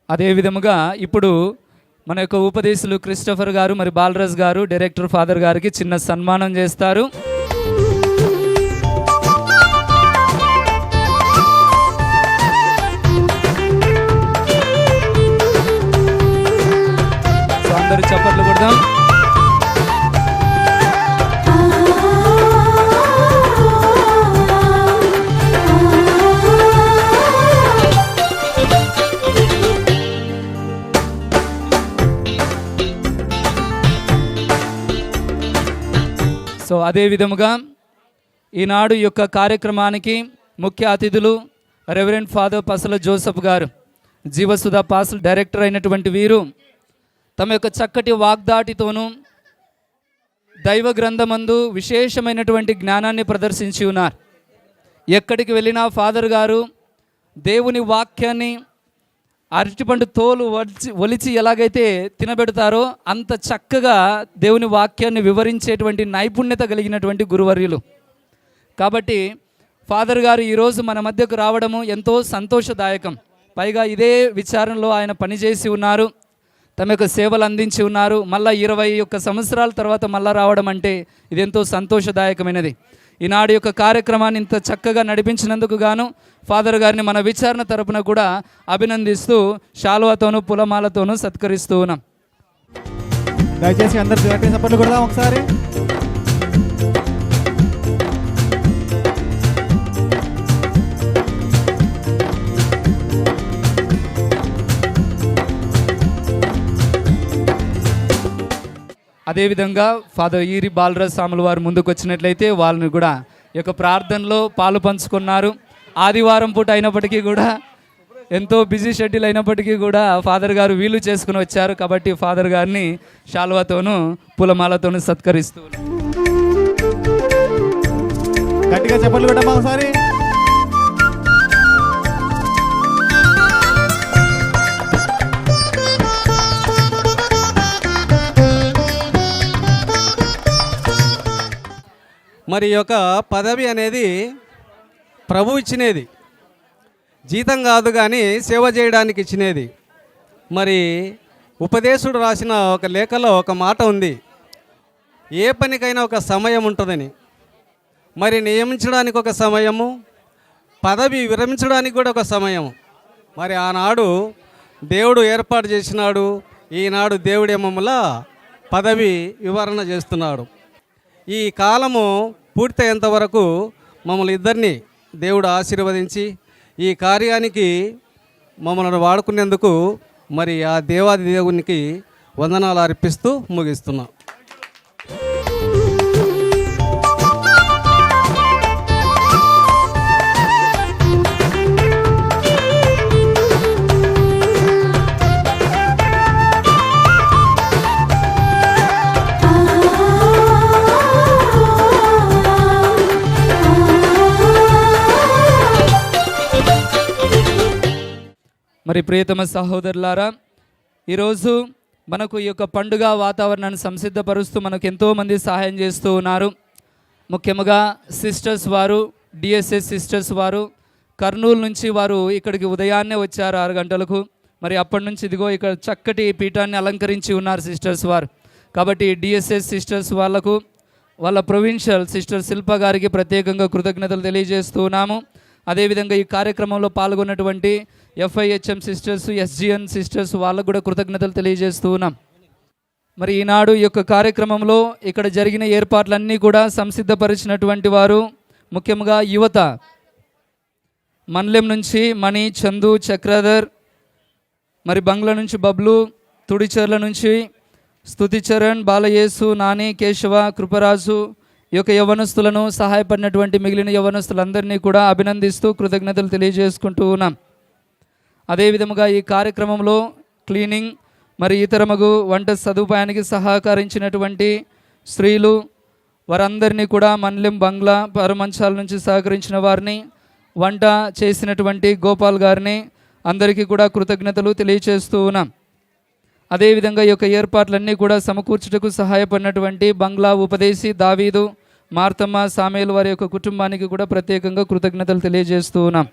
అదేవిధముగా ఇప్పుడు మన యొక్క ఉపదేశులు క్రిస్టఫర్ గారు మరి బాలరాజ్ గారు డైరెక్టర్ ఫాదర్ గారికి చిన్న సన్మానం చేస్తారు. సో అందరూ చప్పట్లు కొడదాం. సో అదే విధముగా ఈనాడు యొక్క కార్యక్రమానికి ముఖ్య అతిథులు రెవరెండ్ ఫాదర్ పసల జోసెఫ్ గారు, జీవసుధ పాస్టల్ డైరెక్టర్ అయినటువంటి వీరు తమ యొక్క చక్కటి వాగ్దాటితోనూ దైవ గ్రంథమందు విశేషమైనటువంటి జ్ఞానాన్ని ప్రదర్శించి ఉన్నారు. ఎక్కడికి వెళ్ళినా ఫాదర్ గారు దేవుని వాక్యాన్ని అరటిపండు తోలు ఒలిచి ఎలాగైతే తినబెడతారో అంత చక్కగా దేవుని వాక్యాన్ని వివరించేటువంటి నైపుణ్యత కలిగినటువంటి గురువర్యులు. కాబట్టి ఫాదర్ గారు ఈరోజు మన మధ్యకు రావడము ఎంతో సంతోషదాయకం. పైగా ఇదే విచారణలో ఆయన పనిచేసి ఉన్నారు, తమ యొక్క సేవలు అందించి ఉన్నారు. మళ్ళీ 21 సంవత్సరాల తర్వాత మళ్ళీ రావడం అంటే ఇది ఎంతో సంతోషదాయకమైనది. ఈనాడు యొక్క కార్యక్రమాన్ని ఇంత చక్కగా నడిపించినందుకు గాను ఫాదర్ గారిని మన విచారణ తరపున కూడా అభినందిస్తూ శాలువాతోనూ పులమాలతోనూ సత్కరిస్తూ ఉన్నాం. దయచేసి అందరు సపోర్ట్లు కొడదాం ఒకసారి. అదేవిధంగా ఫాదర్ ఈరి బాలరాజ్ సాముల వారు ముందుకు వచ్చినట్లయితే వాళ్ళని కూడా ఈ యొక్క ప్రార్థనలో పాలు పంచుకున్నారు. ఆదివారం పూట అయినప్పటికీ కూడా ఎంతో బిజీ షెడ్యూల్ అయినప్పటికీ కూడా ఫాదర్ గారు వీలు చేసుకుని వచ్చారు. కాబట్టి ఫాదర్ గారిని శాలువాతోనూ పూలమాలతోనూ సత్కరిస్తూ గట్టిగా చెప్పలు కొట్టమ్మా ఒకసారి. మరి ఈ యొక్క పదవి అనేది ప్రభు ఇచ్చినది, జీతం కాదు కానీ సేవ చేయడానికి ఇచ్చినది. మరి ఉపదేశుడు రాసిన ఒక లేఖలో ఒక మాట ఉంది, ఏ పనికైనా ఒక సమయం ఉంటుందని. మరి నియమించడానికి ఒక సమయము, పదవి విరమించడానికి కూడా ఒక సమయం. మరి ఆనాడు దేవుడు ఏర్పాటు చేసినాడు, ఈనాడు దేవుడి మమ్మల్ని పదవి వివరణ చేస్తున్నాడు. ఈ కాలము పూర్తయ్యేంత వరకు మమ్మల్ని ఇద్దరిని దేవుడు ఆశీర్వదించి ఈ కార్యానికి మమ్మల్ని వాడుకునేందుకు మరి ఆ దేవాది దేవునికి వందనాలు అర్పిస్తూ ముగిస్తున్నాం. మరి ప్రియతమ సహోదరులారా, ఈరోజు మనకు ఈ యొక్క పండుగ వాతావరణాన్ని సంసిద్ధపరుస్తూ మనకు ఎంతోమంది సహాయం చేస్తూ ఉన్నారు. ముఖ్యంగా సిస్టర్స్ వారు, డిఎస్ఎస్ సిస్టర్స్ వారు కర్నూలు నుంచి వారు ఇక్కడికి ఉదయాన్నే వచ్చారు 6 గంటలకు. మరి అప్పటి నుంచి ఇదిగో ఇక్కడ చక్కటి పీఠాన్ని అలంకరించి ఉన్నారు సిస్టర్స్ వారు. కాబట్టి డిఎస్ఎస్ సిస్టర్స్ వాళ్లకు, వాళ్ళ ప్రొవిన్షియల్ సిస్టర్ శిల్ప గారికి ప్రత్యేకంగా కృతజ్ఞతలు తెలియజేస్తూ ఉన్నాము. అదేవిధంగా ఈ కార్యక్రమంలో పాల్గొన్నటువంటి FIHM సిస్టర్స్, SGN సిస్టర్స్ వాళ్ళకు కూడా కృతజ్ఞతలు తెలియజేస్తూ ఉన్నాం. మరి ఈనాడు ఈ యొక్క కార్యక్రమంలో ఇక్కడ జరిగిన ఏర్పాట్లన్నీ కూడా సంసిద్ధపరిచినటువంటి వారు ముఖ్యంగా యువత, మన్లెం నుంచి మణి, చందు, చక్రధర్, మరి బంగ్లా నుంచి బబ్లు, తుడిచెర్ల నుంచి స్తుతిచరణ్, బాలయేసు, నాని, కేశవ, కృపరాజు, ఈ యొక్క యవనస్తులను సహాయపడినటువంటి మిగిలిన యవనస్తులందరినీ కూడా అభినందిస్తూ కృతజ్ఞతలు తెలియజేసుకుంటూ ఉన్నాం. అదేవిధముగా ఈ కార్యక్రమంలో క్లీనింగ్ మరి ఇతరమగు వంట సదుపాయానికి సహకరించినటువంటి స్త్రీలు వారందరినీ కూడా మన్లెం బంగ్లా పరమంచాల నుంచి సహకరించిన వారిని, వంట చేసినటువంటి గోపాల్ గారిని అందరికీ కూడా కృతజ్ఞతలు తెలియజేస్తూ ఉన్నాం. అదేవిధంగా ఈ యొక్క ఏర్పాట్లన్నీ కూడా సమకూర్చుటకు సహాయపడినటువంటి బంగ్లా ఉపదేశి దావీదు, మార్తమ్మ, సామేలు వారి యొక్క కుటుంబానికి కూడా ప్రత్యేకంగా కృతజ్ఞతలు తెలియజేస్తూ ఉన్నాం.